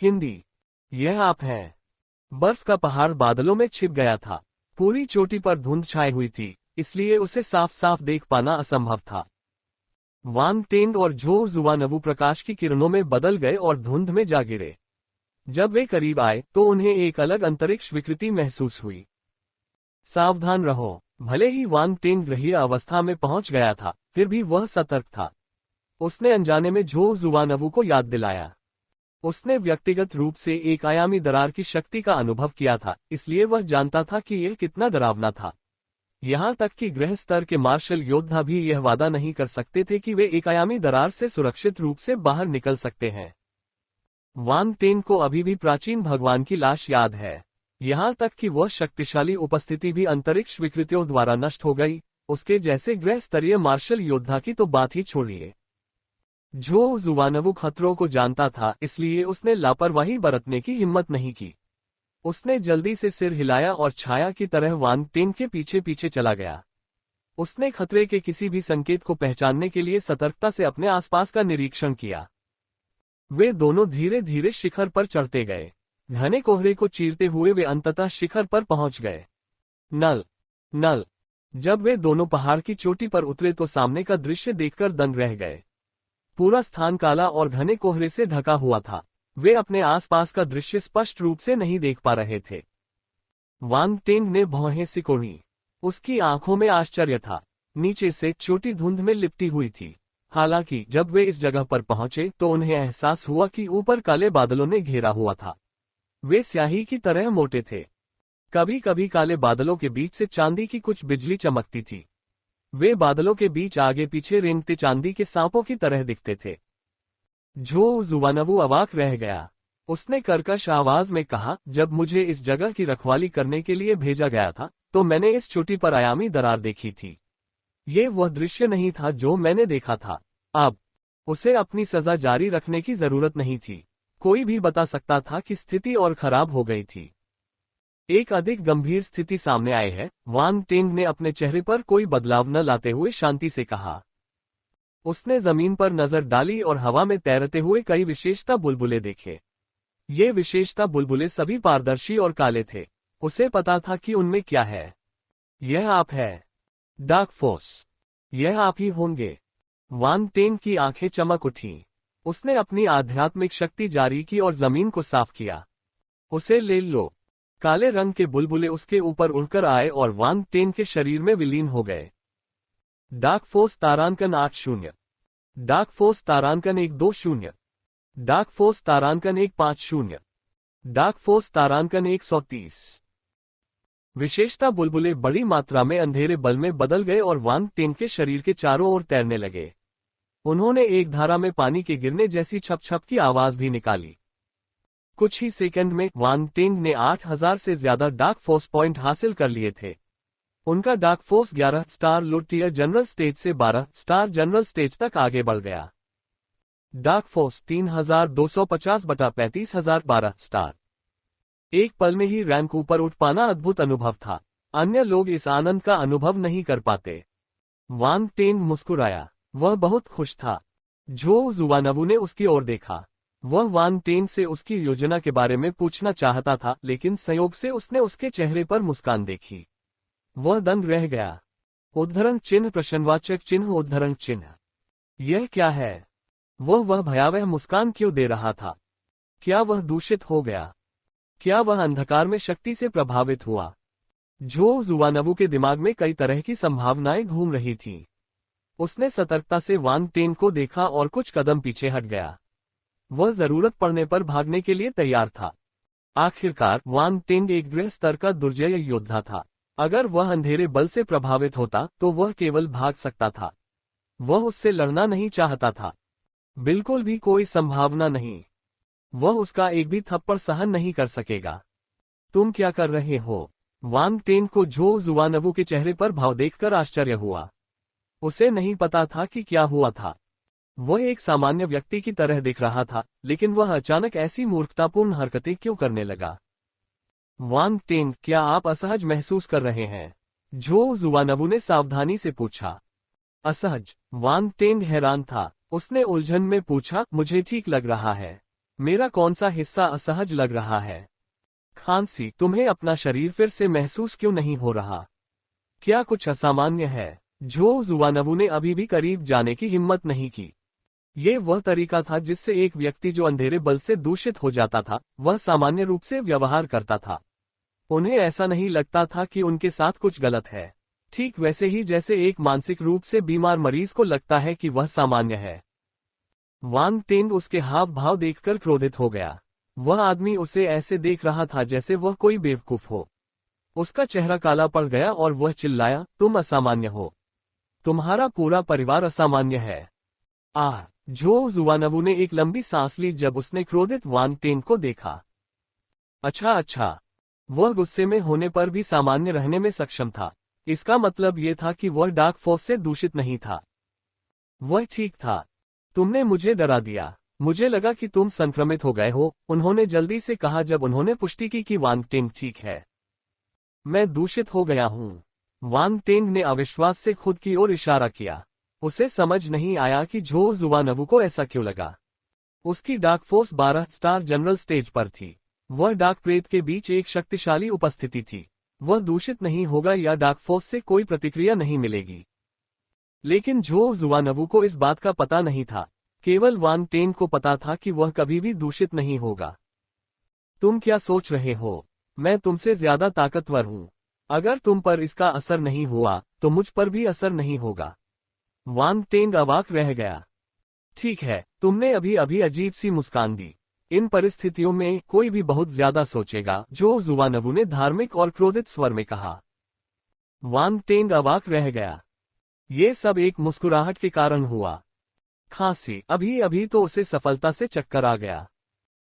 हिंदी। यह आप हैं। बर्फ का पहाड़ बादलों में छिप गया था। पूरी चोटी पर धुंध छाई हुई थी, इसलिए उसे साफ साफ देख पाना असंभव था। वान टेंग और झो जुआनवू प्रकाश की किरणों में बदल गए और धुंध में जा गिरे। जब वे करीब आए तो उन्हें एक अलग अंतरिक्ष विकृति महसूस हुई। सावधान रहो। भले ही वान टेंग ग्रहीय अवस्था में पहुंच गया था, फिर भी वह सतर्क था। उसने अनजाने में झो जुआनवू को याद दिलाया। उसने व्यक्तिगत रूप से एक आयामी दरार की शक्ति का अनुभव किया था, इसलिए वह जानता था कि यह कितना डरावना था। यहां तक कि गृह स्तर के मार्शल योद्धा भी यह वादा नहीं कर सकते थे कि वे एक आयामी दरार से सुरक्षित रूप से बाहर निकल सकते हैं। वान टेन को अभी भी प्राचीन भगवान की लाश याद है। यहां तक कि वह शक्तिशाली उपस्थिति भी अंतरिक्ष विकृतियों द्वारा नष्ट हो गई। उसके जैसे गृह स्तरीय मार्शल योद्धा की तो बात ही छोड़िए। झो जुआनवू खतरों को जानता था, इसलिए उसने लापरवाही बरतने की हिम्मत नहीं की। उसने जल्दी से सिर हिलाया और छाया की तरह वान टेन के पीछे पीछे चला गया। उसने खतरे के किसी भी संकेत को पहचानने के लिए सतर्कता से अपने आसपास का निरीक्षण किया। वे दोनों धीरे धीरे शिखर पर चढ़ते गए। घने कोहरे को चीरते हुए वे अंततः शिखर पर पहुंच गए। नल। जब वे दोनों पहाड़ की चोटी पर उतरे तो सामने का दृश्य देखकर दंग रह गए। पूरा स्थान काला और घने कोहरे से ढका हुआ था। वे अपने आसपास का दृश्य स्पष्ट रूप से नहीं देख पा रहे थे। वान टेंग ने भौहें सिकोड़ी। उसकी आंखों में आश्चर्य था। नीचे से चोटी धुंध में लिपटी हुई थी। हालांकि जब वे इस जगह पर पहुंचे तो उन्हें एहसास हुआ कि ऊपर काले बादलों ने घेरा हुआ था। वे स्याही की तरह मोटे थे। कभी कभी काले बादलों के बीच से चांदी की कुछ बिजली चमकती थी। वे बादलों के बीच आगे पीछे रेंगते चांदी के सांपों की तरह दिखते थे। झो जुआनवू अवाक रह गया। उसने कर्कश आवाज में कहा, जब मुझे इस जगह की रखवाली करने के लिए भेजा गया था तो मैंने इस चोटी पर आयामी दरार देखी थी। ये वह दृश्य नहीं था जो मैंने देखा था। अब उसे अपनी सजा जारी रखने की जरूरत नहीं थी। कोई भी बता सकता था कि स्थिति और खराब हो गई थी। एक अधिक गंभीर स्थिति सामने आई है। वान टेंग ने अपने चेहरे पर कोई बदलाव न लाते हुए शांति से कहा। उसने जमीन पर नजर डाली और हवा में तैरते हुए कई विशेषता बुलबुले देखे। ये विशेषता बुलबुले सभी पारदर्शी और काले थे। उसे पता था कि उनमें क्या है। यह आप है, डार्क फोर्स। यह आप ही होंगे। वान टेंग की आंखें चमक उठीं। उसने अपनी आध्यात्मिक शक्ति जारी की और जमीन को साफ किया। उसे ले लो। काले रंग के बुलबुले उसके ऊपर उड़कर आए और वान टेंग के शरीर में विलीन हो गए। डार्क फोर्स तारांकन 80। डार्क फोर्स तारांकन 120। डार्क फोर्स तारांकन 150। डार्क फोर्स तारांकन 130। विशेषता बुलबुले बड़ी मात्रा में अंधेरे बल में बदल गए और वान टेंग के शरीर के चारों ओर तैरने लगे। उन्होंने एक धारा में पानी के गिरने जैसी छप छप की आवाज भी निकाली। कुछ ही सेकंड में वान टेंग ने 8000 से ज्यादा डार्क फोर्स पॉइंट हासिल कर लिए थे। उनका डार्क फोर्स 11 स्टार लोटियर जनरल स्टेज से 12 स्टार जनरल स्टेज तक आगे बढ़ गया। डार्क फोर्स 3250 बटा 35012 स्टार। एक पल में ही रैंक ऊपर उठ पाना अद्भुत अनुभव था। अन्य लोग इस आनंद का अनुभव नहीं कर पाते। वान टेंग मुस्कुराया। वह बहुत खुश था। झो जुआनवू ने उसकी ओर देखा। वह वान टेंग से उसकी योजना के बारे में पूछना चाहता था, लेकिन संयोग से उसने उसके चेहरे पर मुस्कान देखी। वह दंग रह गया। उद्धरण चिन्ह प्रश्नवाचक चिन्ह उद्धरण चिन्ह। यह क्या है? वह भयावह मुस्कान क्यों दे रहा था? क्या वह दूषित हो गया? क्या वह अंधकार में शक्ति से प्रभावित हुआ? झो जुआनवू के दिमाग में कई तरह की संभावनाएं घूम रही थीं। उसने सतर्कता से वान टेंग को देखा और कुछ कदम पीछे हट गया। वह जरूरत पड़ने पर भागने के लिए तैयार था। आखिरकार वान टेंग एक गृह स्तर का दुर्जय योद्धा था। अगर वह अंधेरे बल से प्रभावित होता तो वह केवल भाग सकता था। वह उससे लड़ना नहीं चाहता था। बिल्कुल भी कोई संभावना नहीं। वह उसका एक भी थप्पड़ सहन नहीं कर सकेगा। तुम क्या कर रहे हो? वान टेंग को झो जुआनवू के चेहरे पर भाव देखकर आश्चर्य हुआ। उसे नहीं पता था कि क्या हुआ था। वह एक सामान्य व्यक्ति की तरह दिख रहा था, लेकिन वह अचानक ऐसी मूर्खतापूर्ण हरकतें क्यों करने लगा? वान टेंग, क्या आप असहज महसूस कर रहे हैं? झो जुआनवू ने सावधानी से पूछा। असहज? वान टेंग हैरान था। उसने उलझन में पूछा, मुझे ठीक लग रहा है। मेरा कौन सा हिस्सा असहज लग रहा है? खांसी। तुम्हें अपना शरीर फिर से महसूस क्यों नहीं हो रहा? क्या कुछ असामान्य है? झो जुवानवू ने अभी भी करीब जाने की हिम्मत नहीं की। ये वह तरीका था जिससे एक व्यक्ति जो अंधेरे बल से दूषित हो जाता था, वह सामान्य रूप से व्यवहार करता था। उन्हें ऐसा नहीं लगता था कि उनके साथ कुछ गलत है, ठीक वैसे ही जैसे एक मानसिक रूप से बीमार मरीज को लगता है कि वह सामान्य है। वांग टेंग उसके हाव भाव देखकर क्रोधित हो गया। वह आदमी उसे ऐसे देख रहा था जैसे वह कोई बेवकूफ हो। उसका चेहरा काला पड़ गया और वह चिल्लाया, तुम असामान्य हो। तुम्हारा पूरा परिवार असामान्य है। आह! झो जुवानवू ने एक लंबी सांस ली जब उसने क्रोधित वांग टेंग को देखा। अच्छा। वह गुस्से में होने पर भी सामान्य रहने में सक्षम था। इसका मतलब यह था कि वह डार्क फोर्स से दूषित नहीं था। वह ठीक था। तुमने मुझे डरा दिया। मुझे लगा कि तुम संक्रमित हो गए हो, उन्होंने जल्दी से कहा जब उन्होंने पुष्टि की कि वांग टेंग ठीक है। मैं दूषित हो गया हूं। वांग टेंग ने अविश्वास से खुद की ओर इशारा किया। उसे समझ नहीं आया कि झो जुवानवू को ऐसा क्यों लगा। उसकी dark force 12 star general stage पर थी। वह डार्क प्रेत के बीच एक शक्तिशाली उपस्थिति थी। वह दूषित नहीं होगा या डार्क फोर्स से कोई प्रतिक्रिया नहीं मिलेगी। लेकिन झो जुवानवू को इस बात का पता नहीं था। केवल वांग टेंग को पता था कि वह कभी भी दूषित नहीं होगा। तुम क्या सोच रहे हो? मैं तुमसे ज्यादा ताकतवर हूं। अगर तुम पर इसका असर नहीं हुआ तो मुझ पर भी असर नहीं होगा। वांग टेंग अवाक रह गया। ठीक है, तुमने अभी अभी अजीब सी मुस्कान दी। इन परिस्थितियों में कोई भी बहुत ज्यादा सोचेगा, झो जुवानवू ने धार्मिक और क्रोधित स्वर में कहा। वांग टेंग अवाक रह गया। ये सब एक मुस्कुराहट के कारण हुआ। खांसी। अभी अभी तो उसे सफलता से चक्कर आ गया।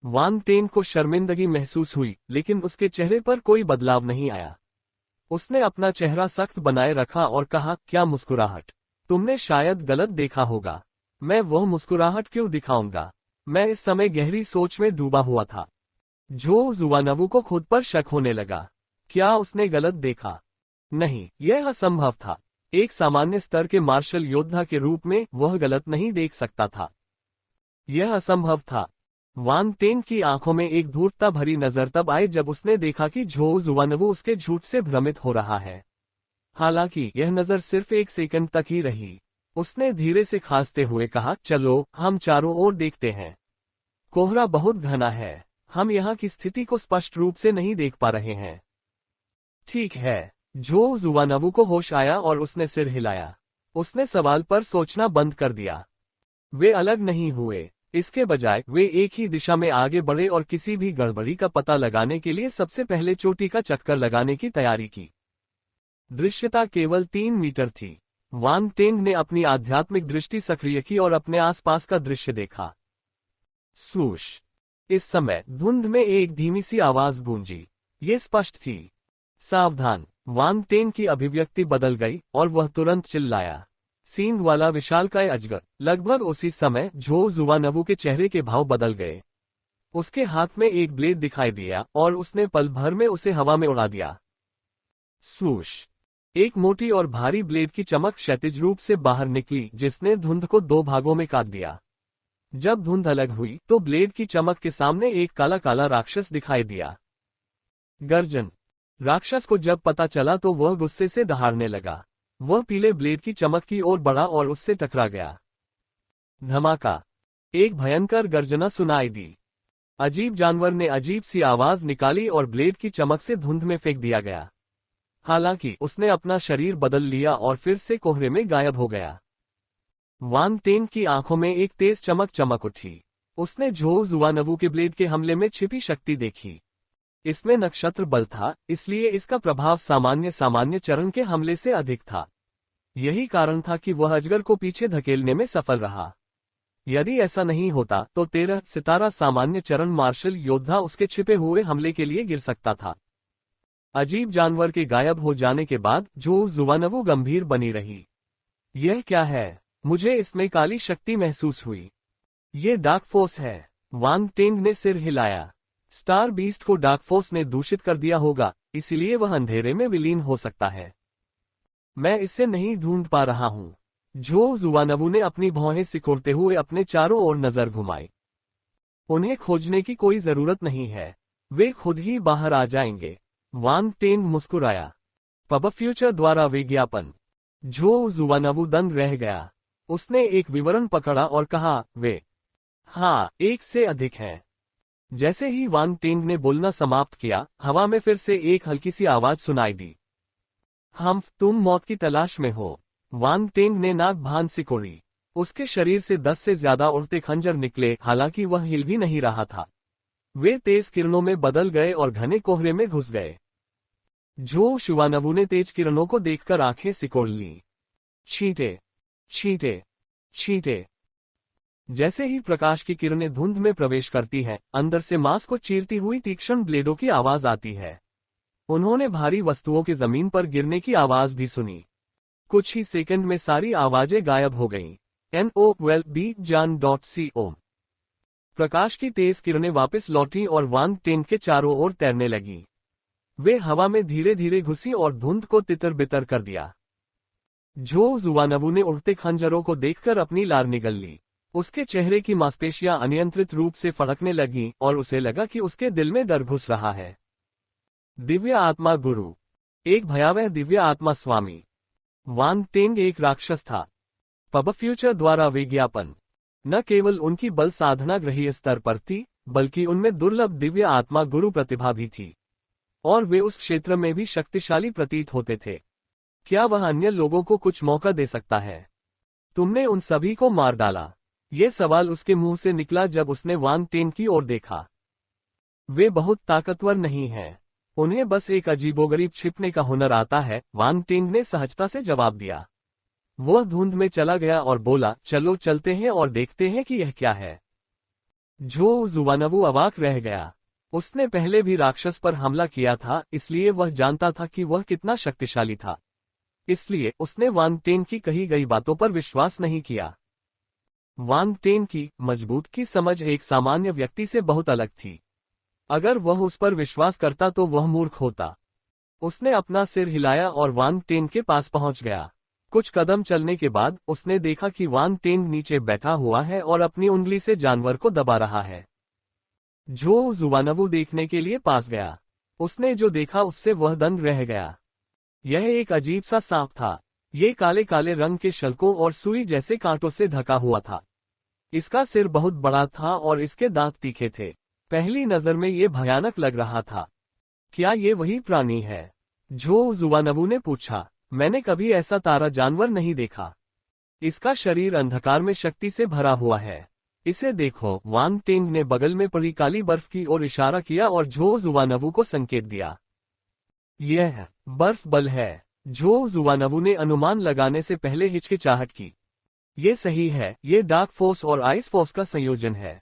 वांग टेंग को शर्मिंदगी महसूस हुई, लेकिन उसके चेहरे पर कोई बदलाव नहीं आया। उसने अपना चेहरा सख्त बनाए रखा और कहा, क्या मुस्कुराहट? तुमने शायद गलत देखा होगा। मैं वह मुस्कुराहट क्यों दिखाऊंगा? मैं इस समय गहरी सोच में डूबा हुआ था। झो जुवानवू को खुद पर शक होने लगा। क्या उसने गलत देखा? नहीं, यह असंभव था। एक सामान्य स्तर के मार्शल योद्धा के रूप में वह गलत नहीं देख सकता था। यह असंभव था। वांग टेंग की आंखों में एक धूर्तता भरी नजर तब आई जब उसने देखा कि झो जुवानवू उसके झूठ से भ्रमित हो रहा है। हालांकि यह नजर सिर्फ एक सेकंड तक ही रही। उसने धीरे से खांसते हुए कहा, चलो हम चारों ओर देखते हैं। कोहरा बहुत घना है। हम यहाँ की स्थिति को स्पष्ट रूप से नहीं देख पा रहे हैं। ठीक है। झो जुवानवू को होश आया और उसने सिर हिलाया। उसने सवाल पर सोचना बंद कर दिया। वे अलग नहीं हुए। इसके बजाय वे एक ही दिशा में आगे बढ़े और किसी भी गड़बड़ी का पता लगाने के लिए सबसे पहले चोटी का चक्कर लगाने की तैयारी की। दृश्यता केवल 3 मीटर थी। वांग टेंग ने अपनी आध्यात्मिक दृष्टि सक्रिय की और अपने आसपास का दृश्य देखा। स्वूश! इस समय धुंध में एक धीमी सी आवाज गूंजी। ये स्पष्ट थी, सावधान! वांग टेंग की अभिव्यक्ति बदल गई और वह तुरंत चिल्लाया, सींग वाला विशालकाय अजगर। लगभग उसी समय झो जुवानवू के चेहरे के भाव बदल गए। उसके हाथ में एक ब्लेड दिखाई दिया और उसने पल भर में उसे हवा में उड़ा दिया। स्वूश! एक मोटी और भारी ब्लेड की चमक क्षैतिज रूप से बाहर निकली जिसने धुंध को 2 भागों में काट दिया। जब धुंध अलग हुई तो ब्लेड की चमक के सामने एक काला काला राक्षस दिखाई दिया। गर्जन! राक्षस को जब पता चला तो वह गुस्से से दहाड़ने लगा। वह पीले ब्लेड की चमक की ओर बढ़ा और उससे टकरा गया। धमाका! एक भयंकर गर्जना सुनाई दी। अजीब जानवर ने अजीब सी आवाज निकाली और ब्लेड की चमक से धुंध में फेंक दिया गया। हालांकि उसने अपना शरीर बदल लिया और फिर से कोहरे में गायब हो गया। वांग टेंग की आंखों में एक तेज चमक चमक उठी। उसने झो जुवानवू के ब्लेड के हमले में छिपी शक्ति देखी। इसमें नक्षत्र बल था, इसलिए इसका प्रभाव सामान्य चरण के हमले से अधिक था। यही कारण था कि वह अजगर को पीछे धकेलने में सफल रहा। यदि ऐसा नहीं होता तो 13 सितारा सामान्य चरण मार्शल योद्धा उसके छिपे हुए हमले के लिए गिर सकता था। अजीब जानवर के गायब हो जाने के बाद झो जुवानवू गंभीर बनी रही। यह क्या है? मुझे इसमें काली शक्ति महसूस हुई। ये डार्क फोर्स है। वांग टेंग ने सिर हिलाया। स्टार बीस्ट को डार्क फोर्स ने दूषित कर दिया होगा, इसलिए वह अंधेरे में विलीन हो सकता है। मैं इसे नहीं ढूंढ पा रहा हूं। झो जुवानवू ने अपनी भौहें सिकोड़ते हुए अपने चारों ओर नजर घुमाई। उन्हें खोजने की कोई जरूरत नहीं है, वे खुद ही बाहर आ जाएंगे। वांग टेन मुस्कुराया। पब फ्यूचर द्वारा विज्ञापन। झो जुवानवु दंग रह गया। उसने एक विवरण पकड़ा और कहा, वे हाँ, एक से अधिक हैं। जैसे ही वांग टेंग ने बोलना समाप्त किया, हवा में फिर से एक हल्की सी आवाज सुनाई दी। तुम मौत की तलाश में हो। वांग टेंग ने नाक भान सिकोड़ी। उसके शरीर से 10 से ज्यादा उड़ते खंजर निकले, हालांकि वह हिल भी नहीं रहा था। वे तेज किरणों में बदल गए और घने कोहरे में घुस गए। झो शुवानवु ने तेज किरणों को देखकर आंखें सिकोड़ लीं। छींटे, छींटे, छींटे। जैसे ही प्रकाश की किरणें धुंध में प्रवेश करती हैं, अंदर से मांस को चीरती हुई तीक्ष्ण ब्लेडों की आवाज आती है। उन्होंने भारी वस्तुओं के जमीन पर गिरने की आवाज भी सुनी। कुछ ही सेकंड में सारी आवाजें गायब हो गईं। NOWELLBEJAN.CO। प्रकाश की तेज किरणें वापस लौटीं और वांग टेंग के चारों ओर तैरने लगीं। वे हवा में धीरे धीरे घुसी और धुंध को तितर बितर कर दिया। झो जुवानवु ने उड़ते खंजरों को देखकर अपनी लार निगल ली। उसके चेहरे की मांसपेशियां अनियंत्रित रूप से फड़कने लगीं और उसे लगा कि उसके दिल में डर घुस रहा है। दिव्य आत्मा गुरु। एक भयावह दिव्य आत्मा स्वामी। वांग टेंग एक राक्षस था। पब फ्यूचर द्वारा विज्ञापन। न केवल उनकी बल साधना ग्रहीय स्तर पर थी, बल्कि उनमें दुर्लभ दिव्य आत्मा गुरु प्रतिभा भी थी, और वे उस क्षेत्र में भी शक्तिशाली प्रतीत होते थे। क्या वह अन्य लोगों को कुछ मौका दे सकता है? तुमने उन सभी को मार डाला। ये सवाल उसके मुंह से निकला जब उसने वांग टेंग की ओर देखा। वे बहुत ताकतवर नहीं हैं, उन्हें बस एक अजीबोगरीब छिपने का हुनर आता है, वांग टेंग ने सहजता से जवाब दिया। वह धुंध में चला गया और बोला, चलो चलते हैं और देखते हैं कि यह क्या है। झो जुवानवु अवाक रह गया। उसने पहले भी राक्षस पर हमला किया था, इसलिए वह जानता था कि वह कितना शक्तिशाली था। इसलिए उसने वांग टेंग की कही गई बातों पर विश्वास नहीं किया। वांग टेंग की मजबूत की समझ एक सामान्य व्यक्ति से बहुत अलग थी। अगर वह उस पर विश्वास करता तो वह मूर्ख होता। उसने अपना सिर हिलाया और वांग टेंग के पास पहुंच गया। कुछ कदम चलने के बाद उसने देखा कि वांग टेंग नीचे बैठा हुआ है और अपनी उंगली से जानवर को दबा रहा है। झो जुवानवु देखने के लिए पास गया। उसने जो देखा उससे वह दंग रह गया। यह एक अजीब सा सांप था। ये काले काले रंग के शल्कों और सुई जैसे कांटों से ढका हुआ था। इसका सिर बहुत बड़ा था और इसके दांत तीखे थे। पहली नजर में ये भयानक लग रहा था। क्या ये वही प्राणी है? झो जुवानवु ने पूछा। मैंने कभी ऐसा तारा जानवर नहीं देखा। इसका शरीर अंधकार में शक्ति से भरा हुआ है। इसे देखो। वांग टेंग ने बगल में पड़ी काली बर्फ की ओर इशारा किया और झो जुवानवु को संकेत दिया। यह बर्फ बल है। झो जुवानवु ने अनुमान लगाने से पहले हिचकिचाहट की। ये सही है, ये डार्क फोर्स और आइस फोर्स का संयोजन है।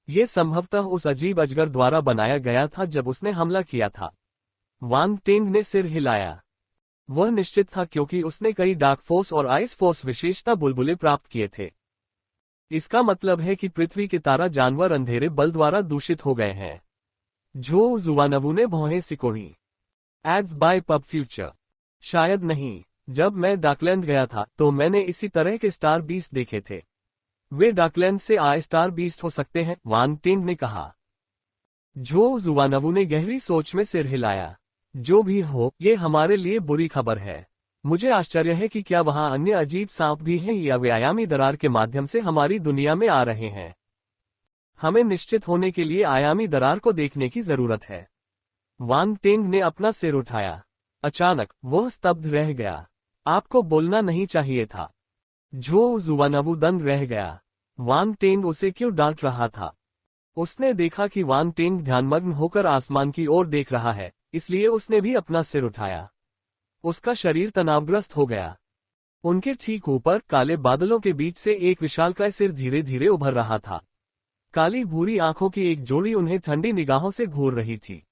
ये संभवतः उस अजीब अजगर द्वारा बनाया गया था जब उसने हमला किया था। वांग टेंग ने सिर हिलाया। वह निश्चित था क्योंकि उसने कई डार्क फोर्स और आइस फोर्स विशेषता बुलबुले प्राप्त किए थे। इसका मतलब है कि पृथ्वी के तारा जानवर अंधेरे बल द्वारा दूषित हो गए हैं। झो जुवानवु ने भौहें सिकोड़ी। Ads by pub future. शायद नहीं। जब मैं डाकलैंड गया था तो मैंने इसी तरह के स्टार बीस्ट देखे थे। वे डाकलैंड से आए स्टार बीस्ट हो सकते हैं, वांग टेंग ने कहा। झो जुवानवु ने गहरी सोच में सिर हिलाया। जो भी हो, ये हमारे लिए बुरी खबर है। मुझे आश्चर्य है कि क्या वहां अन्य अजीब सांप भी हैं या वे आयामी दरार के माध्यम से हमारी दुनिया में आ रहे हैं। हमें निश्चित होने के लिए आयामी दरार को देखने की जरूरत है। वांग टेंग ने अपना सिर उठाया। अचानक वह स्तब्ध रह गया। आपको बोलना नहीं चाहिए था। झो जुवानवु दंग रह गया। वांग टेंग उसे क्यों डांट रहा था? उसने देखा कि वांग टेंग ध्यानमग्न होकर आसमान की ओर देख रहा है, इसलिए उसने भी अपना सिर उठाया। उसका शरीर तनावग्रस्त हो गया। उनके ठीक ऊपर काले बादलों के बीच से एक विशालकाय सिर धीरे धीरे उभर रहा था। काली भूरी आंखों की एक जोड़ी उन्हें ठंडी निगाहों से घूर रही थी।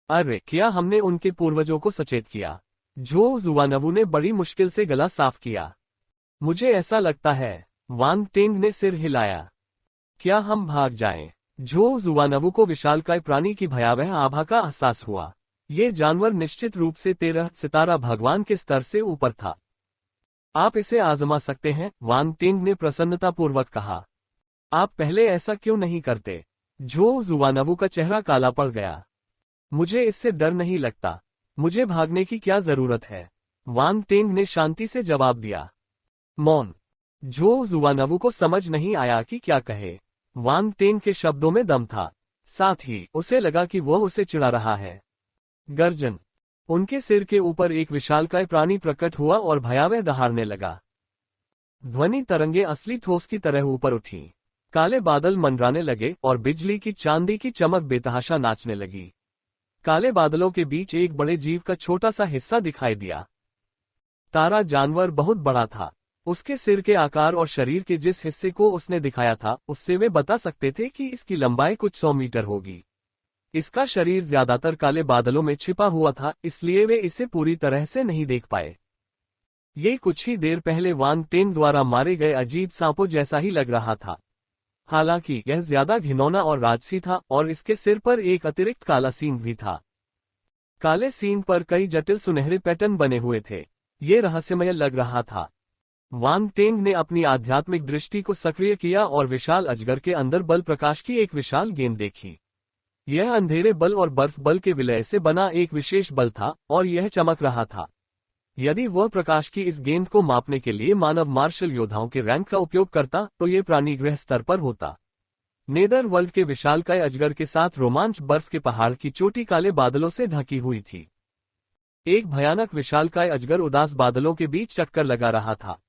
अरे, क्या हमने उनके पूर्वजों को सचेत किया? झो जुवानवु ने बड़ी मुश्किल से गला साफ किया। मुझे ऐसा लगता है। वांग टेंग ने सिर हिलाया। क्या हम भाग जाएं? झो जुवानवु को विशालकाय प्राणी की भयावह आभा का एहसास हुआ। ये जानवर निश्चित रूप से 13 सितारा भगवान के स्तर से ऊपर था। आप इसे आजमा सकते हैं, वांग टेंग ने प्रसन्नतापूर्वक कहा। आप पहले ऐसा क्यों नहीं करते? झो जुवानवू का चेहरा काला पड़ गया। मुझे इससे डर नहीं लगता। मुझे भागने की क्या जरूरत है? वांग टेंग ने शांति से जवाब दिया। मौन। झो जुवानवू को समझ नहीं आया कि क्या कहे। वांग टेंग के शब्दों में दम था, साथ ही उसे लगा कि वह उसे चिढ़ा रहा है। गर्जन। उनके सिर के ऊपर एक विशालकाय प्राणी प्रकट हुआ और भयावह दहाड़ने लगा। ध्वनि तरंगे असली ठोस की तरह ऊपर उठी। काले बादल मंडराने लगे और बिजली की चांदी की चमक बेतहाशा नाचने लगी। काले बादलों के बीच एक बड़े जीव का छोटा सा हिस्सा दिखाई दिया। तारा जानवर बहुत बड़ा था। उसके सिर के आकार और शरीर के जिस हिस्से को उसने दिखाया था, उससे वे बता सकते थे कि इसकी लंबाई कुछ 100 मीटर होगी। इसका शरीर ज्यादातर काले बादलों में छिपा हुआ था, इसलिए वे इसे पूरी तरह से नहीं देख पाए। ये कुछ ही देर पहले वांग टेंग द्वारा मारे गए अजीब सांपों जैसा ही लग रहा था। हालांकि यह ज्यादा घिनौना और राजसी था और इसके सिर पर एक अतिरिक्त काला सींग भी था। काले सींग पर कई जटिल सुनहरे पैटर्न बने हुए थे। ये रहस्यमय लग रहा था। वांग टेंग ने अपनी आध्यात्मिक दृष्टि को सक्रिय किया और विशाल अजगर के अंदर बल प्रकाश की एक विशाल गेंद देखी। यह अंधेरे बल और बर्फ बल के विलय से बना एक विशेष बल था और यह चमक रहा था। यदि वह प्रकाश की इस गेंद को मापने के लिए मानव मार्शल योद्धाओं के रैंक का उपयोग करता तो ये प्राणीगृह स्तर पर होता। नेदर वर्ल्ड के विशालकाय अजगर के साथ रोमांच बर्फ के पहाड़ की चोटी काले बादलों से ढकी हुई थी। एक भयानक विशालकाय अजगर उदास बादलों के बीच चक्कर लगा रहा था।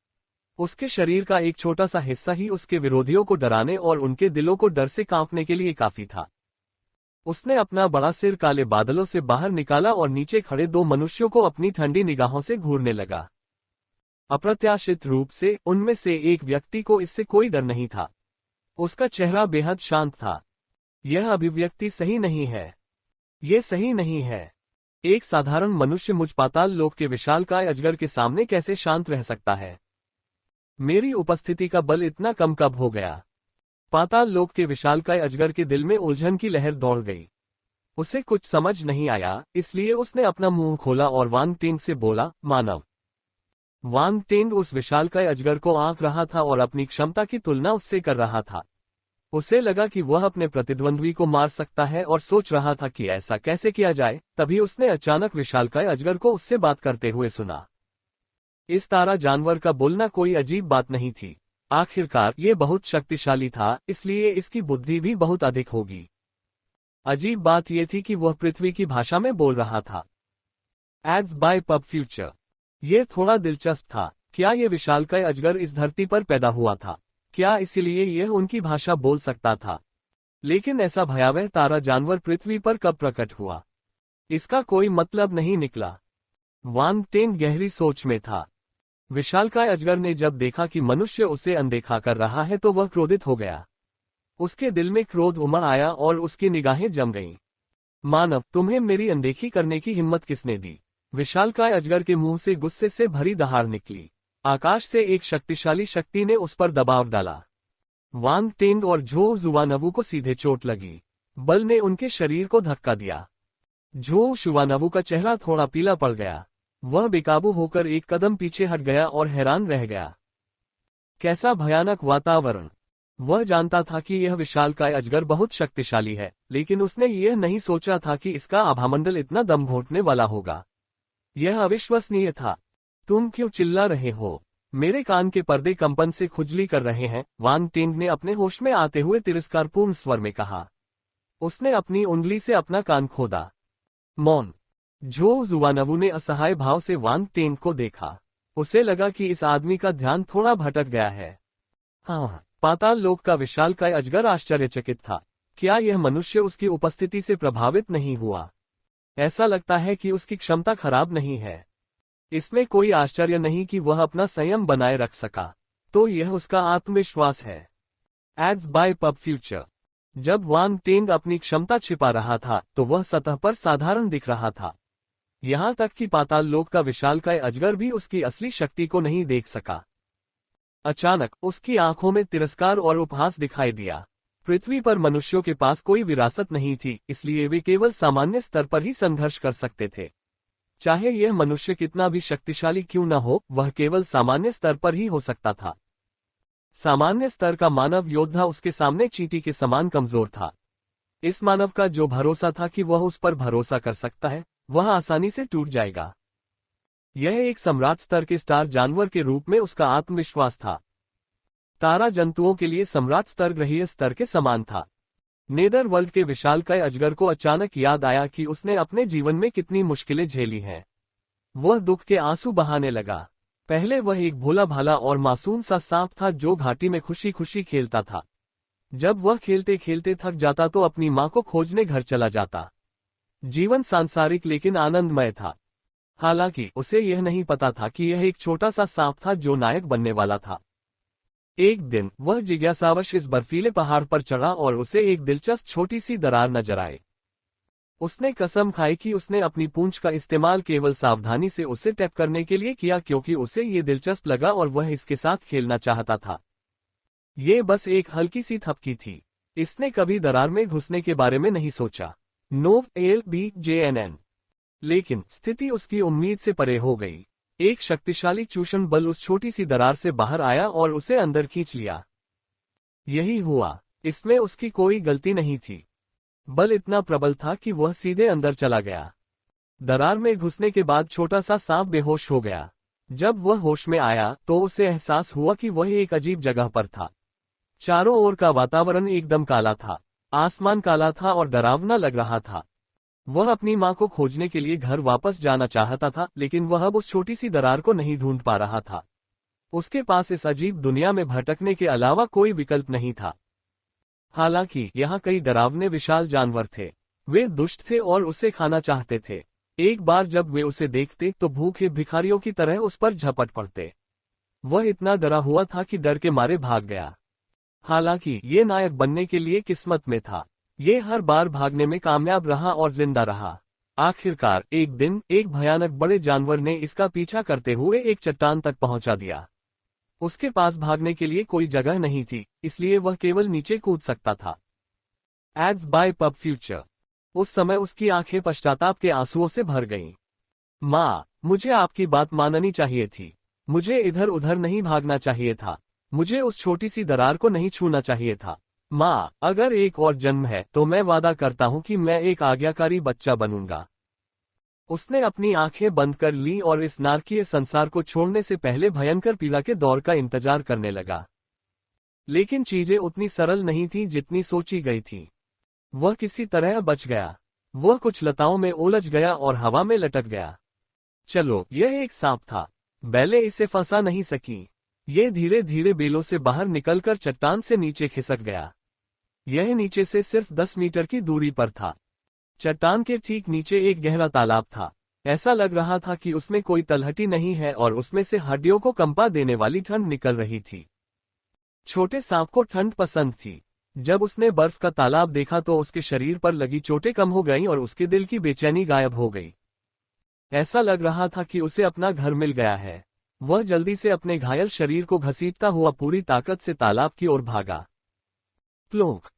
उसके शरीर का एक छोटा सा हिस्सा ही उसके विरोधियों को डराने और उनके दिलों को डर से कांपने के लिए काफी था। उसने अपना बड़ा सिर काले बादलों से बाहर निकाला और नीचे खड़े दो मनुष्यों को अपनी ठंडी निगाहों से घूरने लगा। अप्रत्याशित रूप से उनमें से एक व्यक्ति को इससे कोई डर नहीं था। उसका चेहरा बेहद शांत था। यह अभिव्यक्ति सही नहीं है। ये सही नहीं है। एक साधारण मनुष्य मुझ पाताल लोक के विशालकाय अजगर के सामने कैसे शांत रह सकता है? मेरी उपस्थिति का बल इतना कम कब हो गया? पाताल लोक के विशालकाय अजगर के दिल में उलझन की लहर दौड़ गई। उसे कुछ समझ नहीं आया, इसलिए उसने अपना मुंह खोला और वांग टेंग से बोला, मानव। वांग टेंग उस विशालकाय अजगर को आंक रहा था और अपनी क्षमता की तुलना उससे कर रहा था। उसे लगा कि वह अपने प्रतिद्वंद्वी को मार सकता है और सोच रहा था कि ऐसा कैसे किया जाए। तभी उसने अचानक विशालकाय अजगर को उससे बात करते हुए सुना। इस तारा जानवर का बोलना कोई अजीब बात नहीं थी। आखिरकार ये बहुत शक्तिशाली था, इसलिए इसकी बुद्धि भी बहुत अधिक होगी। अजीब बात यह थी कि वह पृथ्वी की भाषा में बोल रहा था। Ads by pub future. ये थोड़ा दिलचस्प था। क्या ये विशालकाय अजगर इस धरती पर पैदा हुआ था? क्या इसीलिए यह उनकी भाषा बोल सकता था? लेकिन ऐसा भयावह तारा जानवर पृथ्वी पर कब प्रकट हुआ? इसका कोई मतलब नहीं निकला। वांग टेंग गहरी सोच में था। विशालकाय अजगर ने जब देखा कि मनुष्य उसे अनदेखा कर रहा है तो वह क्रोधित हो गया। उसके दिल में क्रोध उमड़ आया और उसकी निगाहें जम गईं। मानव, तुम्हें मेरी अनदेखी करने की हिम्मत किसने दी? विशालकाय अजगर के मुंह से गुस्से से भरी दहाड़ निकली। आकाश से एक शक्तिशाली शक्ति ने उस पर दबाव डाला। वांग टेंग और झो जुवानवू को सीधे चोट लगी। बल ने उनके शरीर को धक्का दिया। झो जुवानवू का चेहरा थोड़ा पीला पड़ गया। वह बेकाबू होकर एक कदम पीछे हट गया और हैरान रह गया। कैसा भयानक वातावरण! वह जानता था कि यह विशालकाय अजगर बहुत शक्तिशाली है, लेकिन उसने यह नहीं सोचा था कि इसका आभामंडल इतना दम घोंटने वाला होगा। यह अविश्वसनीय था। तुम क्यों चिल्ला रहे हो? मेरे कान के पर्दे कंपन से खुजली कर रहे हैं, वांग टेंग ने अपने होश में आते हुए तिरस्कारपूर्ण स्वर में कहा। उसने अपनी उंगली से अपना कान खोदा। मौन। झो जुवानवू ने असहाय भाव से वांग टेंग को देखा। उसे लगा कि इस आदमी का ध्यान थोड़ा भटक गया है। हाँ, पाताल लोक का विशालकाय अजगर आश्चर्यचकित था। क्या यह मनुष्य उसकी उपस्थिति से प्रभावित नहीं हुआ? ऐसा लगता है कि उसकी क्षमता खराब नहीं है। इसमें कोई आश्चर्य नहीं कि वह अपना संयम बनाए रख सका। तो यह उसका आत्मविश्वास है। Ads by pub future. जब वांग टेंग अपनी क्षमता छिपा रहा था तो वह सतह पर साधारण दिख रहा था। यहां तक कि पाताल लोक का विशालकाय अजगर भी उसकी असली शक्ति को नहीं देख सका। अचानक उसकी आंखों में तिरस्कार और उपहास दिखाई दिया। पृथ्वी पर मनुष्यों के पास कोई विरासत नहीं थी, इसलिए वे केवल सामान्य स्तर पर ही संघर्ष कर सकते थे। चाहे यह मनुष्य कितना भी शक्तिशाली क्यों न हो, वह केवल सामान्य स्तर पर ही हो सकता था। सामान्य स्तर का मानव योद्धा उसके सामने चींटी के समान कमजोर था। इस मानव का जो भरोसा था कि वह उस पर भरोसा कर सकता है, वह आसानी से टूट जाएगा। यह एक सम्राट स्तर के स्टार जानवर के रूप में उसका आत्मविश्वास था। तारा जंतुओं के लिए सम्राट स्तर ग्रहीय स्तर के समान था। नेदरवर्ल्ड के विशालकाय अजगर को अचानक याद आया कि उसने अपने जीवन में कितनी मुश्किलें झेली हैं। वह दुख के आंसू बहाने लगा। पहले वह एक भोला भाला और मासूम सा सांप था जो घाटी में खुशी खुशी खेलता था। जब वह खेलते खेलते थक जाता तो अपनी मां को खोजने घर चला जाता। जीवन सांसारिक लेकिन आनंदमय था। हालांकि उसे यह नहीं पता था कि यह एक छोटा सा सांप था जो नायक बनने वाला था। एक दिन वह जिज्ञासावश इस बर्फीले पहाड़ पर चढ़ा और उसे एक दिलचस्प छोटी सी दरार नजर आई। उसने कसम खाई कि उसने अपनी पूंछ का इस्तेमाल केवल सावधानी से उसे टैप करने के लिए किया, क्योंकि उसे ये दिलचस्प लगा और वह इसके साथ खेलना चाहता था। ये बस एक हल्की सी थपकी थी। इसने कभी दरार में घुसने के बारे में नहीं सोचा। NOVLBJNN। लेकिन स्थिति उसकी उम्मीद से परे हो गई। एक शक्तिशाली चूषण बल उस छोटी सी दरार से बाहर आया और उसे अंदर खींच लिया। यही हुआ। इसमें उसकी कोई गलती नहीं थी। बल इतना प्रबल था कि वह सीधे अंदर चला गया। दरार में घुसने के बाद छोटा सा सांप बेहोश हो गया। जब वह होश में आया तो उसे एहसास हुआ कि वह एक अजीब जगह पर था। चारों ओर का वातावरण एकदम काला था। आसमान काला था और डरावना लग रहा था। वह अपनी मां को खोजने के लिए घर वापस जाना चाहता था, लेकिन वह अब उस छोटी सी दरार को नहीं ढूंढ पा रहा था। उसके पास इस अजीब दुनिया में भटकने के अलावा कोई विकल्प नहीं था। हालांकि यहाँ कई डरावने विशाल जानवर थे। वे दुष्ट थे और उसे खाना चाहते थे। एक बार जब वे उसे देखते तो भूखे भिखारियों की तरह उस पर झपट पड़ते। वह इतना डरा हुआ था कि डर के मारे भाग गया। हालांकि ये नायक बनने के लिए किस्मत में था। ये हर बार भागने में कामयाब रहा और जिंदा रहा। आखिरकार एक दिन एक भयानक बड़े जानवर ने इसका पीछा करते हुए एक चट्टान तक पहुंचा दिया। उसके पास भागने के लिए कोई जगह नहीं थी, इसलिए वह केवल नीचे कूद सकता था। Ads by pub future. उस समय उसकी आंखें पश्चाताप के आंसुओं से भर गईं। माँ, मुझे आपकी बात माननी चाहिए थी। मुझे इधर उधर नहीं भागना चाहिए था। मुझे उस छोटी सी दरार को नहीं छूना चाहिए था। माँ, अगर एक और जन्म है तो मैं वादा करता हूँ कि मैं एक आज्ञाकारी बच्चा बनूंगा। उसने अपनी आंखें बंद कर ली और इस नारकीय संसार को छोड़ने से पहले भयंकर पीड़ा के दौर का इंतजार करने लगा। लेकिन चीजें उतनी सरल नहीं थीं जितनी सोची गई थी। वह किसी तरह बच गया। वह कुछ लताओं में उलझ गया और हवा में लटक गया। चलो, यह एक सांप था। बैलें इसे फंसा नहीं सकी। ये धीरे धीरे बेलों से बाहर निकलकर चट्टान से नीचे खिसक गया। यह नीचे से सिर्फ 10 मीटर की दूरी पर था। चट्टान के ठीक नीचे एक गहरा तालाब था। ऐसा लग रहा था कि उसमें कोई तलहटी नहीं है और उसमें से हड्डियों को कंपा देने वाली ठंड निकल रही थी। छोटे सांप को ठंड पसंद थी। जब उसने बर्फ का तालाब देखा तो उसके शरीर पर लगी चोटें कम हो गईं और उसके दिल की बेचैनी गायब हो गई। ऐसा लग रहा था कि उसे अपना घर मिल गया है। वह जल्दी से अपने घायल शरीर को घसीटता हुआ पूरी ताकत से तालाब की ओर भागा। प्लोंक!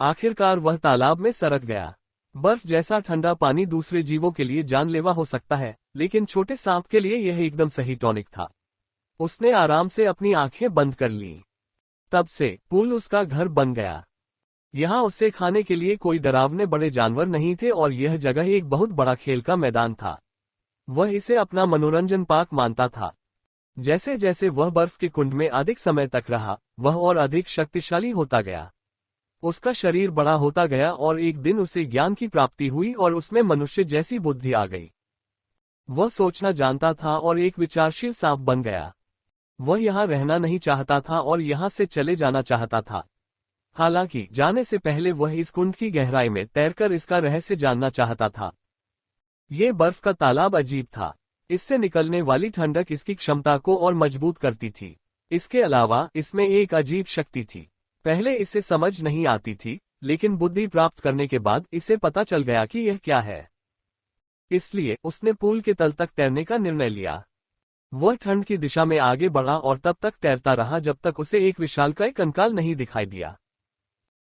आखिरकार वह तालाब में सरक गया। बर्फ जैसा ठंडा पानी दूसरे जीवों के लिए जानलेवा हो सकता है, लेकिन छोटे सांप के लिए यह एकदम सही टॉनिक था। उसने आराम से अपनी आंखें बंद कर लीं। तब से पूल उसका घर बन गया। यहाँ उसे खाने के लिए कोई डरावने बड़े जानवर नहीं थे और यह जगह एक बहुत बड़ा खेल का मैदान था। वह इसे अपना मनोरंजन पार्क मानता था। जैसे जैसे वह बर्फ के कुंड में अधिक समय तक रहा, वह और अधिक शक्तिशाली होता गया। उसका शरीर बड़ा होता गया और एक दिन उसे ज्ञान की प्राप्ति हुई और उसमें मनुष्य जैसी बुद्धि आ गई। वह सोचना जानता था और एक विचारशील सांप बन गया। वह यहाँ रहना नहीं चाहता था और यहाँ से चले जाना चाहता था। हालांकि जाने से पहले वह इस कुंड की गहराई में तैरकर इसका रहस्य जानना चाहता था। ये बर्फ का तालाब अजीब था। इससे निकलने वाली ठंडक इसकी क्षमता को और मजबूत करती थी। इसके अलावा इसमें एक अजीब शक्ति थी। पहले इसे समझ नहीं आती थी, लेकिन बुद्धि प्राप्त करने के बाद इसे पता चल गया कि यह क्या है। इसलिए उसने पूल के तल तक तैरने का निर्णय लिया। वह ठंड की दिशा में आगे बढ़ा और तब तक तैरता रहा जब तक उसे एक विशालकाय कंकाल नहीं दिखाई दिया।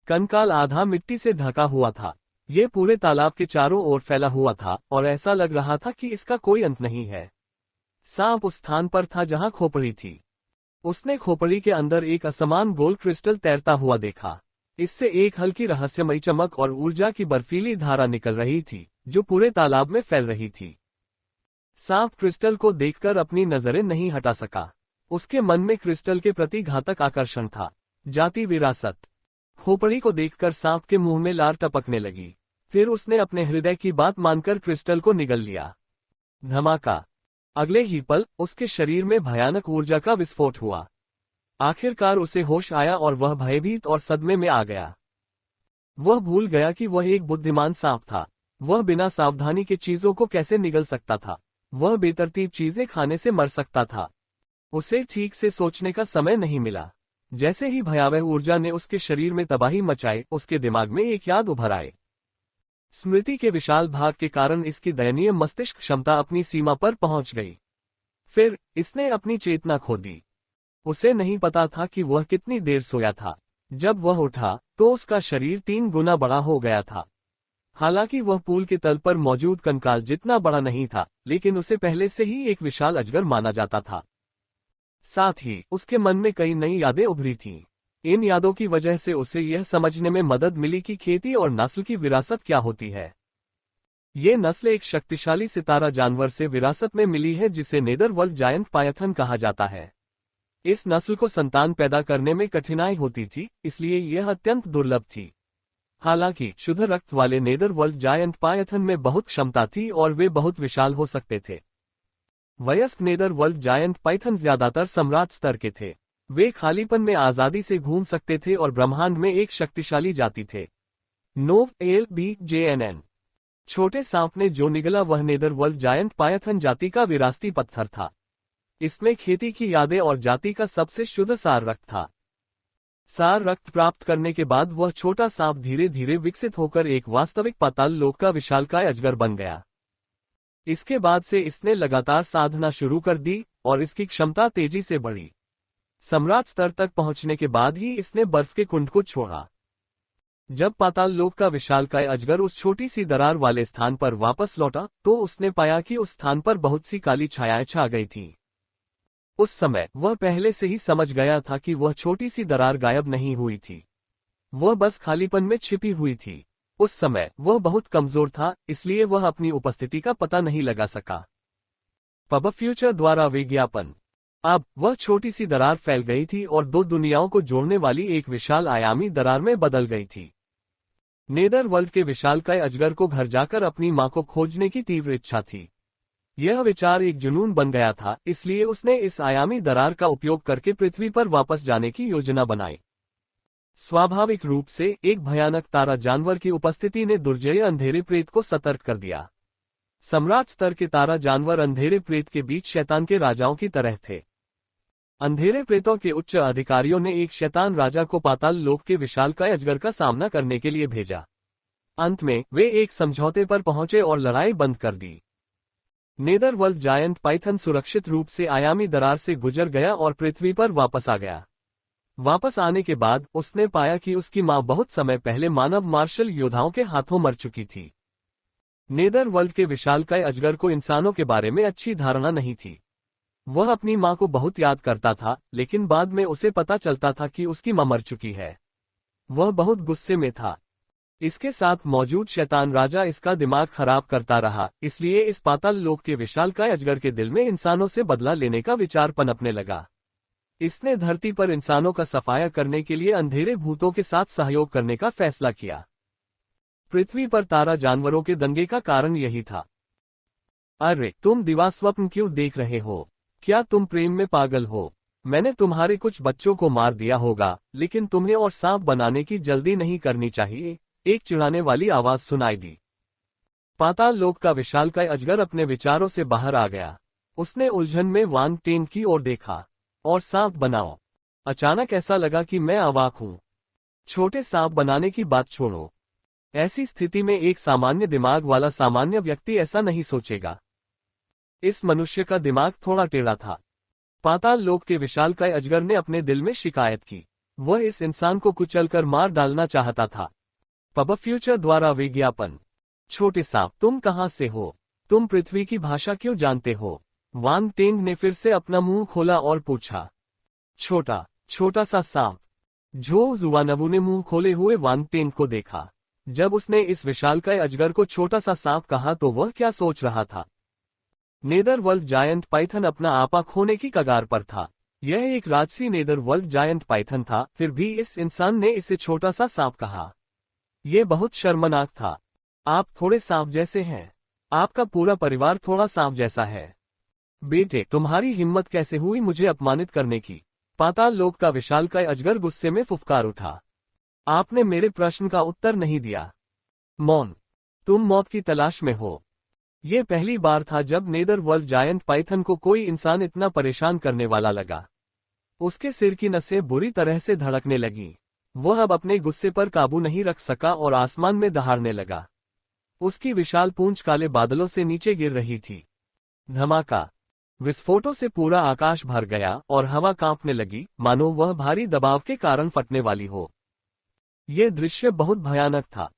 कंकाल आधा मिट्टी से ढका हुआ था। ये पूरे तालाब के चारों ओर फैला हुआ था और ऐसा लग रहा था कि इसका कोई अंत नहीं है। सांप उस स्थान पर था जहां खोपड़ी थी। उसने खोपड़ी के अंदर एक असमान गोल क्रिस्टल तैरता हुआ देखा। इससे एक हल्की रहस्यमयी चमक और ऊर्जा की बर्फीली धारा निकल रही थी, जो पूरे तालाब में फैल रही थी। सांप क्रिस्टल को देखकर अपनी नजरें नहीं हटा सका। उसके मन में क्रिस्टल के प्रति घातक आकर्षण था। जाति विरासत। खोपड़ी को देखकर सांप के मुंह में लार टपकने लगी। फिर उसने अपने हृदय की बात मानकर क्रिस्टल को निगल लिया। धमाका। अगले ही पल उसके शरीर में भयानक ऊर्जा का विस्फोट हुआ। आखिरकार उसे होश आया और वह भयभीत और सदमे में आ गया। वह भूल गया कि वह एक बुद्धिमान सांप था। वह बिना सावधानी के चीजों को कैसे निगल सकता था। वह बेतरतीब चीजें खाने से मर सकता था। उसे ठीक से सोचने का समय नहीं मिला। जैसे ही भयावह ऊर्जा ने उसके शरीर में तबाही मचाई, उसके दिमाग में एक याद उभर आई। स्मृति के विशाल भाग के कारण इसकी दयनीय मस्तिष्क क्षमता अपनी सीमा पर पहुंच गई। फिर इसने अपनी चेतना खो दी। उसे नहीं पता था कि वह कितनी देर सोया था। जब वह उठा तो उसका शरीर 3 गुना बड़ा हो गया था। हालांकि वह पूल के तल पर मौजूद कंकाल जितना बड़ा नहीं था, लेकिन उसे पहले से ही एक विशाल अजगर माना जाता था। साथ ही उसके मन में कई नई यादें उभरी थीं। इन यादों की वजह से उसे यह समझने में मदद मिली कि खेती और नस्ल की विरासत क्या होती है। ये नस्ल एक शक्तिशाली सितारा जानवर से विरासत में मिली है, जिसे नेदरवर्ल्ड जायंट पायथन कहा जाता है। इस नस्ल को संतान पैदा करने में कठिनाई होती थी, इसलिए यह अत्यंत दुर्लभ थी। हालांकि शुद्ध रक्त वाले नेदरवर्ल्ड जायंट पायथन में बहुत क्षमता थी और वे बहुत विशाल हो सकते थे। वयस्क नेदरवर्ल्ड जायंट पाइथन ज्यादातर सम्राट स्तर के थे। वे खालीपन में आजादी से घूम सकते थे और ब्रह्मांड में एक शक्तिशाली जाति थे। Novel by JNN। छोटे सांप ने जो निगला वह नेदरवर्ल्ड जायंट पायथन जाति का विरासती पत्थर था। इसमें खेती की यादें और जाति का सबसे शुद्ध सार रक्त था। सार रक्त प्राप्त करने के बाद वह छोटा सांप धीरे धीरे विकसित होकर एक वास्तविक पाताल लोक का विशालकाय अजगर बन गया। इसके बाद से इसने लगातार साधना शुरू कर दी और इसकी क्षमता तेजी से बढ़ी। सम्राट स्तर तक पहुंचने के बाद ही इसने बर्फ के कुंड को छोड़ा। जब पाताल लोक का विशालकाय अजगर उस छोटी सी दरार वाले स्थान पर वापस लौटा तो उसने पाया कि उस स्थान पर बहुत सी काली छायाएं छा गई थीं। उस समय वह पहले से ही समझ गया था कि वह छोटी सी दरार गायब नहीं हुई थी। वह बस खालीपन में छिपी हुई थी। उस समय वह बहुत कमजोर था, इसलिए वह अपनी उपस्थिति का पता नहीं लगा सका। पब फ्यूचर द्वारा विज्ञापन। अब वह छोटी सी दरार फैल गई थी और 2 दुनियाओं को जोड़ने वाली एक विशाल आयामी दरार में बदल गई थी। नेदरवर्ल्ड के विशालकाय अजगर को घर जाकर अपनी मां को खोजने की तीव्र इच्छा थी। यह विचार एक जुनून बन गया था, इसलिए उसने इस आयामी दरार का उपयोग करके पृथ्वी पर वापस जाने की योजना बनाई। स्वाभाविक रूप से एक भयानक तारा जानवर की उपस्थिति ने दुर्जय अंधेरे प्रेत को सतर्क कर दिया। सम्राट स्तर के तारा जानवर अंधेरे प्रेत के बीच शैतान के राजाओं की तरह थे। अंधेरे प्रेतों के उच्च अधिकारियों ने एक शैतान राजा को पाताल लोक के विशालकाय अजगर का सामना करने के लिए भेजा। अंत में वे एक समझौते पर पहुंचे और लड़ाई बंद कर दी। नेदरवर्ल्ड जायंट पाइथन सुरक्षित रूप से आयामी दरार से गुजर गया और पृथ्वी पर वापस आ गया। वापस आने के बाद उसने पाया कि उसकी मां बहुत समय पहले मानव मार्शल योद्धाओं के हाथों मर चुकी थी। नेदरवर्ल्ड के विशालकाय अजगर को इंसानों के बारे में अच्छी धारणा नहीं थी। वह अपनी मां को बहुत याद करता था, लेकिन बाद में उसे पता चलता था कि उसकी मां मर चुकी है। वह बहुत गुस्से में था। इसके साथ मौजूद शैतान राजा इसका दिमाग खराब करता रहा, इसलिए इस पाताल लोक के विशालकाय अजगर के दिल में इंसानों से बदला लेने का विचार पनपने लगा। इसने धरती पर इंसानों का सफाया करने के लिए अंधेरे भूतों के साथ सहयोग करने का फैसला किया। पृथ्वी पर तारा जानवरों के दंगे का कारण यही था। अरे तुम दिवास्वप्न क्यों देख रहे हो? क्या तुम प्रेम में पागल हो? मैंने तुम्हारे कुछ बच्चों को मार दिया होगा, लेकिन तुम्हें और सांप बनाने की जल्दी नहीं करनी चाहिए। एक चिढ़ाने वाली आवाज सुनाई दी। पाताल लोक का विशालकाय अजगर अपने विचारों से बाहर आ गया। उसने उलझन में वान टेन की ओर देखा। और सांप बनाओ। अचानक ऐसा लगा कि मैं अवाक हूं। छोटे सांप बनाने की बात छोड़ो। ऐसी स्थिति में एक सामान्य दिमाग वाला सामान्य व्यक्ति ऐसा नहीं सोचेगा। इस मनुष्य का दिमाग थोड़ा टेढ़ा था। पाताल लोक के विशालकाय अजगर ने अपने दिल में शिकायत की। वह इस इंसान को कुचलकर मार डालना चाहता था। पब फ्यूचर द्वारा विज्ञापन। छोटे सांप, तुम कहां से हो? तुम पृथ्वी की भाषा क्यों जानते हो? वान टेंग ने फिर से अपना मुंह खोला और पूछा। छोटा छोटा सा सांप। झो जुवानवू ने मुंह खोले हुए वांग टेन को देखा। जब उसने इस विशालकाय अजगर को छोटा सा सांप कहा तो वह क्या सोच रहा था? नेदरवर्ल्ड जायंट पाइथन अपना आपा खोने की कगार पर था। यह एक राजसी नेदरवर्ल्ड जायंट पाइथन था, फिर भी इस इंसान ने इसे छोटा सा सांप कहा। यह बहुत शर्मनाक था। आप थोड़े सांप जैसे हैं। आपका पूरा परिवार थोड़ा सांप जैसा है। बेटे, तुम्हारी हिम्मत कैसे हुई मुझे अपमानित करने की? पाताल लोक का विशालकाय अजगर गुस्से में फुफकार उठा। आपने मेरे प्रश्न का उत्तर नहीं दिया। मौन। तुम मौत की तलाश में हो। यह पहली बार था जब नेदरवर्ल्ड जायंट पाइथन को कोई इंसान इतना परेशान करने वाला लगा। उसके सिर की नसें बुरी तरह से धड़कने लगीं। वह अब अपने गुस्से पर काबू नहीं रख सका और आसमान में दहाड़ने लगा। उसकी विशाल पूंछ काले बादलों से नीचे गिर रही थी। धमाका। विस्फोटों से पूरा आकाश भर गया और हवा कांपने लगी, मानो वह भारी दबाव के कारण फटने वाली हो। यह दृश्य बहुत भयानक था।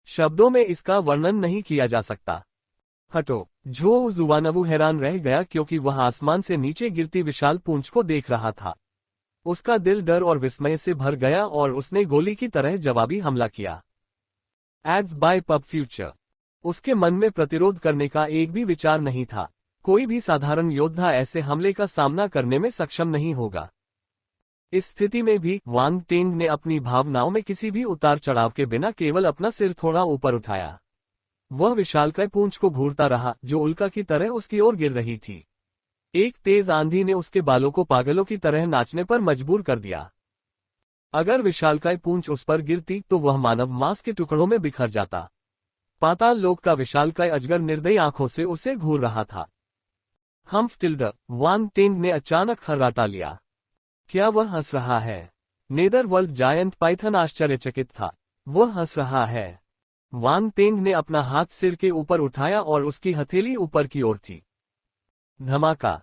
शब्दों में इसका वर्णन नहीं किया जा सकता। हटो। झो जुवानवू हैरान रह गया क्योंकि वह आसमान से नीचे गिरती विशाल पूंछ को देख रहा था। उसका दिल डर और विस्मय से भर गया और उसने गोली की तरह जवाबी हमला किया। Ads by pub future. उसके मन में प्रतिरोध करने का एक भी विचार नहीं था। कोई भी साधारण योद्धा ऐसे हमले का सामना करने में सक्षम नहीं होगा। इस स्थिति में भी वांग टेंग ने अपनी भावनाओं में किसी भी उतार चढ़ाव के बिना केवल अपना सिर थोड़ा ऊपर उठाया। वह विशालकाय पूंछ को घूरता रहा जो उल्का की तरह उसकी ओर गिर रही थी। एक तेज आंधी ने उसके बालों को पागलों की तरह नाचने पर मजबूर कर दिया। अगर विशालकाय पूंछ उस पर गिरती तो वह मानव मांस के टुकड़ों में बिखर जाता। पाताल लोक का विशालकाय अजगर निर्दयी आंखों से उसे घूर रहा था। हम्फ टिल्ड। वांग टेंग ने अचानक खर्राटा लिया। क्या वह हंस रहा है? नेदरवर्ल्ड जायंट पाइथन आश्चर्यचकित था। वह हंस रहा है। वांग टेंग ने अपना हाथ सिर के ऊपर उठाया और उसकी हथेली ऊपर की ओर थी। धमाका।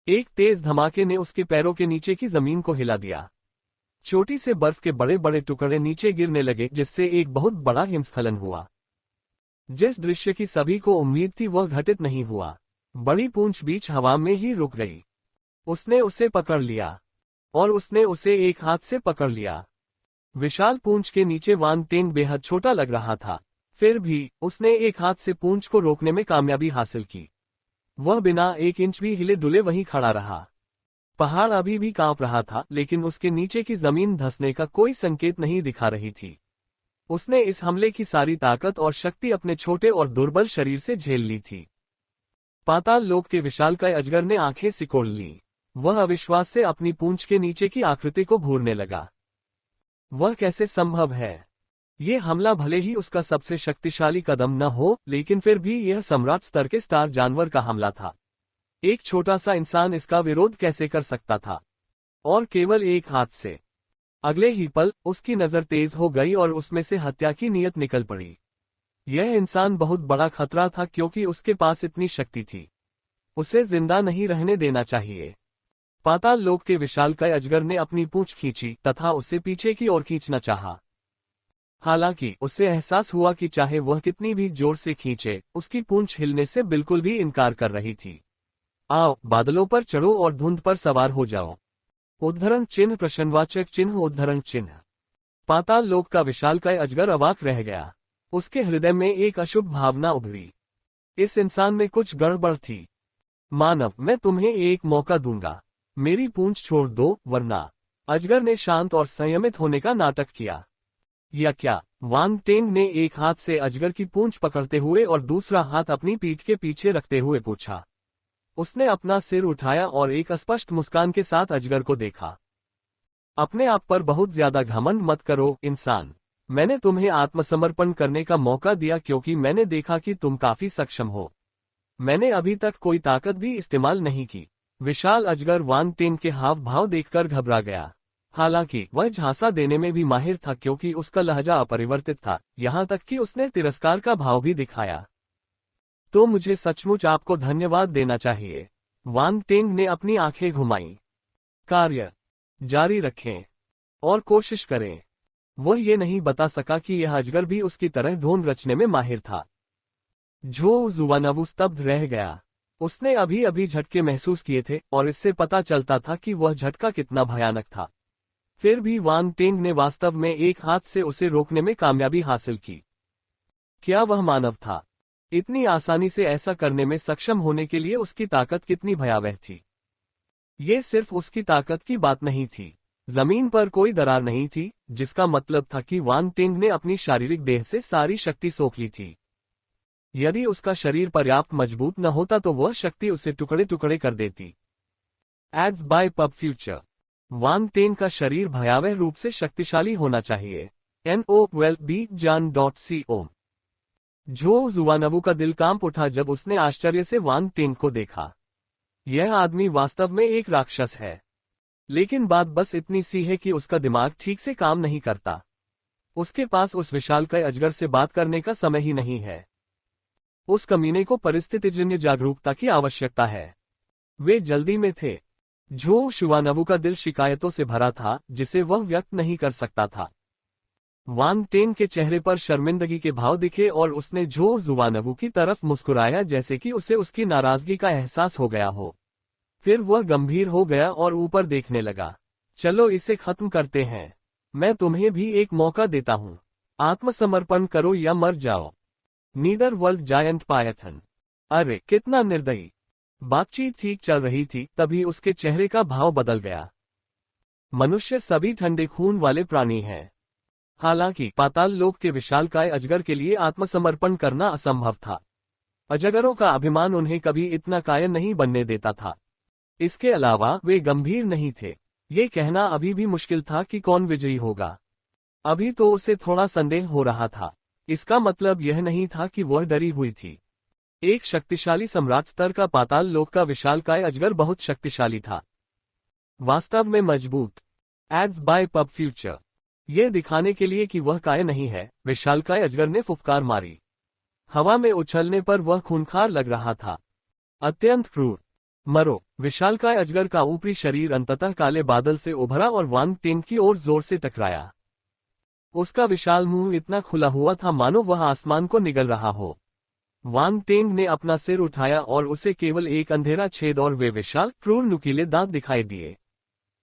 एक तेज धमाके ने उसके पैरों के नीचे की जमीन को हिला दिया। चोटी से बर्फ के बड़े बड़े टुकड़े नीचे गिरने लगे जिससे एक बहुत बड़ा हिमस्खलन हुआ। जिस दृश्य की सभी को उम्मीद थी वह घटित नहीं हुआ। बड़ी पूंछ बीच हवा में ही रुक गई। उसने उसे पकड़ लिया और उसने उसे एक हाथ से पकड़ लिया। विशाल पूंछ के नीचे वांग टेंग बेहद छोटा लग रहा था, फिर भी उसने एक हाथ से पूंछ को रोकने में कामयाबी हासिल की। वह बिना एक इंच भी हिले डुले वहीं खड़ा रहा। पहाड़ अभी भी कांप रहा था, लेकिन उसके नीचे की जमीन धंसने का कोई संकेत नहीं दिखा रही थी। उसने इस हमले की सारी ताकत और शक्ति अपने छोटे और दुर्बल शरीर से झेल ली थी। पाताल लोक के विशालकाय अजगर ने आंखें सिकोड़ लीं। वह अविश्वास से अपनी पूंछ के नीचे की आकृति को घूरने लगा। वह कैसे संभव है? ये हमला भले ही उसका सबसे शक्तिशाली कदम न हो, लेकिन फिर भी यह सम्राट स्तर के स्टार जानवर का हमला था। एक छोटा सा इंसान इसका विरोध कैसे कर सकता था? और केवल एक हाथ से। अगले ही पल उसकी नजर तेज हो गई और उसमें से हत्या की नीयत निकल पड़ी। यह इंसान बहुत बड़ा खतरा था क्योंकि उसके पास इतनी शक्ति थी। उसे जिंदा नहीं रहने देना चाहिए। पाताल लोक के विशालकाय अजगर ने अपनी पूंछ खींची तथा उसे पीछे की ओर खींचना चाहा। हालांकि उसे एहसास हुआ कि चाहे वह कितनी भी जोर से खींचे, उसकी पूंछ हिलने से बिल्कुल भी इनकार कर रही थी। आओ, बादलों पर चढ़ो और धुंध पर सवार हो जाओ। उद्धरण चिन्ह प्रश्नवाचक चिन्ह उद्धरण चिन्ह। पाताल लोक का विशालकाय अजगर अवाक रह गया। उसके हृदय में एक अशुभ भावना उभरी। इस इंसान में कुछ गड़बड़ थी। मानव, मैं तुम्हें एक मौका दूंगा। मेरी पूंछ छोड़ दो, वरना। अजगर ने शांत और संयमित होने का नाटक किया। या क्या? वांग टेंग ने एक हाथ से अजगर की पूंछ पकड़ते हुए और दूसरा हाथ अपनी पीठ के पीछे रखते हुए पूछा। उसने अपना सिर उठाया और एक अस्पष्ट मुस्कान के साथ अजगर को देखा। अपने आप पर बहुत ज्यादा घमंड मत करो, इंसान। मैंने तुम्हें आत्मसमर्पण करने का मौका दिया क्योंकि मैंने देखा कि तुम काफी सक्षम हो। मैंने अभी तक कोई ताकत भी इस्तेमाल नहीं की। विशाल अजगर वांग टेंग के हाव भाव देखकर घबरा गया। हालांकि वह झांसा देने में भी माहिर था क्योंकि उसका लहजा अपरिवर्तित था, यहाँ तक कि उसने तिरस्कार का भाव भी दिखाया। तो मुझे सचमुच आपको धन्यवाद देना चाहिए। वांग टेंग ने अपनी आंखें घुमाईं। कार्य जारी रखें और कोशिश करें। वह ये नहीं बता सका कि यह अजगर भी उसकी तरह ढोंग रचने में माहिर था। झो जुवानवू स्तब्ध रह गया। उसने अभी अभी झटके महसूस किए थे और इससे पता चलता था कि वह झटका कितना भयानक था। फिर भी वांग टेंग ने वास्तव में एक हाथ से उसे रोकने में कामयाबी हासिल की। क्या वह मानव था? इतनी आसानी से ऐसा करने में सक्षम होने के लिए उसकी ताकत कितनी भयावह थी। ये सिर्फ उसकी ताकत की बात नहीं थी। जमीन पर कोई दरार नहीं थी, जिसका मतलब था कि वांग टेंग ने अपनी शारीरिक देह से सारी शक्ति सोख ली थी। यदि उसका शरीर पर्याप्त मजबूत न होता तो वह शक्ति उसे टुकड़े टुकड़े कर देती। Ads by pub future. वांग टेंग का शरीर भयावह रूप से शक्तिशाली होना चाहिए। NOWELLBJAN.CO। झो जुआनवू का दिल कांप उठा जब उसने आश्चर्य से वांग टेंग को देखा। यह आदमी वास्तव में एक राक्षस है। लेकिन बात बस इतनी सी है कि उसका दिमाग ठीक से काम नहीं करता। उसके पास उस विशालकाय अजगर से बात करने का समय ही नहीं है। उस कमीने को परिस्थितिजन्य जागरूकता की आवश्यकता है। वे जल्दी में थे। झो शुआनवू का दिल शिकायतों से भरा था जिसे वह व्यक्त नहीं कर सकता था। वांग टेंग के चेहरे पर शर्मिंदगी के भाव दिखे और उसने झो जुआनवू की तरफ मुस्कुराया जैसे कि उसे उसकी नाराजगी का एहसास हो गया हो। फिर वह गंभीर हो गया और ऊपर देखने लगा। चलो इसे खत्म करते हैं। मैं तुम्हें भी एक मौका देता हूं। आत्मसमर्पण करो या मर जाओ। Neither world giant Python. अरे कितना निर्दयी। बातचीत ठीक चल रही थी तभी उसके चेहरे का भाव बदल गया। मनुष्य सभी ठंडे खून वाले प्राणी हैं। हालांकि पाताल लोक के विशालकाय अजगर के लिए आत्मसमर्पण करना असंभव था। अजगरों का अभिमान उन्हें कभी इतना कायर नहीं बनने देता था। इसके अलावा वे गंभीर नहीं थे। ये कहना अभी भी मुश्किल था कि कौन विजयी होगा। अभी तो उसे थोड़ा संदेह हो रहा था। इसका मतलब यह नहीं था कि वह डरी हुई थी। एक शक्तिशाली सम्राट स्तर का पाताल लोक का विशालकाय अजगर बहुत शक्तिशाली था। वास्तव में मजबूत। Ads by pub future. यह दिखाने के लिए कि वह काय नहीं है, विशालकाय अजगर ने फुफकार मारी। हवा में उछलने पर वह खूंखार लग रहा था। अत्यंत क्रूर। मरो। विशालकाय अजगर का ऊपरी शरीर अंततः काले बादल से उभरा और वांग टेंग की ओर जोर से टकराया। उसका विशाल मुंह इतना खुला हुआ था मानो वह आसमान को निगल रहा हो। वांग टेंग ने अपना सिर उठाया और उसे केवल एक अंधेरा छेद और वे विशाल क्रूर नुकीले दांत दिखाई दिए।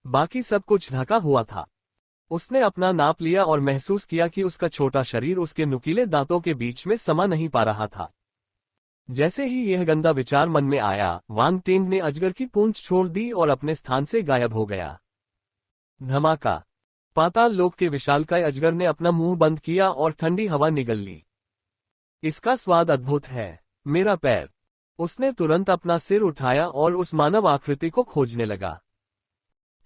बाकी सब कुछ ढका हुआ था। उसने अपना नाप लिया और महसूस किया कि उसका छोटा शरीर उसके नुकीले दांतों के बीच में समा नहीं पा रहा था। जैसे ही यह गंदा विचार मन में आया, वांग टेंग ने अजगर की पूंछ छोड़ दी और अपने स्थान से गायब हो गया। धमाका। पाताल लोक के विशालकाय अजगर ने अपना मुंह बंद किया और ठंडी हवा निगल ली। इसका स्वाद अद्भुत है। मेरा पैर। उसने तुरंत अपना सिर उठाया और उस मानव आकृति को खोजने लगा।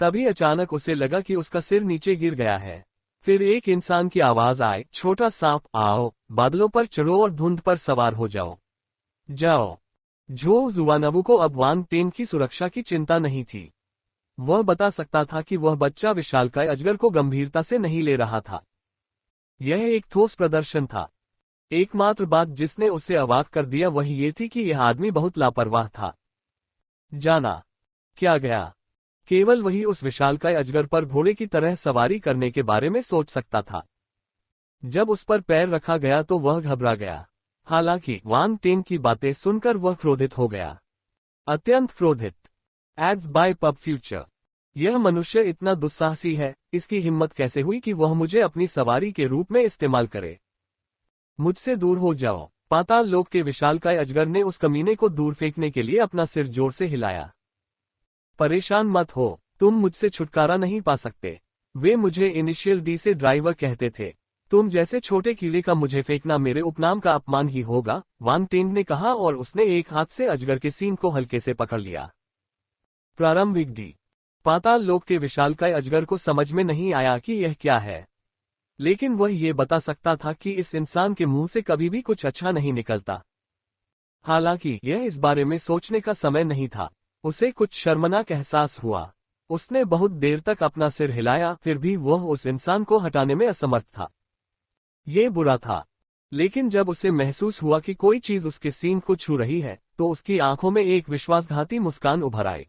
तभी अचानक उसे लगा कि उसका सिर नीचे गिर गया है। फिर एक इंसान की आवाज आए, छोटा सांप, आओ, बादलों पर चढ़ो और धुंध पर सवार हो जाओ। जाओ। झो जुआनवू को अब वांग टेंग की सुरक्षा की चिंता नहीं थी। वह बता सकता था कि वह बच्चा विशालकाय अजगर को गंभीरता से नहीं ले रहा था। यह एक ठोस प्रदर्शन था। एकमात्र बात जिसने उसे अवाक कर दिया वह ये थी कि यह आदमी बहुत लापरवाह था। जाना क्या गया। केवल वही उस विशालकाय अजगर पर घोड़े की तरह सवारी करने के बारे में सोच सकता था। जब उस पर पैर रखा गया तो वह घबरा गया। हालांकि वांग टेंग की बातें सुनकर वह क्रोधित हो गया। अत्यंत क्रोधित। Ads by pub future. यह मनुष्य इतना दुस्साहसी है, इसकी हिम्मत कैसे हुई कि वह मुझे अपनी सवारी के रूप में इस्तेमाल करे। मुझसे दूर हो जाओ। पाताल लोक के विशालकाय अजगर ने उस कमीने को दूर फेंकने के लिए अपना सिर जोर से हिलाया। परेशान मत हो, तुम मुझसे छुटकारा नहीं पा सकते। वे मुझे इनिशियल डी से ड्राइवर कहते थे। तुम जैसे छोटे कीड़े का मुझे फेंकना मेरे उपनाम का अपमान ही होगा, वांग टेंग ने कहा और उसने एक हाथ से अजगर के सींग को हल्के से पकड़ लिया। प्रारंभिक डी। पाताल लोक के विशालकाय अजगर को समझ में नहीं आया कि यह क्या है, लेकिन वह ये बता सकता था कि इस इंसान के मुंह से कभी भी कुछ अच्छा नहीं निकलता। हालांकि यह इस बारे में सोचने का समय नहीं था। उसे कुछ शर्मनाक एहसास हुआ। उसने बहुत देर तक अपना सिर हिलाया, फिर भी वह उस इंसान को हटाने में असमर्थ था। ये बुरा था, लेकिन जब उसे महसूस हुआ कि कोई चीज उसके सींग को छू रही है, तो उसकी आंखों में एक विश्वासघाती मुस्कान उभर आई।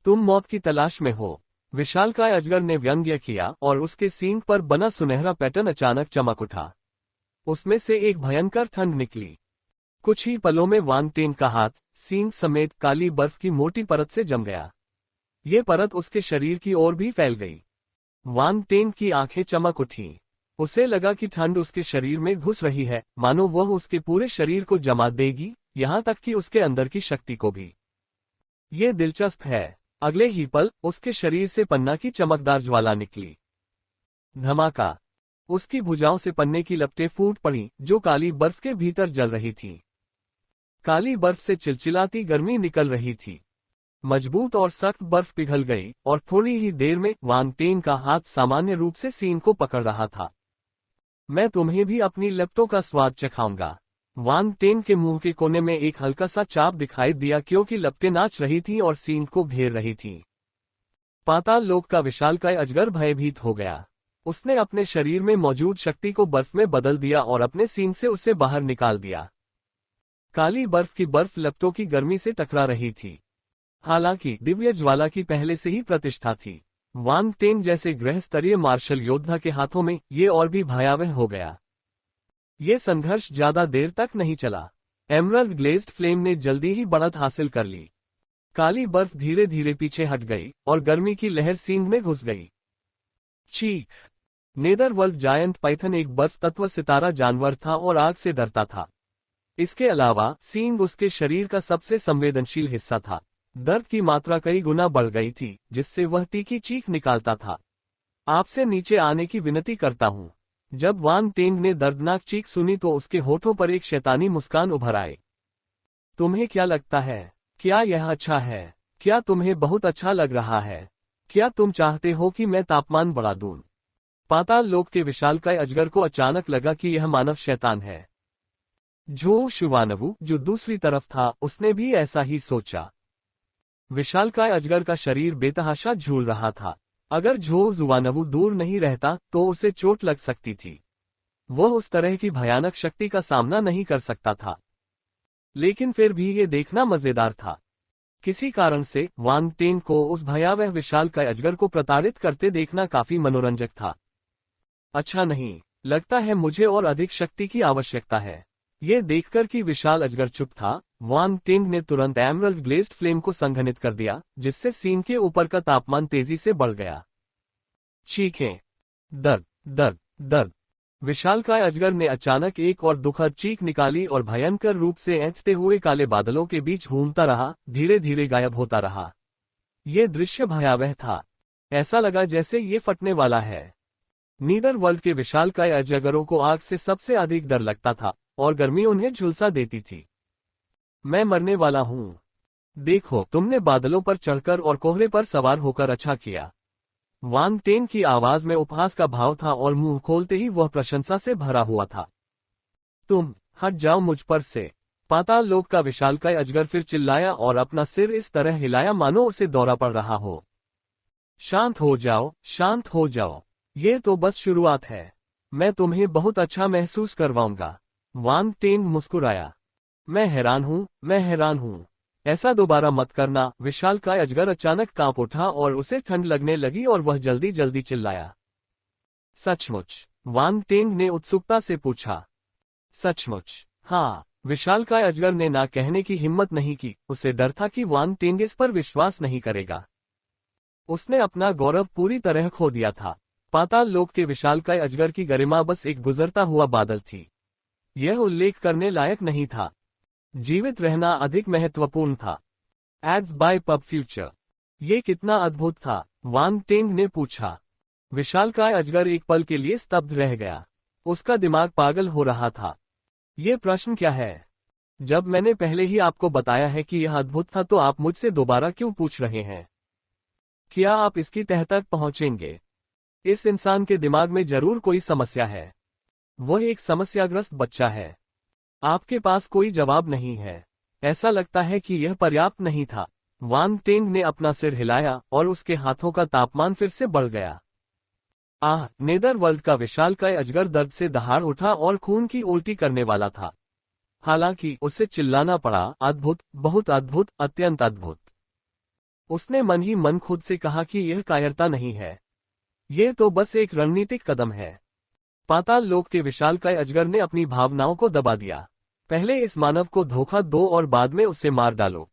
तुम मौत की तलाश में हो, विशालकाय अजगर ने व्यंग्य किया और उसके सींग पर बना सुनहरा पैटर्न अचानक चमक उठा। उसमें से एक भयंकर ठंड निकली। कुछ ही पलों में वांग टेन का हाथ सींग समेत काली बर्फ की मोटी परत से जम गया। ये परत उसके शरीर की ओर भी फैल गई। वांग टेन की आंखें चमक उठीं। उसे लगा कि ठंड उसके शरीर में घुस रही है, मानो वह उसके पूरे शरीर को जमा देगी, यहां तक कि उसके अंदर की शक्ति को भी। ये दिलचस्प है। अगले ही पल उसके शरीर से पन्ना की चमकदार ज्वाला निकली। धमाका! उसकी भुजाओं से पन्ने की लपटें फूट पड़ीं, जो काली बर्फ के भीतर जल रही थीं। काली बर्फ से चिलचिलाती गर्मी निकल रही थी। मजबूत और सख्त बर्फ पिघल गई और थोड़ी ही देर में वांग टेन का हाथ सामान्य रूप से सीन को पकड़ रहा था। मैं तुम्हें भी अपनी लपटों का स्वाद चखाऊंगा। वांग टेन के मुंह के कोने में एक हल्का सा चाप दिखाई दिया, क्योंकि लपटें नाच रही थीं और सीन को घेर रही थीं। पाताल लोक का विशालकाय अजगर भयभीत हो गया। उसने अपने शरीर में मौजूद शक्ति को बर्फ में बदल दिया और अपने सींग से उसे बाहर निकाल दिया। काली बर्फ की बर्फ लपटों की गर्मी से टकरा रही थी। हालांकि दिव्य ज्वाला की पहले से ही प्रतिष्ठा थी, वांग टेन जैसे गृहस्तरीय मार्शल योद्धा के हाथों में ये और भी भयावह हो गया। ये संघर्ष ज्यादा देर तक नहीं चला। एमरल्ड ग्लेज्ड फ्लेम ने जल्दी ही बढ़त हासिल कर ली। काली बर्फ धीरे धीरे पीछे हट गई और गर्मी की लहर सींग में घुस गई। चीख! नेदरवर्ल्ड जायंट पाइथन एक बर्फ तत्व सितारा जानवर था और आग से डरता था। इसके अलावा सींग उसके शरीर का सबसे संवेदनशील हिस्सा था। दर्द की मात्रा कई गुना बढ़ गई थी, जिससे वह तीखी चीख निकालता था। आपसे नीचे आने की विनती करता हूं। जब वांग टेन ने दर्दनाक चीख सुनी तो उसके होठों पर एक शैतानी मुस्कान उभर आई। तुम्हें क्या लगता है? क्या यह अच्छा है? क्या तुम्हें बहुत अच्छा लग रहा है? क्या तुम चाहते हो कि मैं तापमान बढ़ा दूं? पाताल लोक के विशालकाय अजगर को अचानक लगा कि यह मानव शैतान है। झो शुवानवु, जो दूसरी तरफ था, उसने भी ऐसा ही सोचा। विशालकाय अजगर का शरीर बेतहाशा झूल रहा था। अगर झो जुवानवु दूर नहीं रहता तो उसे चोट लग सकती थी। वह उस तरह की भयानक शक्ति का सामना नहीं कर सकता था। लेकिन फिर भी ये देखना मजेदार था। किसी कारण से वांग टेन को उस भयावह विशालकाय अजगर को प्रताड़ित करते देखना काफी मनोरंजक था। अच्छा नहीं, लगता है मुझे और अधिक शक्ति की आवश्यकता है। ये देखकर कि विशाल अजगर चुप था, वांग टेन ने तुरंत एमरल्ड ग्लेज्ड फ्लेम को संघनित कर दिया, जिससे सीन के ऊपर का तापमान तेजी से बढ़ गया। चीखें! दर्द, दर्द, दर्द! विशालकाय अजगर ने अचानक एक और दुखद चीख निकाली और भयंकर रूप से ऐंठते हुए काले बादलों के बीच घूमता रहा, धीरे धीरे गायब होता रहा। ये दृश्य भयावह था। ऐसा लगा जैसे ये फटने वाला है। नीदरवर्ल्ड के विशालकाय अजगरों को आग से सबसे अधिक डर लगता था और गर्मी उन्हें झुलसा देती थी। मैं मरने वाला हूं। देखो, तुमने बादलों पर चढ़कर और कोहरे पर सवार होकर अच्छा किया। वांग टेन की आवाज में उपहास का भाव था और मुंह खोलते ही वह प्रशंसा से भरा हुआ था। तुम हट जाओ मुझ पर से! पाताल लोक का विशालकाय अजगर फिर चिल्लाया और अपना सिर इस तरह हिलाया मानो उसे दौरा पड़ रहा हो। शांत हो जाओ, शांत हो जाओ। ये तो बस शुरुआत है। मैं तुम्हें बहुत अच्छा महसूस करवाऊंगा। वांग टेन मुस्कुराया। मैं हैरान हूं, मैं हैरान हूं। ऐसा दोबारा मत करना। विशालकाय अजगर अचानक कांप उठा और उसे ठंड लगने लगी और वह जल्दी जल्दी चिल्लाया। सचमुच? वांग टेन ने उत्सुकता से पूछा। सचमुच? हाँ। विशालकाय अजगर ने ना कहने की हिम्मत नहीं की। उसे डर था कि वांग टेन इस पर विश्वास नहीं करेगा। उसने अपना गौरव पूरी तरह खो दिया था। पाताल लोक के विशालकाय अजगर की गरिमा बस एक गुजरता हुआ बादल थी। यह उल्लेख करने लायक नहीं था। जीवित रहना अधिक महत्वपूर्ण था। Ads by pub future. ये कितना अद्भुत था? वांग टेन ने पूछा। विशालकाय अजगर एक पल के लिए स्तब्ध रह गया। उसका दिमाग पागल हो रहा था। ये प्रश्न क्या है? जब मैंने पहले ही आपको बताया है कि यह अद्भुत था, तो आप मुझसे दोबारा क्यों पूछ रहे हैं? क्या आप इसकी तह तक पहुंचेंगे? इस इंसान के दिमाग में जरूर कोई समस्या है। वह एक समस्याग्रस्त बच्चा है। आपके पास कोई जवाब नहीं है। ऐसा लगता है कि यह पर्याप्त नहीं था। वांग टेन ने अपना सिर हिलाया और उसके हाथों का तापमान फिर से बढ़ गया। आह! नेदरवर्ल्ड का विशालकाय अजगर दर्द से दहाड़ उठा और खून की उल्टी करने वाला था। हालांकि उसे चिल्लाना पड़ा, अद्भुत, बहुत अद्भुत, अत्यंत अद्भुत। उसने मन ही मन खुद से कहा कि यह कायरता नहीं है। यह तो बस एक रणनीतिक कदम है। पाताल लोक के विशालकाय अजगर ने अपनी भावनाओं को दबा दिया। पहले इस मानव को धोखा दो और बाद में उसे मार डालो।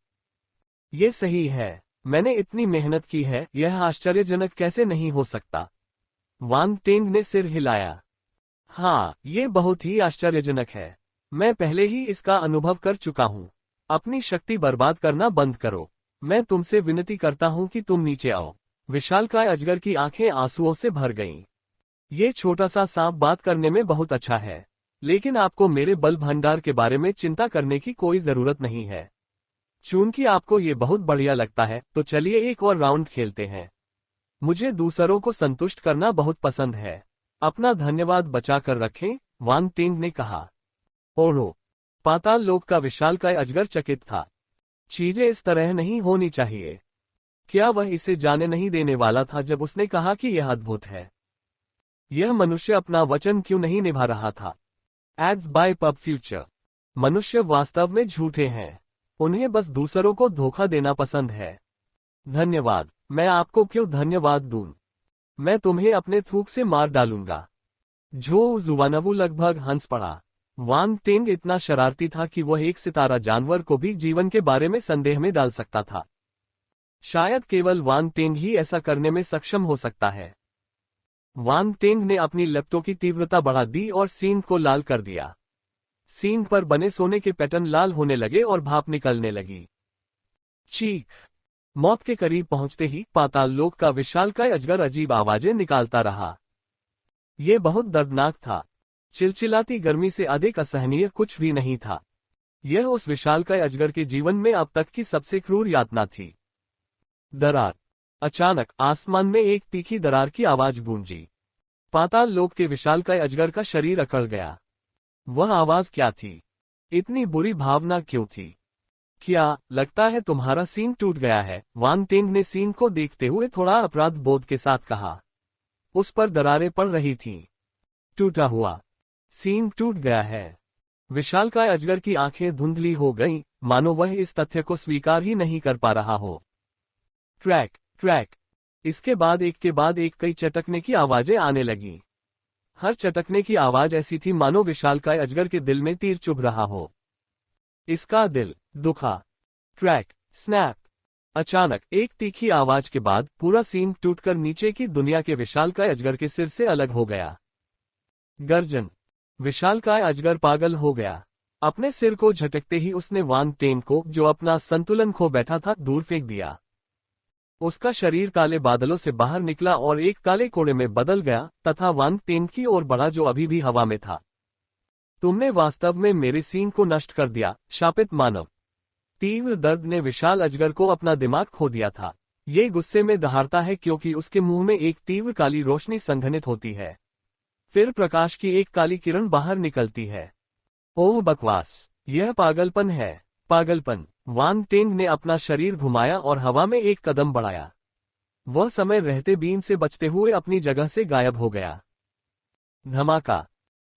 ये सही है। मैंने इतनी मेहनत की है, यह आश्चर्यजनक कैसे नहीं हो सकता? वांग टेंग ने सिर हिलाया। हाँ, ये बहुत ही आश्चर्यजनक है। मैं पहले ही इसका अनुभव कर चुका हूँ। अपनी शक्ति बर्बाद करना बंद करो। मैं तुमसे विनती करता हूँ कि तुम नीचे आओ। विशालकाय अजगर की आंखें आंसुओं से भर गईं। ये छोटा सा सांप बात करने में बहुत अच्छा है, लेकिन आपको मेरे बल भंडार के बारे में चिंता करने की कोई जरूरत नहीं है। चूंकि आपको ये बहुत बढ़िया लगता है, तो चलिए एक और राउंड खेलते हैं। मुझे दूसरों को संतुष्ट करना बहुत पसंद है। अपना धन्यवाद बचा कर रखें, वांग टेंग ने कहा। ओहो! पाताल लोक का विशालकाय अजगर चकित था। चीजें इस तरह नहीं होनी चाहिए। क्या वह इसे जाने नहीं देने वाला था जब उसने कहा कि यह अद्भुत है? यह मनुष्य अपना वचन क्यों नहीं निभा रहा था? Ads by pub future. मनुष्य वास्तव में झूठे हैं। उन्हें बस दूसरों को धोखा देना पसंद है। धन्यवाद। मैं आपको क्यों धन्यवाद दूं? मैं तुम्हें अपने थूक से मार डालूंगा। झो जुवानवु लगभग हंस पड़ा। वांग टेंग इतना शरारती था कि वह एक सितारा जानवर को भी जीवन के बारे में संदेह में डाल सकता था। शायद केवल वांग टेंग ही ऐसा करने में सक्षम हो सकता है। वांग टेंग ने अपनी लपटों की तीव्रता बढ़ा दी और सींग को लाल कर दिया। सींग पर बने सोने के पैटर्न लाल होने लगे और भाप निकलने लगी। चीख! मौत के करीब पहुंचते ही पाताल लोक का विशालकाय अजगर अजीब आवाजें निकालता रहा। यह बहुत दर्दनाक था। चिलचिलाती गर्मी से अधिक असहनीय कुछ भी नहीं था। यह उस विशालकाय अजगर के जीवन में अब तक की सबसे क्रूर यातना थी। दरार! अचानक आसमान में एक तीखी दरार की आवाज गूंजी। पाताल लोक के विशालकाय अजगर का शरीर अकड़ गया। वह आवाज क्या थी? इतनी बुरी भावना क्यों थी? क्या लगता है तुम्हारा सींग टूट गया है? वांग टेंग ने सींग को देखते हुए थोड़ा अपराध बोध के साथ कहा। उस पर दरारें पड़ रही थीं। टूटा हुआ सींग टूट गया है। विशालकाय अजगर की आंखें धुंधली हो गईं, मानो वह इस तथ्य को स्वीकार ही नहीं कर पा रहा हो। Track track! इसके बाद एक कई चटकने की आवाजें आने लगीं। हर चटकने की आवाज ऐसी थी मानो विशालकाय अजगर के दिल में तीर चुभ रहा हो। इसका दिल दुखा। Track snap! अचानक एक तीखी आवाज के बाद पूरा सींग टूटकर नीचे की दुनिया के विशालकाय अजगर के सिर से अलग हो गया। गर्जन! विशालकाय अजगर पागल हो गया। अपने सिर को झटकते ही उसने वांग टेंग को, जो अपना संतुलन खो बैठा था, दूर फेंक दिया। उसका शरीर काले बादलों से बाहर निकला और एक काले कोड़े में बदल गया तथा वांग टेंग की ओर बढ़ा, जो अभी भी हवा में था। तुमने वास्तव में मेरे सींग को नष्ट कर दिया, शापित मानव! तीव्र दर्द ने विशाल अजगर को अपना दिमाग खो दिया था। ये गुस्से में दहाड़ता है क्योंकि उसके मुंह में एक तीव्र काली रोशनी संघनित होती है। फिर प्रकाश की एक काली किरण बाहर निकलती है। ओह बकवास! यह पागलपन है, पागलपन! वांग टेंग ने अपना शरीर घुमाया और हवा में एक कदम बढ़ाया। वह समय रहते बीम से बचते हुए अपनी जगह से गायब हो गया। धमाका!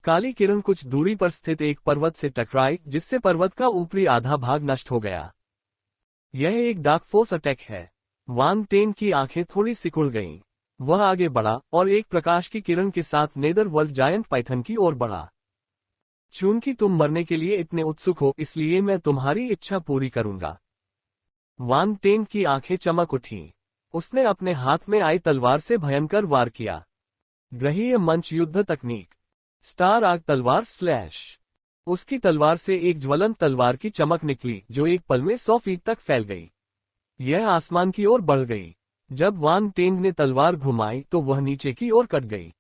काली किरण कुछ दूरी पर स्थित एक पर्वत से टकराई, जिससे पर्वत का ऊपरी आधा भाग नष्ट हो गया। यह एक डार्क फोर्स अटैक है। वांग टेंग की आंखें थोड़ी सिकुड़ गईं। वह आगे बढ़ा और एक प्रकाश की किरण के साथ नेदरवर्ल्ड जायंट पाइथन की ओर बढ़ा। चूंकि तुम मरने के लिए इतने उत्सुक हो, इसलिए मैं तुम्हारी इच्छा पूरी करूंगा। वांग टेंग की आंखें चमक उठीं। उसने अपने हाथ में आई तलवार से भयंकर वार किया। ग्रहीय मंच युद्ध तकनीक स्टार आग तलवार स्लैश! उसकी तलवार से एक ज्वलंत तलवार की चमक निकली, जो एक पल में 100 फीट तक फैल गई। यह आसमान की ओर बढ़ गई। जब वांग टेंग ने तलवार घुमाई तो वह नीचे की ओर कट गई।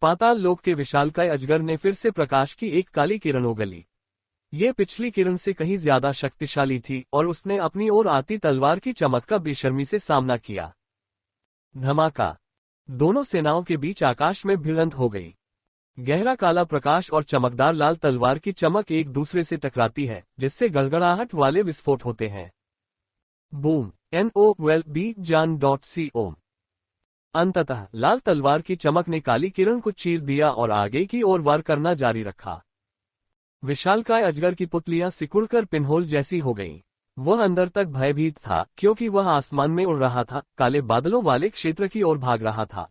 पाताल लोक के विशालकाय अजगर ने फिर से प्रकाश की एक काली किरण उगली। ये पिछली किरण से कहीं ज्यादा शक्तिशाली थी और उसने अपनी ओर आती तलवार की चमक का बेशर्मी से सामना किया। धमाका! दोनों सेनाओं के बीच आकाश में भिड़ंत हो गई। गहरा काला प्रकाश और चमकदार लाल तलवार की चमक एक दूसरे से टकराती है, जिससे गड़गड़ाहट वाले विस्फोट होते हैं। बूम! NOLB-JAN.COM। अंततः लाल तलवार की चमक ने काली किरण को चीर दिया और आगे की ओर वार करना जारी रखा। विशालकाय अजगर की पुतलियां सिकुड़कर पिनहोल जैसी हो गईं। वह अंदर तक भयभीत था क्योंकि वह आसमान में उड़ रहा था, काले बादलों वाले क्षेत्र की ओर भाग रहा था।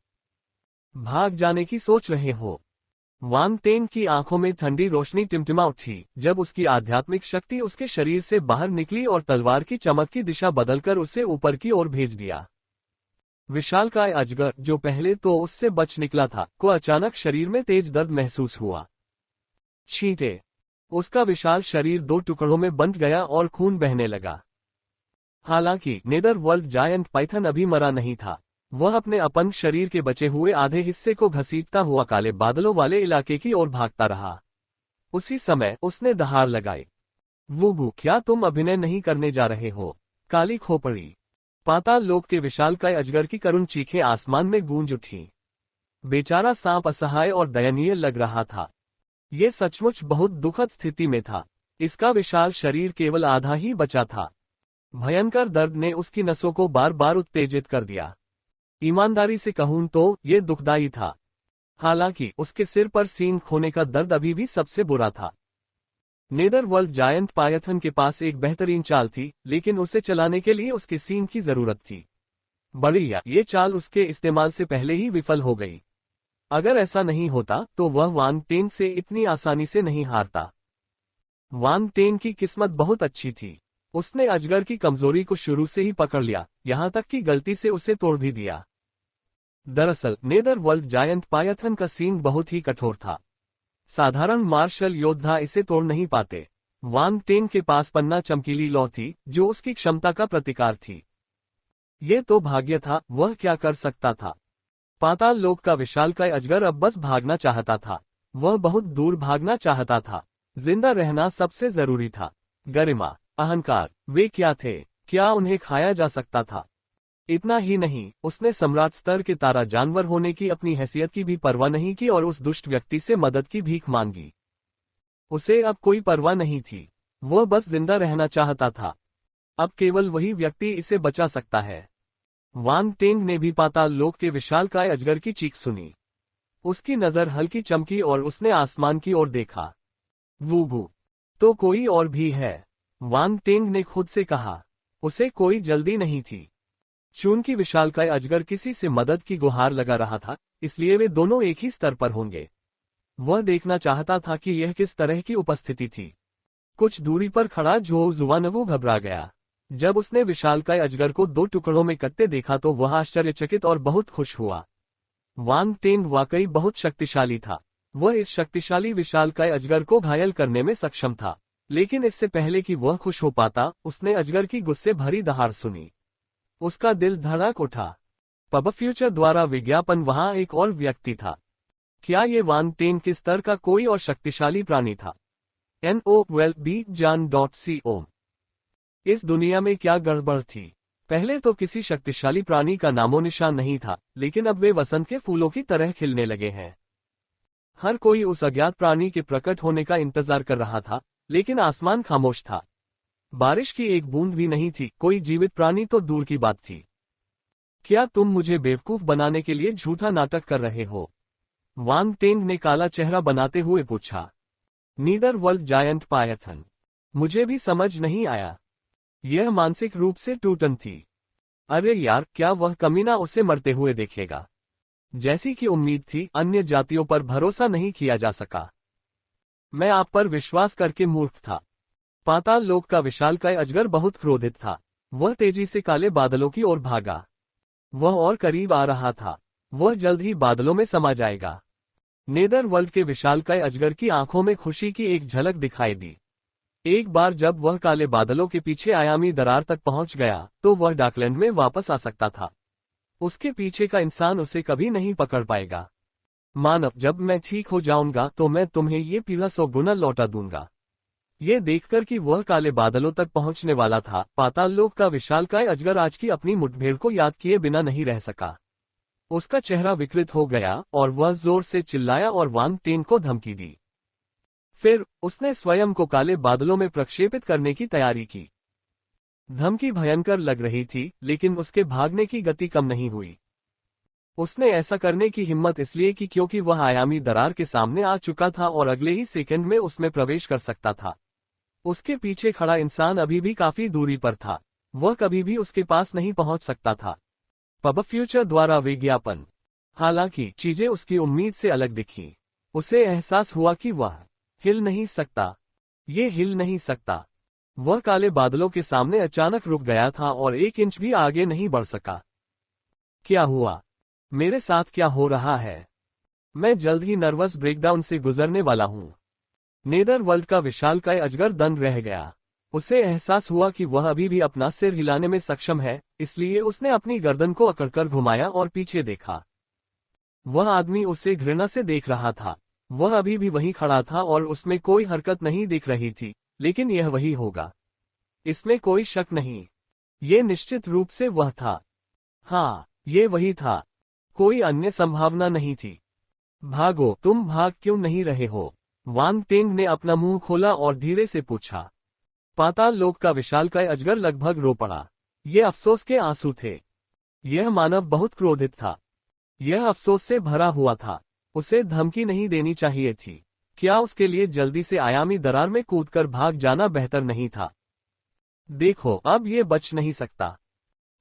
भाग जाने की सोच रहे हो? वांग तेन की आंखों में ठंडी रोशनी टिमटिमा उठी जब उसकी आध्यात्मिक शक्ति उसके शरीर से बाहर निकली और तलवार की चमक की दिशा बदलकर उसे ऊपर की ओर भेज दिया। विशालकाय अजगर, जो पहले तो उससे बच निकला था, को अचानक शरीर में तेज दर्द महसूस हुआ। छींटे। उसका विशाल शरीर 2 टुकड़ों में बंट गया और खून बहने लगा। हालांकि नेदरवर्ल्ड जायंट पाइथन अभी मरा नहीं था। वह अपने अपंग शरीर के बचे हुए आधे हिस्से को घसीटता हुआ काले बादलों वाले इलाके की ओर भागता रहा। उसी समय उसने दहाड़ लगाई। वुगु, क्या तुम अभिनय नहीं करने जा रहे हो? काली खोपड़ी। पाताल लोक के विशालकाय अजगर की करुण चीखें आसमान में गूंज उठी। बेचारा सांप असहाय और दयनीय लग रहा था। ये सचमुच बहुत दुखद स्थिति में था। इसका विशाल शरीर केवल आधा ही बचा था। भयंकर दर्द ने उसकी नसों को बार बार उत्तेजित कर दिया। ईमानदारी से कहूं तो ये दुखदायी था। हालांकि उसके सिर पर सींग खोने का दर्द अभी भी सबसे बुरा था। नेदरवर्ल्ड जायंट पायथन के पास एक बेहतरीन चाल थी, लेकिन उसे चलाने के लिए उसके सींग की जरूरत थी। बढ़िया, ये चाल उसके इस्तेमाल से पहले ही विफल हो गई। अगर ऐसा नहीं होता तो वह वांग टेन से इतनी आसानी से नहीं हारता। वांग टेन की किस्मत बहुत अच्छी थी। उसने अजगर की कमजोरी को शुरू से ही पकड़ लिया, यहां तक कि गलती से उसे तोड़ भी दिया। दरअसल नेदरवर्ल्ड जायंट पायथन का सींग बहुत ही कठोर था। साधारण मार्शल योद्धा इसे तोड़ नहीं पाते। वांग टेन के पास पन्ना चमकीली लौ थी, जो उसकी क्षमता का प्रतिकार थी। ये तो भाग्य था, वह क्या कर सकता था। पाताल लोक का विशालकाय अजगर अब बस भागना चाहता था। वह बहुत दूर भागना चाहता था। जिंदा रहना सबसे जरूरी था। गरिमा, अहंकार, वे क्या थे? क्या उन्हें खाया जा सकता था? इतना ही नहीं, उसने सम्राट स्तर के तारा जानवर होने की अपनी हैसियत की भी परवाह नहीं की और उस दुष्ट व्यक्ति से मदद की भीख मांगी। उसे अब कोई परवाह नहीं थी। वह बस जिंदा रहना चाहता था। अब केवल वही व्यक्ति इसे बचा सकता है। वांग टेंग ने भी पाताल लोक के विशालकाय अजगर की चीख सुनी। उसकी नजर हल्की चमकी और उसने आसमान की ओर देखा। वूबू, तो कोई और भी है? वांग टेंग ने खुद से कहा। उसे कोई जल्दी नहीं थी। चून की विशालकाय अजगर किसी से मदद की गुहार लगा रहा था, इसलिए वे दोनों एक ही स्तर पर होंगे। वह देखना चाहता था कि यह किस तरह की उपस्थिति थी। कुछ दूरी पर खड़ा झो जुआनवू घबरा गया। जब उसने विशालकाय अजगर को 2 टुकड़ों में कटते देखा तो वह आश्चर्यचकित और बहुत खुश हुआ। वांग टेंग वाकई बहुत शक्तिशाली था। वह इस शक्तिशाली विशालकाय अजगर को घायल करने में सक्षम था, लेकिन इससे पहले कि वह खुश हो पाता, उसने अजगर की गुस्से भरी दहाड़ सुनी। उसका दिल धड़क उठा। पब फ्यूचर द्वारा विज्ञापन वहां एक और व्यक्ति था। क्या ये वांग टेंग के स्तर का कोई और शक्तिशाली प्राणी था? NOWELLBJAN.CO। इस दुनिया में क्या गड़बड़ थी? पहले तो किसी शक्तिशाली प्राणी का नामो निशान नहीं था, लेकिन अब वे वसंत के फूलों की तरह खिलने लगे हैं। हर कोई उस अज्ञात प्राणी के प्रकट होने का इंतजार कर रहा था, लेकिन आसमान खामोश था। बारिश की एक बूंद भी नहीं थी, कोई जीवित प्राणी तो दूर की बात थी। क्या तुम मुझे बेवकूफ बनाने के लिए झूठा नाटक कर रहे हो? वांग टेंग ने काला चेहरा बनाते हुए पूछा। नीदरवर्ल्ड जायंट पायथन, मुझे भी समझ नहीं आया। यह मानसिक रूप से टूटन थी। अरे यार, क्या वह कमीना उसे मरते हुए देखेगा? जैसी कि उम्मीद थी, अन्य जातियों पर भरोसा नहीं किया जा सका। मैं आप पर विश्वास करके मूर्ख था। पाताल लोक का विशालकाय अजगर बहुत क्रोधित था। वह तेजी से काले बादलों की ओर भागा। वह और करीब आ रहा था। वह जल्द ही बादलों में समा जाएगा। नेदरवर्ल्ड के विशालकाय अजगर की आंखों में खुशी की एक झलक दिखाई दी। एक बार जब वह काले बादलों के पीछे आयामी दरार तक पहुंच गया, तो वह डाकलैंड में वापस आ सकता था। उसके पीछे का इंसान उसे कभी नहीं पकड़ पाएगा। मानव, जब मैं ठीक हो जाऊंगा तो मैं तुम्हें ये पीला 100 गुना लौटा दूंगा। ये देखकर कि वह काले बादलों तक पहुंचने वाला था, पाताल लोक का विशालकाय अजगर आज की अपनी मुठभेड़ को याद किए बिना नहीं रह सका। उसका चेहरा विकृत हो गया और वह जोर से चिल्लाया और वांग टेंग को धमकी दी। फिर उसने स्वयं को काले बादलों में प्रक्षेपित करने की तैयारी की। धमकी भयंकर लग रही थी, लेकिन उसके भागने की गति कम नहीं हुई। उसने ऐसा करने की हिम्मत इसलिए की क्योंकि वह आयामी दरार के सामने आ चुका था और अगले ही सेकंड में उसमें प्रवेश कर सकता था। उसके पीछे खड़ा इंसान अभी भी काफी दूरी पर था। वह कभी भी उसके पास नहीं पहुंच सकता था। पब फ्यूचर द्वारा विज्ञापन। हालांकि चीजें उसकी उम्मीद से अलग दिखीं। उसे एहसास हुआ कि वह हिल नहीं सकता। ये हिल नहीं सकता। वह काले बादलों के सामने अचानक रुक गया था और 1 इंच भी आगे नहीं बढ़ सका। क्या हुआ? मेरे साथ क्या हो रहा है? मैं जल्द ही नर्वस ब्रेकडाउन से गुजरने वाला हूं। नेदरवर्ल्ड का विशालकाय अजगर दंग रह गया। उसे एहसास हुआ कि वह अभी भी अपना सिर हिलाने में सक्षम है, इसलिए उसने अपनी गर्दन को अकड़कर घुमाया और पीछे देखा। वह आदमी उसे घृणा से देख रहा था। वह अभी भी वहीं खड़ा था और उसमें कोई हरकत नहीं दिख रही थी, लेकिन यह वही होगा, इसमें कोई शक नहीं। ये निश्चित रूप से वह था। हाँ, ये वही था। कोई अन्य संभावना नहीं थी। भागो, तुम भाग क्यों नहीं रहे हो? वांग टेंग ने अपना मुंह खोला और धीरे से पूछा। पाताल लोक का विशालकाय अजगर लगभग रो पड़ा। ये अफसोस के आंसू थे। यह मानव बहुत क्रोधित था। यह अफसोस से भरा हुआ था। उसे धमकी नहीं देनी चाहिए थी। क्या उसके लिए जल्दी से आयामी दरार में कूदकर भाग जाना बेहतर नहीं था? देखो, अब ये बच नहीं सकता।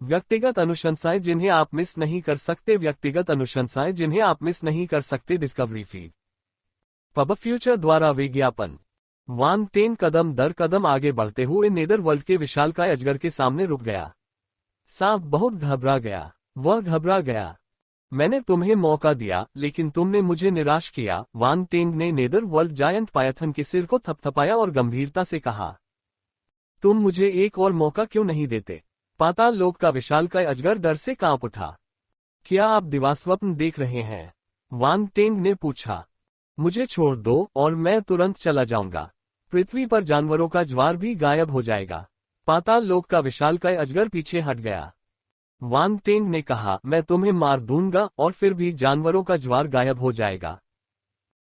व्यक्तिगत अनुशंसाएं जिन्हें आप मिस नहीं कर सकते, व्यक्तिगत अनुशंसाएं जिन्हें आप मिस नहीं कर सकते। डिस्कवरी फीड पब फ्यूचर द्वारा विज्ञापन। वांग टेन कदम दर कदम आगे बढ़ते हुए नेदरवर्ल्ड के विशालकाय अजगर के सामने रुक गया। सांप बहुत घबरा गया। वह घबरा गया। मैंने तुम्हें मौका दिया, लेकिन तुमने मुझे निराश किया। वांग टेंग ने नेदरवर्ल्ड जायंट पायथन के सिर को थपथपाया और गंभीरता से कहा, तुम मुझे एक और मौका क्यों नहीं देते? पाताल लोक का विशालकाय अजगर डर से कांप उठा। क्या आप दिवास्वप्न देख रहे हैं? वांग टेंग ने पूछा। मुझे छोड़ दो और मैं तुरंत चला जाऊंगा। पृथ्वी पर जानवरों का ज्वार भी गायब हो जाएगा। पाताल लोक का विशालकाय अजगर पीछे हट गया। वांग टेंग ने कहा, मैं तुम्हें मार दूंगा और फिर भी जानवरों का ज्वार गायब हो जाएगा।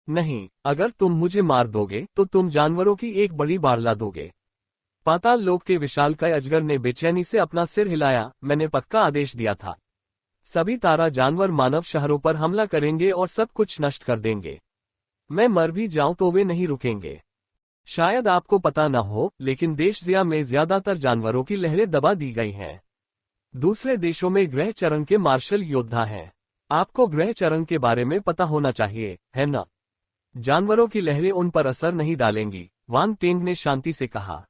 नहीं, अगर तुम मुझे मार दोगे तो तुम जानवरों की एक बड़ी बारला दोगे। पाताल लोक के विशालकाय अजगर ने बेचैनी से अपना सिर हिलाया। मैंने पक्का आदेश दिया था। सभी तारा जानवर मानव शहरों पर हमला करेंगे और सब कुछ नष्ट कर देंगे। मैं मर भी जाऊं तो वे नहीं रुकेंगे। शायद आपको पता न हो, लेकिन देशजिया में ज्यादातर जानवरों की लहरें दबा दी गई हैं। दूसरे देशों में ग्रह चरण के मार्शल योद्धा हैं। आपको ग्रह चरण के बारे में पता होना चाहिए, है न? जानवरों की लहरें उन पर असर नहीं डालेंगी, वांग टेंग ने शांति से कहा।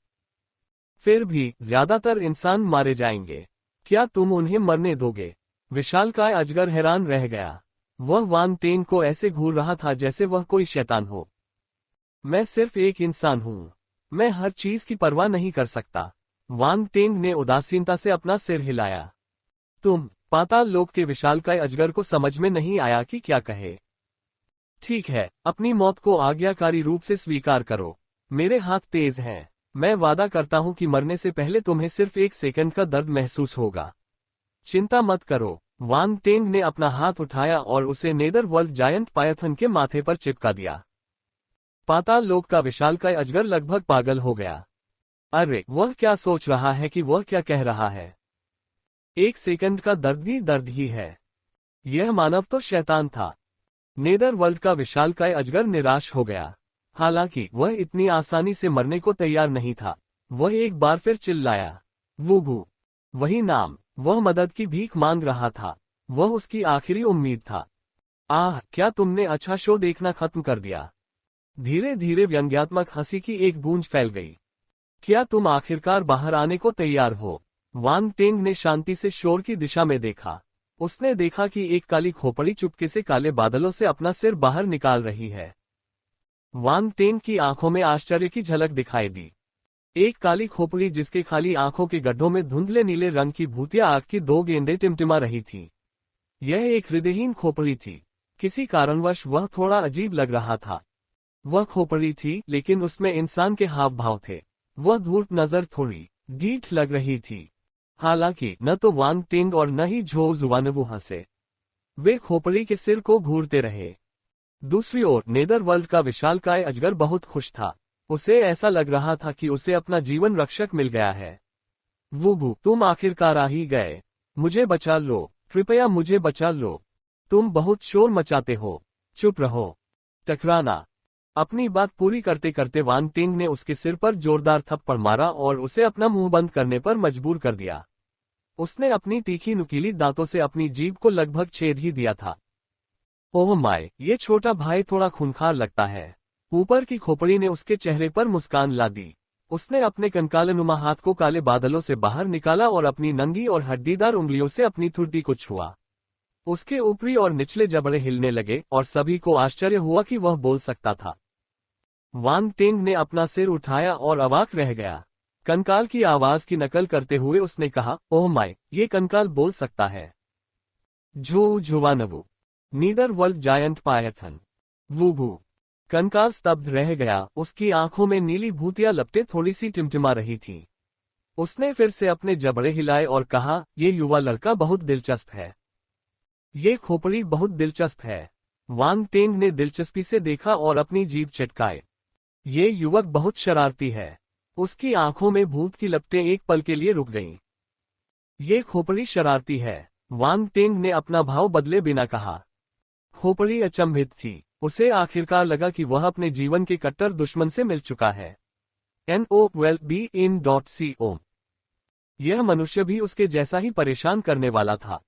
फिर भी ज्यादातर इंसान मारे जाएंगे। क्या तुम उन्हें मरने दोगे? विशालकाय अजगर हैरान रह गया। वह वांग टेंग को ऐसे घूर रहा था जैसे वह कोई शैतान हो। मैं सिर्फ एक इंसान हूं। मैं हर चीज की परवाह नहीं कर सकता। वांग टेंग ने उदासीनता से अपना सिर हिलाया। तुम, पाताल लोक के विशालकाय अजगर को समझ में नहीं आया कि क्या कहे। ठीक है, अपनी मौत को आज्ञाकारी रूप से स्वीकार करो। मेरे हाथ तेज हैं। मैं वादा करता हूं कि मरने से पहले तुम्हें सिर्फ 1 सेकंड का दर्द महसूस होगा। चिंता मत करो। वांग टेंग ने अपना हाथ उठाया और उसे नेदरवर्ल्ड जायंट पायथन के माथे पर चिपका दिया। पाताल लोक का विशालकाय अजगर लगभग पागल हो गया। अरे, वह क्या सोच रहा है कि वह क्या कह रहा है? 1 सेकंड का दर्द भी दर्द ही है। यह मानव तो शैतान था। नेदरवर्ल्ड का विशालकाय अजगर निराश हो गया। हालांकि वह इतनी आसानी से मरने को तैयार नहीं था। वह एक बार फिर चिल्लाया, वूगू। वही नाम। वह मदद की भीख मांग रहा था। वह उसकी आखिरी उम्मीद था। आह, क्या तुमने अच्छा शो देखना खत्म कर दिया? धीरे धीरे व्यंग्यात्मक हंसी की एक गूंज फैल गई। क्या तुम आखिरकार बाहर आने को तैयार हो? वांग टेंग ने शांति से शोर की दिशा में देखा। उसने देखा कि एक काली खोपड़ी चुपके से काले बादलों से अपना सिर बाहर निकाल रही है। वांग टेंग की आंखों में आश्चर्य की झलक दिखाई दी। एक काली खोपड़ी जिसके खाली आंखों के गड्ढों में धुंधले नीले रंग की भूतिया आग की 2 गेंदें टिमटिमा रही थीं। यह एक हृदयहीन खोपड़ी थी। किसी कारणवश वह थोड़ा अजीब लग रहा था। वह खोपड़ी थी, लेकिन उसमें इंसान के हाव भाव थे। वह धूर्त नजर थोड़ी ढीठ लग रही थी। हालांकि न तो वांग टेंग और न ही झो जुआनवू हंसे। वे खोपड़ी के सिर को घूरते रहे। दूसरी ओर नेदरवर्ल्ड का विशालकाय अजगर बहुत खुश था। उसे ऐसा लग रहा था कि उसे अपना जीवन रक्षक मिल गया है। वूगू, तुम आखिरकार आ ही गए। मुझे बचा लो, कृपया मुझे बचा लो। तुम बहुत शोर मचाते हो। चुप रहो। टकराना। अपनी बात पूरी करते करते वांग टेंग ने उसके सिर पर जोरदार थप्पड़ मारा और उसे अपना मुंह बंद करने पर मजबूर कर दिया। उसने अपनी तीखी नुकीली दांतों से अपनी जीभ को लगभग छेद ही दिया था। ओह माय, ये छोटा भाई थोड़ा खूंखार लगता है। ऊपर की खोपड़ी ने उसके चेहरे पर मुस्कान ला दी। उसने अपने कंकालनुमा हाथ को काले बादलों से बाहर निकाला और अपनी नंगी और हड्डीदार उंगलियों से अपनी ठुड्डी को छुआ। उसके ऊपरी और निचले जबड़े हिलने लगे और सभी को आश्चर्य हुआ कि वह बोल सकता था। वांग टेंग ने अपना सिर उठाया और अवाक रह गया। कंकाल की आवाज की नकल करते हुए उसने कहा, ओह माय, ये कंकाल बोल सकता है। झो झुवानवु, नीदर वर्ल्ड जायंट पायथन, वूगू। कंकाल स्तब्ध रह गया, उसकी आंखों में नीली भूतिया लपटें थोड़ी सी टिमटिमा रही थीं। उसने फिर से अपने जबड़े हिलाए और कहा, ये युवा लड़का बहुत दिलचस्प है। ये खोपड़ी बहुत दिलचस्प है। वांग टेंग ने दिलचस्पी से देखा और अपनी जीभ चटकाए। ये युवक बहुत शरारती है। उसकी आंखों में भूत की लपटें एक पल के लिए रुक गईं। ये खोपड़ी शरारती है, वांग टेंग ने अपना भाव बदले बिना कहा। खोपड़ी अचंभित थी। उसे आखिरकार लगा कि वह अपने जीवन के कट्टर दुश्मन से मिल चुका है। NOWELLBEIN.CO। यह मनुष्य भी उसके जैसा ही परेशान करने वाला था।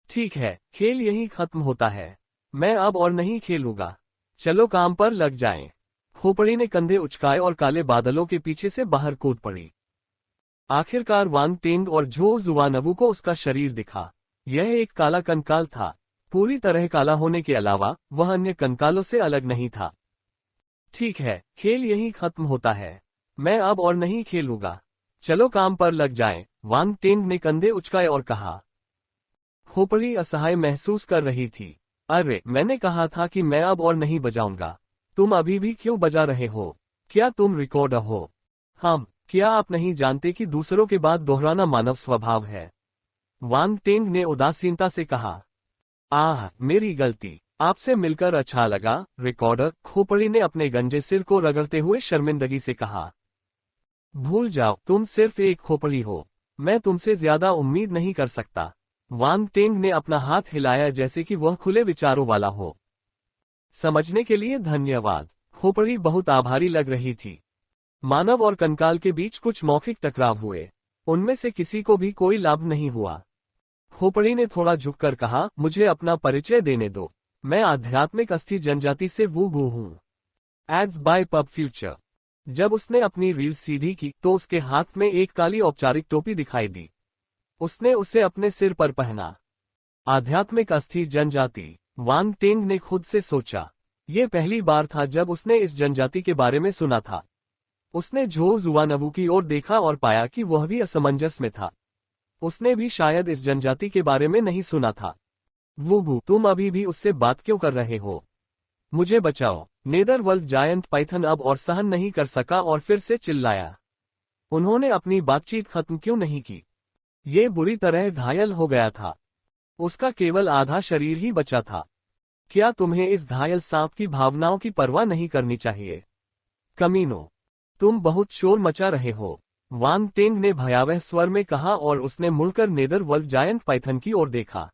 ठीक है, खेल यहीं खत्म होता है। मैं अब और नहीं खेलूंगा। चलो काम पर लग जाएं। खोपड़ी ने कंधे उचकाए और काले बादलों के पीछे से बाहर कूद पड़ी। आखिरकार वांग टेंग और झो जुवानवु को उसका शरीर दिखा। यह एक काला कंकाल था। पूरी तरह काला होने के अलावा वह अन्य कंकालों से अलग नहीं था। ठीक है, खेल यहीं खत्म होता है। मैं अब और नहीं खेलूंगा। चलो काम पर लग जाएं। वांग टेंग ने कंधे उचकाए और कहा। खोपड़ी असहाय महसूस कर रही थी। अरे, मैंने कहा था कि मैं अब और नहीं बजाऊंगा। तुम अभी भी क्यों बजा रहे हो? क्या तुम रिकॉर्डर हो? क्या आप नहीं जानते कि दूसरों के बाद दोहराना मानव स्वभाव है? वांग टेंग ने उदासीनता से कहा। आह, मेरी गलती। आपसे मिलकर अच्छा लगा, रिकॉर्डर। खोपड़ी ने अपने गंजे सिर को रगड़ते हुए शर्मिंदगी से कहा। भूल जाओ, तुम सिर्फ एक खोपड़ी हो। मैं तुमसे ज्यादा उम्मीद नहीं कर सकता। वांग टेंग ने अपना हाथ हिलाया जैसे कि वह खुले विचारों वाला हो। समझने के लिए धन्यवाद। खोपड़ी बहुत आभारी लग रही थी। मानव और कंकाल के बीच कुछ मौखिक टकराव हुए। उनमें से किसी को भी कोई लाभ नहीं हुआ। खोपड़ी ने थोड़ा झुककर कहा, मुझे अपना परिचय देने दो। मैं आध्यात्मिक अस्थि जनजाति से वूगू हूँ। Ads by pub future. जब उसने अपनी रील सीधी की तो उसके हाथ में एक काली औपचारिक टोपी दिखाई दी। उसने उसे अपने सिर पर पहना। आध्यात्मिक अस्थि जनजाति, वांग टेंग ने खुद से सोचा। ये पहली बार था जब उसने इस जनजाति के बारे में सुना था। उसने झो जुवानवु की ओर देखा और पाया कि वह भी असमंजस में था। उसने भी शायद इस जनजाति के बारे में नहीं सुना था। वूगू, तुम अभी भी उससे बात क्यों कर रहे हो? मुझे बचाओ। नेदरवर्ल्ड जायंट पाइथन अब और सहन नहीं कर सका और फिर से चिल्लाया। उन्होंने अपनी बातचीत खत्म क्यों नहीं की? ये बुरी तरह घायल हो गया था। उसका केवल आधा शरीर ही बचा था। क्या तुम्हें इस घायल सांप की भावनाओं की परवाह नहीं करनी चाहिए? कमीनो, तुम बहुत शोर मचा रहे हो, वांग टेंग ने भयावह स्वर में कहा और उसने मुड़कर नेदरवर्ल्ड जायंट पाइथन की ओर देखा।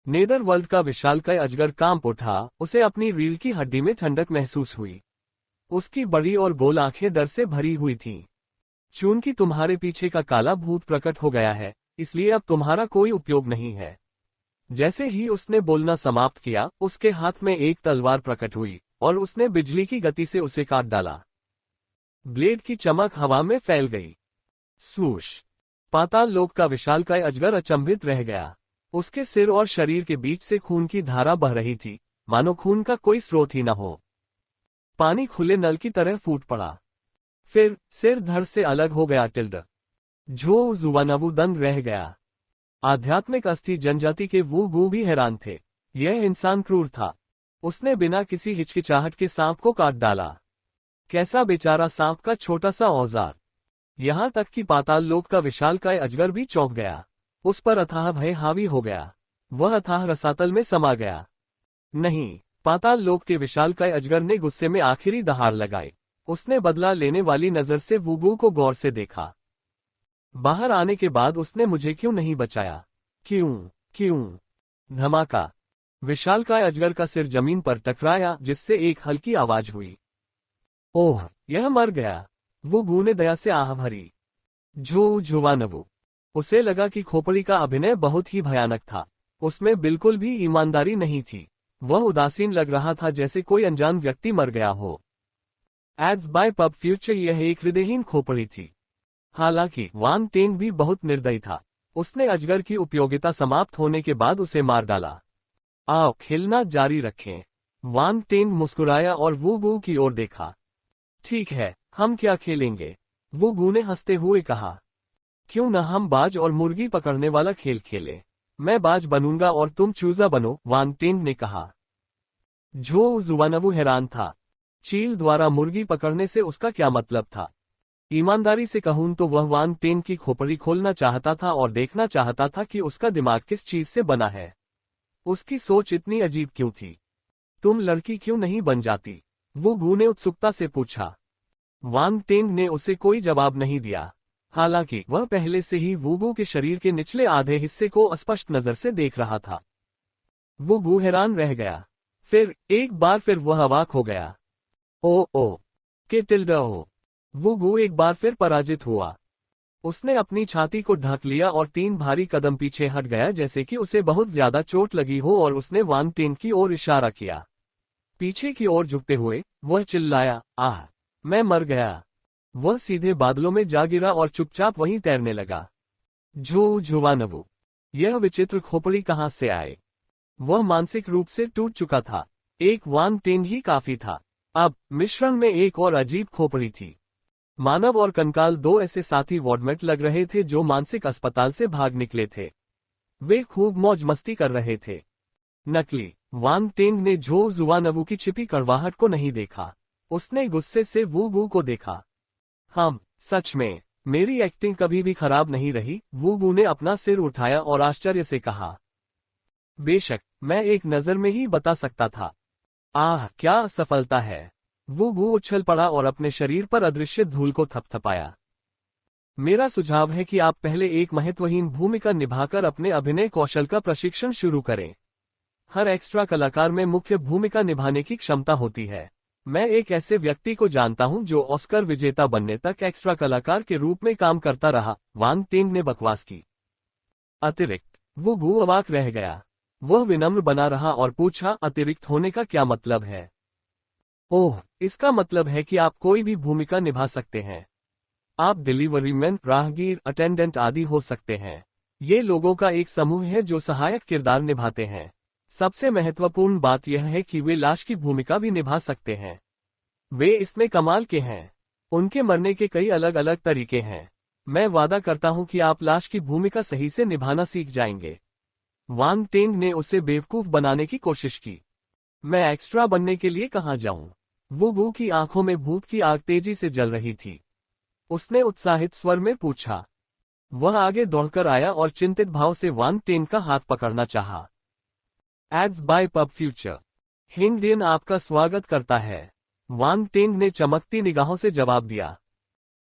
नेदरवर्ल्ड का विशालकाय अजगर कांप उठा। उसे अपनी रीढ़ की हड्डी में ठंडक महसूस हुई। उसकी बड़ी और गोल आंखें डर से भरी हुई थीं। चूंकि तुम्हारे पीछे का काला भूत प्रकट हो गया है, इसलिए अब तुम्हारा कोई उपयोग नहीं है। जैसे ही उसने बोलना समाप्त किया, उसके हाथ में एक तलवार प्रकट हुई और उसने बिजली की गति से उसे काट डाला। ब्लेड की चमक हवा में फैल गई। स्वूश! पाताल लोक का विशालकाय अजगर अचंभित रह गया। उसके सिर और शरीर के बीच से खून की धारा बह रही थी, मानो खून का कोई स्रोत ही न हो। पानी खुले नल की तरह फूट पड़ा। फिर सिर धड़ से अलग हो गया। झो जुवानवु दंग रह गया। आध्यात्मिक अस्थि जनजाति के वूगू भी हैरान थे। यह इंसान क्रूर था। उसने बिना किसी हिचकिचाहट के सांप को काट डाला। कैसा बेचारा सांप का छोटा सा औजार। यहां तक कि पाताल लोक का विशालकाय अजगर भी चौंक गया। उस पर अथाह भय हावी हो गया। वह अथाह रसातल में समा गया। नहीं, पाताल लोक के विशालकाय अजगर ने गुस्से में आखिरी दहाड़ लगाई। उसने बदला लेने वाली नजर से वूगू को गौर से देखा। बाहर आने के बाद उसने मुझे क्यों नहीं बचाया? क्यों? धमाका! विशालकाय अजगर का सिर जमीन पर टकराया, जिससे एक हल्की आवाज हुई। ओह, यह मर गया। वूगू ने दया से आह भरी। झो जुवानवु। उसे लगा कि खोपड़ी का अभिनय बहुत ही भयानक था। उसमें बिल्कुल भी ईमानदारी नहीं थी। वह उदासीन लग रहा था, जैसे कोई अनजान व्यक्ति मर गया हो। एड्स बाय पब फ्यूचर यह एक हृदयहीन खोपड़ी थी। हालांकि वान टेन भी बहुत निर्दयी था। उसने अजगर की उपयोगिता समाप्त होने के बाद उसे मार डाला। आओ खेलना जारी रखें। वान टेन मुस्कुराया और वू बू की ओर देखा। ठीक है, हम क्या खेलेंगे? वू बू ने हंसते हुए कहा। क्यों न हम बाज और मुर्गी पकड़ने वाला खेल खेलें? मैं बाज बनूंगा और तुम चूजा बनो, वान टेन ने कहा। झो जुवानवु हैरान था। चील द्वारा मुर्गी पकड़ने से उसका क्या मतलब था? ईमानदारी से कहूं तो वह वान टेन की खोपड़ी खोलना चाहता था और देखना चाहता था कि उसका दिमाग किस चीज से बना है। उसकी सोच इतनी अजीब क्यों थी? तुम लड़की क्यों नहीं बन जाती? वो बू ने उत्सुकता से पूछा। वान टेन ने उसे कोई जवाब नहीं दिया। हालांकि वह पहले से ही वूबू के शरीर के निचले आधे हिस्से को स्पष्ट नजर से देख रहा था। वूबू हैरान रह गया। फिर एक बार फिर वह अवाक हो गया। ओ के टिल्डा ओ। वूबू एक बार फिर पराजित हुआ। उसने अपनी छाती को ढक लिया और 3 भारी कदम पीछे हट गया, जैसे कि उसे बहुत ज्यादा चोट लगी हो, और उसने वान टेन की ओर इशारा किया। पीछे की ओर झुकते हुए वह चिल्लाया, आह, मैं मर गया। वह सीधे बादलों में जा गिरा और चुपचाप वहीं तैरने लगा। झो झुवानवु, यह विचित्र खोपड़ी कहां से आए? वह मानसिक रूप से टूट चुका था। एक वान टेन ही काफी था। अब मिश्रण में एक और अजीब खोपड़ी थी। मानव और कंकाल, 2 ऐसे साथी वॉर्डमेट लग रहे थे जो मानसिक अस्पताल से भाग निकले थे। वे खूब मौज मस्ती कर रहे थे। नकली। वान टेन ने झो जुवानवु की छिपी कड़वाहट को नहीं देखा। उसने गुस्से से वू बू को देखा। सच में, मेरी एक्टिंग कभी भी खराब नहीं रही, वू बू ने अपना सिर उठाया और आश्चर्य से कहा। बेशक, मैं एक नजर में ही बता सकता था। आह, क्या असफलता है। वू बू उछल पड़ा और अपने शरीर पर अदृश्य धूल को थपथपाया। मेरा सुझाव है कि आप पहले एक महत्वहीन भूमिका निभाकर अपने अभिनय कौशल का प्रशिक्षण शुरू करें। हर एक्स्ट्रा कलाकार में मुख्य भूमिका निभाने की क्षमता होती है। मैं एक ऐसे व्यक्ति को जानता हूं जो ऑस्कर विजेता बनने तक एक्स्ट्रा कलाकार के रूप में काम करता रहा, वान टेन ने बकवास की। अतिरिक्त। वो बू अवाक रह गया। वह विनम्र बना रहा और पूछा, अतिरिक्त होने का क्या मतलब है? ओह, इसका मतलब है कि आप कोई भी भूमिका निभा सकते हैं। आप डिलीवरी मैन, राहगीर, अटेंडेंट आदि हो सकते हैं। ये लोगों का एक समूह है जो सहायक किरदार निभाते हैं। सबसे महत्वपूर्ण बात यह है कि वे लाश की भूमिका भी निभा सकते हैं। वे इसमें कमाल के हैं। उनके मरने के कई अलग अलग तरीके हैं। मैं वादा करता हूं कि आप लाश की भूमिका सही से निभाना सीख जाएंगे। वान टेन ने उसे बेवकूफ बनाने की कोशिश की। मैं एक्स्ट्रा बनने के लिए कहां जाऊं? वू बू की आंखों में भूख की आग तेजी से जल रही थी। उसने उत्साहित स्वर में पूछा। वह आगे दौड़कर आया और चिंतित भाव से वान टेन का हाथ पकड़ना चाहा। Ads by pub future. हिंडियन आपका स्वागत करता है, वान टेन ने चमकती निगाहों से जवाब दिया।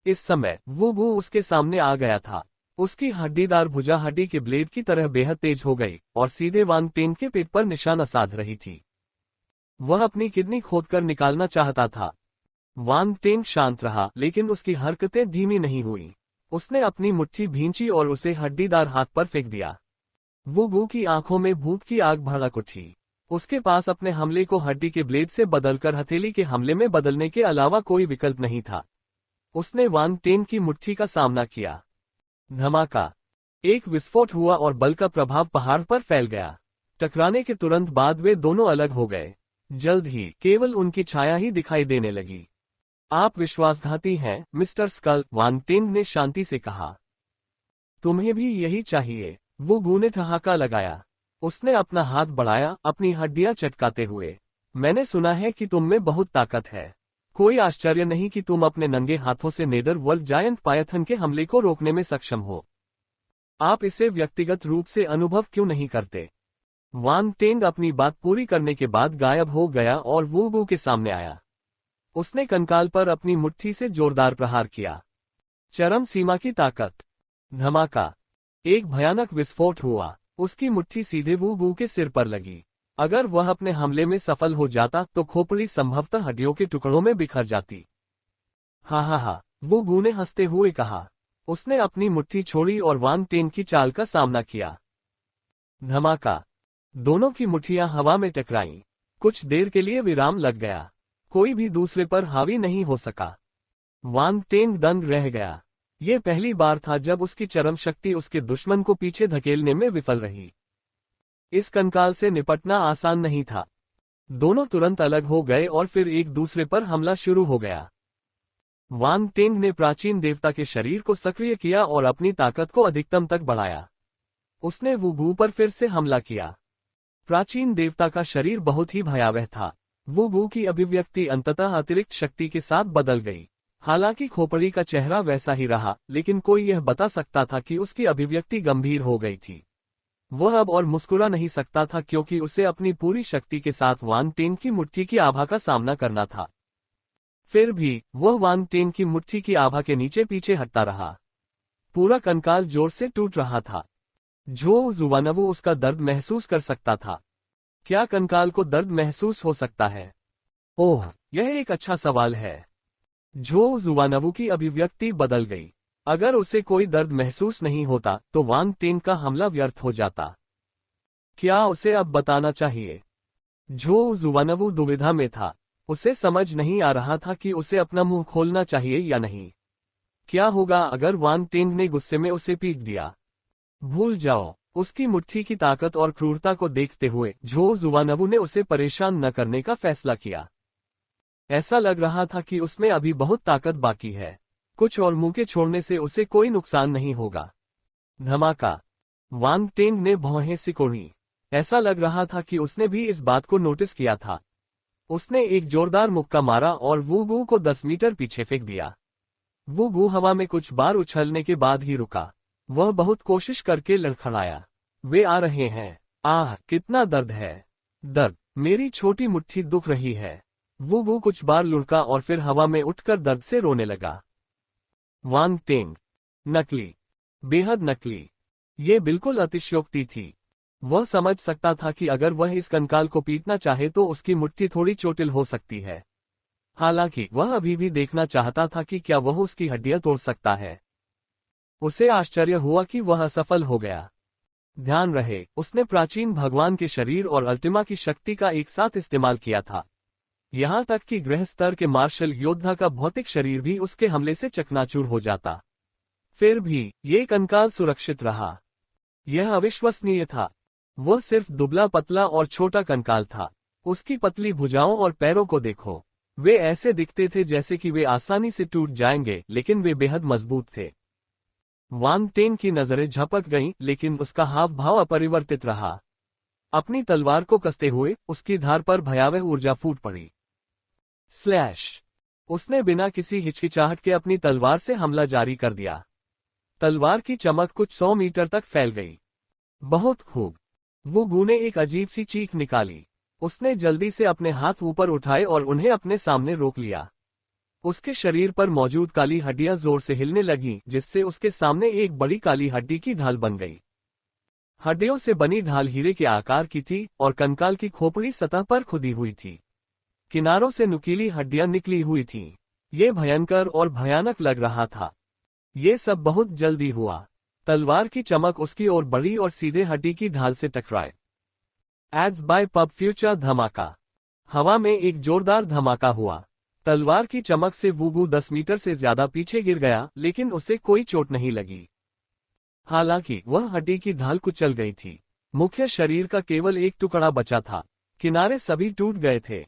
इस समय वू बू उसके सामने आ गया था। उसकी हड्डीदार भुजा हड्डी के ब्लेड की तरह बेहद तेज हो गई और सीधे वान टेन के पेट पर निशाना साध रही थी। वह अपनी किडनी खोदकर निकालना चाहता था। वान टेन शांत रहा, लेकिन उसकी हरकतें धीमी नहीं हुई। उसने अपनी मुट्ठी भींची और उसे हड्डीदार हाथ पर फेंक दिया। वू बू की आंखों में भूत की आग भड़क उठी। उसके पास अपने हमले को हड्डी के ब्लेड से बदलकर हथेली के हमले में बदलने के अलावा कोई विकल्प नहीं था। उसने वान टेन की मुट्ठी का सामना किया। धमाका। एक विस्फोट हुआ और बल का प्रभाव पहाड़ पर फैल गया। टकराने के तुरंत बाद वे दोनों अलग हो गए। जल्द ही केवल उनकी छाया ही दिखाई देने लगी। आप विश्वासघाती हैं, मिस्टर स्कल, वान टेन ने शांति से कहा। तुम्हें भी यही चाहिए, वो बू ने ठहाका लगाया। उसने अपना हाथ बढ़ाया, अपनी हड्डियां चटकाते हुए। मैंने सुना है कि तुम में बहुत ताकत है। कोई आश्चर्य नहीं कि तुम अपने नंगे हाथों से नेदर वर्ल्ड जायंट पायथन के हमले को रोकने में सक्षम हो। आप इसे व्यक्तिगत रूप से अनुभव क्यों नहीं करते? वान टेन अपनी बात पूरी करने के बाद गायब हो गया और वू बू के सामने आया। उसने कंकाल पर अपनी मुट्ठी से जोरदार प्रहार किया। चरम सीमा की ताकत। धमाका। एक भयानक विस्फोट हुआ। उसकी मुट्ठी सीधे वू बू के सिर पर लगी। अगर वह अपने हमले में सफल हो जाता तो खोपड़ी संभवतः हड्डियों के टुकड़ों में बिखर जाती। हा, वू बू ने हंसते हुए कहा। उसने अपनी मुट्ठी छोड़ी और वान टेन की चाल का सामना किया। धमाका। दोनों की मुट्ठियां हवा में टकराईं। कुछ देर के लिए विराम लग गया। कोई भी दूसरे पर हावी नहीं हो सका। वांग टेंग दंग रह गया। ये पहली बार था जब उसकी चरम शक्ति उसके दुश्मन को पीछे धकेलने में विफल रही। इस कंकाल से निपटना आसान नहीं था। दोनों तुरंत अलग हो गए और फिर एक दूसरे पर हमला शुरू हो गया। वांग टेंग ने प्राचीन देवता के शरीर को सक्रिय किया और अपनी ताकत को अधिकतम तक बढ़ाया। उसने वू बू पर फिर से हमला किया। प्राचीन देवता का शरीर बहुत ही भयावह था। वू बू की अभिव्यक्ति अंततः अतिरिक्त शक्ति के साथ बदल गई। हालांकि खोपड़ी का चेहरा वैसा ही रहा, लेकिन कोई यह बता सकता था कि उसकी अभिव्यक्ति गंभीर हो गई थी। वह अब और मुस्कुरा नहीं सकता था क्योंकि उसे अपनी पूरी शक्ति के साथ वांग टेंग की मुट्ठी की आभा का सामना करना था। फिर भी वह वांग टेंग की मुट्ठी की आभा के नीचे पीछे हटता रहा। पूरा कंकाल जोर से टूट रहा था। झो जुवानवू उसका दर्द महसूस कर सकता था। क्या कंकाल को दर्द महसूस हो सकता है? ओह, यह एक अच्छा सवाल है। झो जुवानवू की अभिव्यक्ति बदल गई। अगर उसे कोई दर्द महसूस नहीं होता तो वांग टेंग का हमला व्यर्थ हो जाता। क्या उसे अब बताना चाहिए? झो जुवानवू दुविधा में था। उसे समझ नहीं आ रहा था कि उसे अपना मुंह खोलना चाहिए या नहीं। क्या होगा अगर वांग टेंग ने गुस्से में उसे पीट दिया? भूल जाओ। उसकी मुट्ठी की ताकत और क्रूरता को देखते हुए झो जुवानवू ने उसे परेशान न करने का फैसला किया। ऐसा लग रहा था कि उसमें अभी बहुत ताकत बाकी है। कुछ और मुंह के छोड़ने से उसे कोई नुकसान नहीं होगा। धमाका। वांग टेंग ने भौहें सिकोड़ी। ऐसा लग रहा था कि उसने भी इस बात को नोटिस किया था। उसने एक जोरदार मुक्का मारा और वू बू को 10 मीटर पीछे फेंक दिया। वू बू हवा में कुछ बार उछलने के बाद ही रुका। वह बहुत कोशिश करके लड़खड़ाया। वे आ रहे हैं। आह, कितना दर्द है। दर्द। मेरी छोटी मुट्ठी दुख रही है। वू बू कुछ बार लुढ़का और फिर हवा में उठकर दर्द से रोने लगा। वांग टेंग। नकली। बेहद नकली। ये बिल्कुल अतिशयोक्ति थी। वह समझ सकता था कि अगर वह इस कंकाल को पीटना चाहे तो उसकी मुट्ठी थोड़ी चोटिल हो सकती है। हालांकि वह अभी भी देखना चाहता था कि क्या वह उसकी हड्डियां तोड़ सकता है। उसे आश्चर्य हुआ कि वह असफल हो गया। ध्यान रहे, उसने प्राचीन भगवान के शरीर और अल्टिमा की शक्ति का एक साथ इस्तेमाल किया था। यहां तक कि गृह स्तर के मार्शल योद्धा का भौतिक शरीर भी उसके हमले से चकनाचूर हो जाता। फिर भी ये कंकाल सुरक्षित रहा। यह अविश्वसनीय था। वह सिर्फ दुबला पतला और छोटा कंकाल था। उसकी पतली भुजाओं और पैरों को देखो। वे ऐसे दिखते थे जैसे कि वे आसानी से टूट जाएंगे, लेकिन वे बेहद मजबूत थे। वांग टेंग की नजरें झपक गईं, लेकिन उसका हाव भाव अपरिवर्तित रहा। अपनी तलवार को कसते हुए उसकी धार पर भयावह ऊर्जा फूट पड़ी। स्लैश। उसने बिना किसी हिचकिचाहट के अपनी तलवार से हमला जारी कर दिया। तलवार की चमक कुछ 100 मीटर तक फैल गई। बहुत खूब। वू बू ने एक अजीब सी चीख निकाली। उसने जल्दी से अपने हाथ ऊपर उठाए और उन्हें अपने सामने रोक लिया। उसके शरीर पर मौजूद काली हड्डियां जोर से हिलने लगीं, जिससे उसके सामने एक बड़ी काली हड्डी की ढाल बन गई। हड्डियों से बनी ढाल हीरे के आकार की थी और कंकाल की खोपड़ी सतह पर खुदी हुई थी। किनारों से नुकीली हड्डियां निकली हुई थीं। ये भयंकर और भयानक लग रहा था। ये सब बहुत जल्दी हुआ। तलवार की चमक उसकी ओर बढ़ी और सीधे हड्डी की ढाल से टकराए। एड्स बाय पब फ्यूचर धमाका। हवा में एक जोरदार धमाका हुआ। तलवार की चमक से वू बू 10 मीटर से ज्यादा पीछे गिर गया, लेकिन उसे कोई चोट नहीं लगी। हालांकि वह हड्डी की ढाल कुचल गई थी। मुख्य शरीर का केवल एक टुकड़ा बचा था। किनारे सभी टूट गए थे।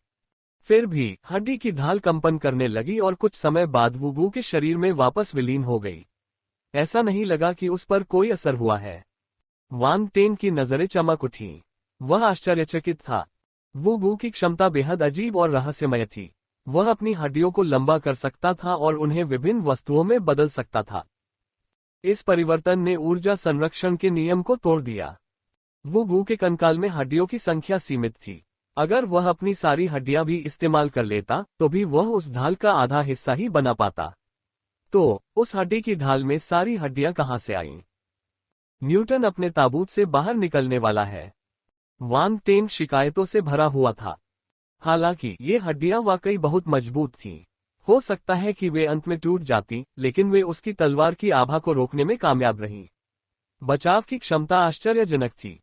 फिर भी हड्डी की ढाल कंपन करने लगी और कुछ समय बाद वू बू के शरीर में वापस विलीन हो गई। ऐसा नहीं लगा कि उस पर कोई असर हुआ है। वांग टेंग की नजरें चमक उठीं। वह आश्चर्यचकित था। वू बू की क्षमता बेहद अजीब और रहस्यमय थी। वह अपनी हड्डियों को लंबा कर सकता था और उन्हें विभिन्न वस्तुओं में बदल सकता था। इस परिवर्तन ने ऊर्जा संरक्षण के नियम को तोड़ दिया। वू बू के कंकाल में हड्डियों की संख्या सीमित थी। अगर वह अपनी सारी हड्डियां भी इस्तेमाल कर लेता तो भी वह उस ढाल का आधा हिस्सा ही बना पाता। तो उस हड्डी की ढाल में सारी हड्डियां कहां से आईं? न्यूटन अपने ताबूत से बाहर निकलने वाला है। वांग टेंग शिकायतों से भरा हुआ था। हालांकि ये हड्डियां वाकई बहुत मजबूत थीं। हो सकता है कि वे अंत में टूट जाती, लेकिन वे उसकी तलवार की आभा को रोकने में कामयाब रहीं। बचाव की क्षमता आश्चर्यजनक थी।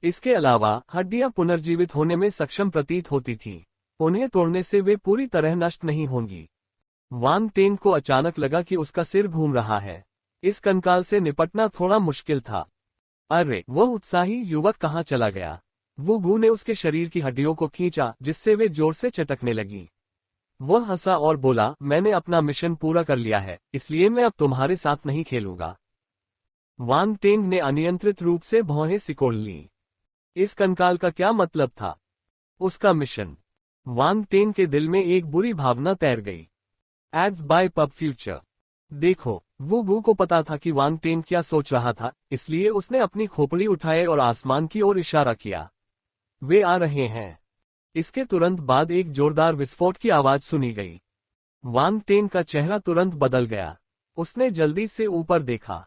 इसके अलावा हड्डियां पुनर्जीवित होने में सक्षम प्रतीत होती थीं। उन्हें तोड़ने से वे पूरी तरह नष्ट नहीं होंगी। वांग टेन को अचानक लगा कि उसका सिर घूम रहा है। इस कंकाल से निपटना थोड़ा मुश्किल था। अरे, वह उत्साही युवक कहाँ चला गया? वू गू ने उसके शरीर की हड्डियों को खींचा, जिससे वे जोर से चटकने लगी। वह हंसा और बोला, मैंने अपना मिशन पूरा कर लिया है, इसलिए मैं अब तुम्हारे साथ नहीं खेलूंगा। वांग टेंग ने अनियंत्रित रूप से भौहें सिकोड़ लीं। इस कंकाल का क्या मतलब था? उसका मिशन। वांग टेंग के दिल में एक बुरी भावना तैर गई। Ads by pub future. देखो, वू गू को पता था कि वांग टेंग क्या सोच रहा था, इसलिए उसने अपनी खोपड़ी उठाए और आसमान की ओर इशारा किया। वे आ रहे हैं। इसके तुरंत बाद एक जोरदार विस्फोट की आवाज सुनी गई। वांग टेंग का चेहरा तुरंत बदल गया। उसने जल्दी से ऊपर देखा।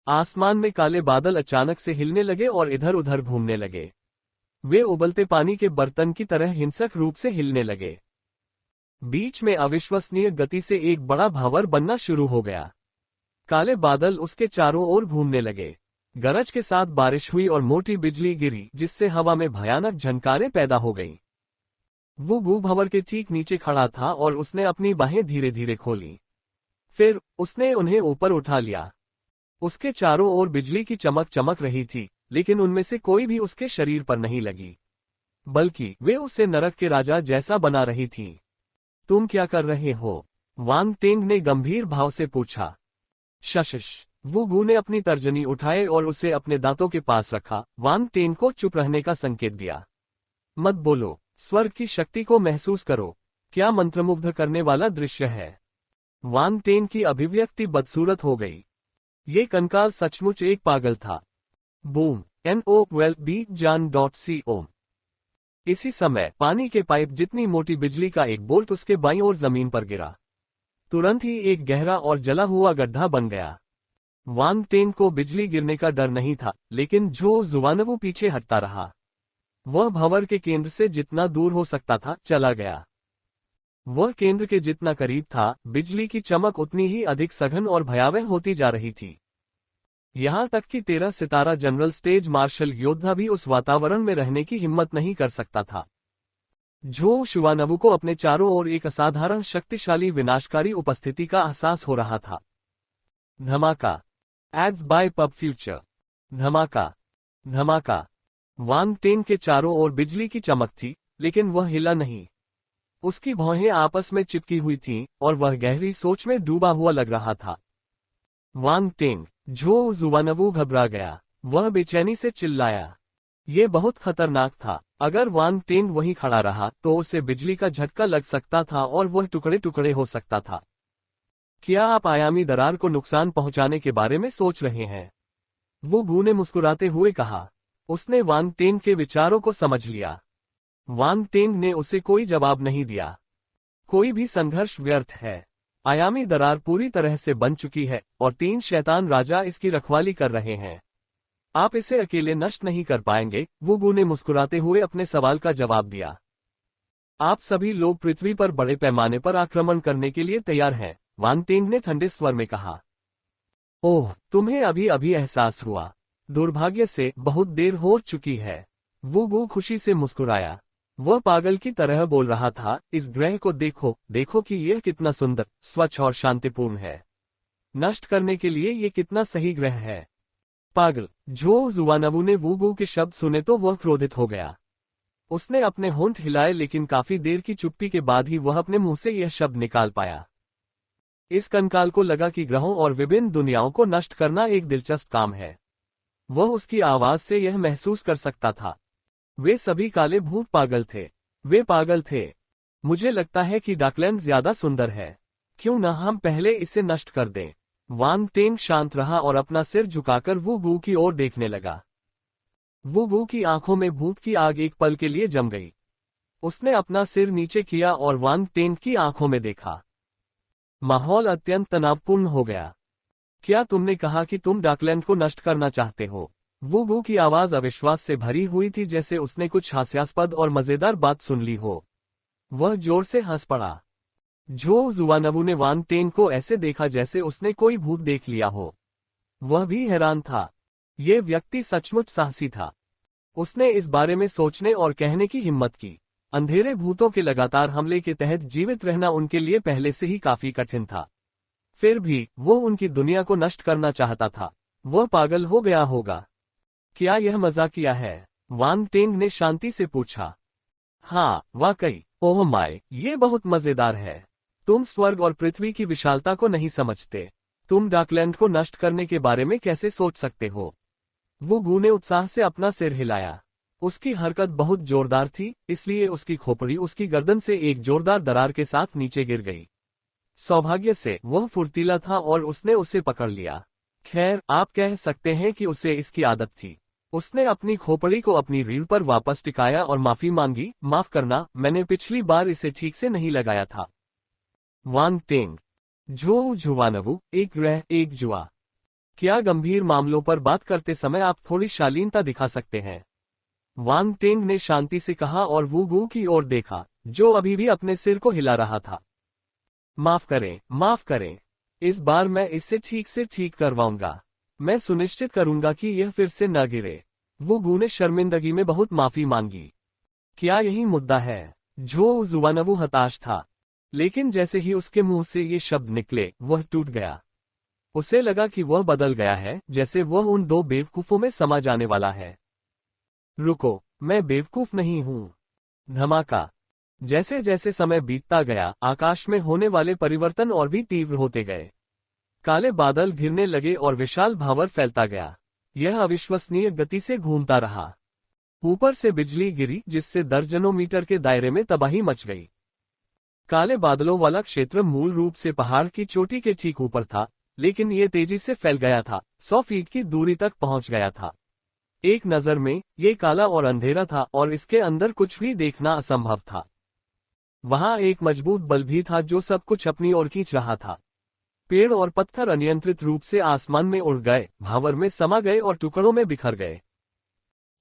आसमान में काले बादल अचानक से हिलने लगे और इधर उधर घूमने लगे। वे उबलते पानी के बर्तन की तरह हिंसक रूप से हिलने लगे। बीच में अविश्वसनीय गति से एक बड़ा भंवर बनना शुरू हो गया। काले बादल उसके चारों ओर घूमने लगे। गरज के साथ बारिश हुई और मोटी बिजली गिरी, जिससे हवा में भयानक झनकारें पैदा हो गईं। वो गू भंवर के ठीक नीचे खड़ा था और उसने अपनी बाहें धीरे धीरे खोली। फिर उसने उन्हें ऊपर उठा लिया। उसके चारों ओर बिजली की चमक चमक रही थी, लेकिन उनमें से कोई भी उसके शरीर पर नहीं लगी, बल्कि वे उसे नरक के राजा जैसा बना रही थीं। तुम क्या कर रहे हो? वांग टेंग ने गंभीर भाव से पूछा। शशिश। वू गू ने अपनी तर्जनी उठाए और उसे अपने दांतों के पास रखा। वांग टेंग को चुप रहने का संकेत दिया। मत बोलो, स्वर्ग की शक्ति को महसूस करो। क्या मंत्रमुग्ध करने वाला दृश्य है। वांग टेंग की अभिव्यक्ति बदसूरत हो गई। ये कंकाल सचमुच एक पागल था। बूम। NO12BJAN.CO। इसी समय पानी के पाइप जितनी मोटी बिजली का एक बोल्ट उसके बाईं ओर जमीन पर गिरा। तुरंत ही एक गहरा और जला हुआ गड्ढा बन गया। वांग टेंग को बिजली गिरने का डर नहीं था, लेकिन झो जुआनवू पीछे हटता रहा। वह भंवर के केंद्र से जितना दूर हो सकता था चला गया। वह केंद्र के जितना करीब था, बिजली की चमक उतनी ही अधिक सघन और भयावह होती जा रही थी। यहां तक कि 13 सितारा जनरल स्टेज मार्शल योद्धा भी उस वातावरण में रहने की हिम्मत नहीं कर सकता था। झो शुआनवू को अपने चारों ओर एक असाधारण शक्तिशाली विनाशकारी उपस्थिति का एहसास हो रहा था। धमाका। Ads by pub future. धमाका। धमाका। वांग टेंग के चारों ओर बिजली की चमक थी, लेकिन वह हिला नहीं। उसकी भौहें आपस में चिपकी हुई थीं और वह गहरी सोच में डूबा हुआ लग रहा था। वांग टेंग। झो जुआनवू घबरा गया। वह बेचैनी से चिल्लाया। ये बहुत खतरनाक था। अगर वांग टेंग वहीं खड़ा रहा तो उसे बिजली का झटका लग सकता था और वह टुकड़े टुकड़े हो सकता था। क्या आप आयामी दरार को नुकसान पहुंचाने के बारे में सोच रहे हैं? वो गू ने मुस्कुराते हुए कहा। उसने वांग टेंग के विचारों को समझ लिया। वांग टेंग ने उसे कोई जवाब नहीं दिया। कोई भी संघर्ष व्यर्थ है। आयामी दरार पूरी तरह से बन चुकी है और 3 शैतान राजा इसकी रखवाली कर रहे हैं। आप इसे अकेले नष्ट नहीं कर पाएंगे। वो गू ने मुस्कुराते हुए अपने सवाल का जवाब दिया। आप सभी लोग पृथ्वी पर बड़े पैमाने पर आक्रमण करने के लिए तैयार हैं, वांग टेंग ने ठंडे स्वर में कहा। ओह, तुम्हें अभी अभी एहसास हुआ। दुर्भाग्य से बहुत देर हो चुकी है। वो गू खुशी से मुस्कुराया। वह पागल की तरह बोल रहा था, इस ग्रह को देखो, देखो कि यह कितना सुंदर, स्वच्छ और शांतिपूर्ण है। नष्ट करने के लिए यह कितना सही ग्रह है। पागल। झो जुआनवू ने वू गू के शब्द सुने तो वह क्रोधित हो गया। उसने अपने होंठ हिलाए, लेकिन काफी देर की चुप्पी के बाद ही वह अपने मुंह से यह शब्द निकाल पाया। इस कंकाल को लगा कि ग्रहों और विभिन्न दुनियाओं को नष्ट करना एक दिलचस्प काम है। वह उसकी आवाज से यह महसूस कर सकता था। वे सभी काले भूत पागल थे। वे पागल थे। मुझे लगता है कि डाकलैंड ज्यादा सुंदर है। क्यों न हम पहले इसे नष्ट कर दें? वांग टेंग शांत रहा और अपना सिर झुकाकर वू गू की ओर देखने लगा। वू गू की आंखों में भूत की आग एक पल के लिए जम गई। उसने अपना सिर नीचे किया और वांग टेंग की आंखों में देखा। माहौल अत्यंत तनावपूर्ण हो गया। क्या तुमने कहा कि तुम डाकलैंड को नष्ट करना चाहते हो? वू गू की आवाज अविश्वास से भरी हुई थी, जैसे उसने कुछ हास्यास्पद और मजेदार बात सुन ली हो। वह जोर से हंस पड़ा। झो जुआनवू ने वांग टेंग को ऐसे देखा जैसे उसने कोई भूत देख लिया हो। वह भी हैरान था। ये व्यक्ति सचमुच साहसी था। उसने इस बारे में सोचने और कहने की हिम्मत की। अंधेरे भूतों के लगातार हमले के तहत जीवित रहना उनके लिए पहले से ही काफी कठिन था। फिर भी वो उनकी दुनिया को नष्ट करना चाहता था। वह पागल हो गया होगा। क्या यह मजाकिया है? वांग टेंग ने शांति से पूछा। हाँ, वाकई। ओह माय, ये बहुत मजेदार है। तुम स्वर्ग और पृथ्वी की विशालता को नहीं समझते। तुम डार्कलैंड को नष्ट करने के बारे में कैसे सोच सकते हो? वो गू ने उत्साह से अपना सिर हिलाया। उसकी हरकत बहुत जोरदार थी, इसलिए उसकी खोपड़ी उसकी गर्दन से एक जोरदार दरार के साथ नीचे गिर गई। सौभाग्य से वह फुर्तीला था और उसने उसे पकड़ लिया। खैर, आप कह सकते हैं कि उसे इसकी आदत थी। उसने अपनी खोपड़ी को अपनी रीढ़ पर वापस टिकाया और माफी मांगी। माफ करना, मैंने पिछली बार इसे ठीक से नहीं लगाया था। वांग टेंग। झो झुवानवु, एक ग्रह एक जुआ। क्या गंभीर मामलों पर बात करते समय आप थोड़ी शालीनता दिखा सकते हैं? वांग टेंग ने शांति से कहा और वू गू की ओर देखा, जो अभी भी अपने सिर को हिला रहा था। माफ करें, माफ करें। इस बार मैं इसे ठीक से ठीक करवाऊंगा। मैं सुनिश्चित करूंगा कि यह फिर से न गिरे। वू गू ने शर्मिंदगी में बहुत माफी मांगी। क्या यही मुद्दा है? झो जुवानवु हताश था, लेकिन जैसे ही उसके मुंह से ये शब्द निकले, वह टूट गया। उसे लगा कि वह बदल गया है, जैसे वह उन दो बेवकूफों में समा जाने वाला है। रुको, मैं बेवकूफ नहीं हूं। धमाका। जैसे जैसे समय बीतता गया, आकाश में होने वाले परिवर्तन और भी तीव्र होते गए। काले बादल घिरने लगे और विशाल भावर फैलता गया। यह अविश्वसनीय गति से घूमता रहा। ऊपर से बिजली गिरी, जिससे दर्जनों मीटर के दायरे में तबाही मच गई। काले बादलों वाला क्षेत्र मूल रूप से पहाड़ की चोटी के ठीक ऊपर था, लेकिन ये तेजी से फैल गया था, 100 फीट की दूरी तक पहुंच गया था। एक नजर में ये काला और अंधेरा था और इसके अंदर कुछ भी देखना असंभव था। वहां एक मजबूत बल भी था जो सब कुछ अपनी ओर खींच रहा था। पेड़ और पत्थर अनियंत्रित रूप से आसमान में उड़ गए, भावर में समा गए और टुकड़ों में बिखर गए।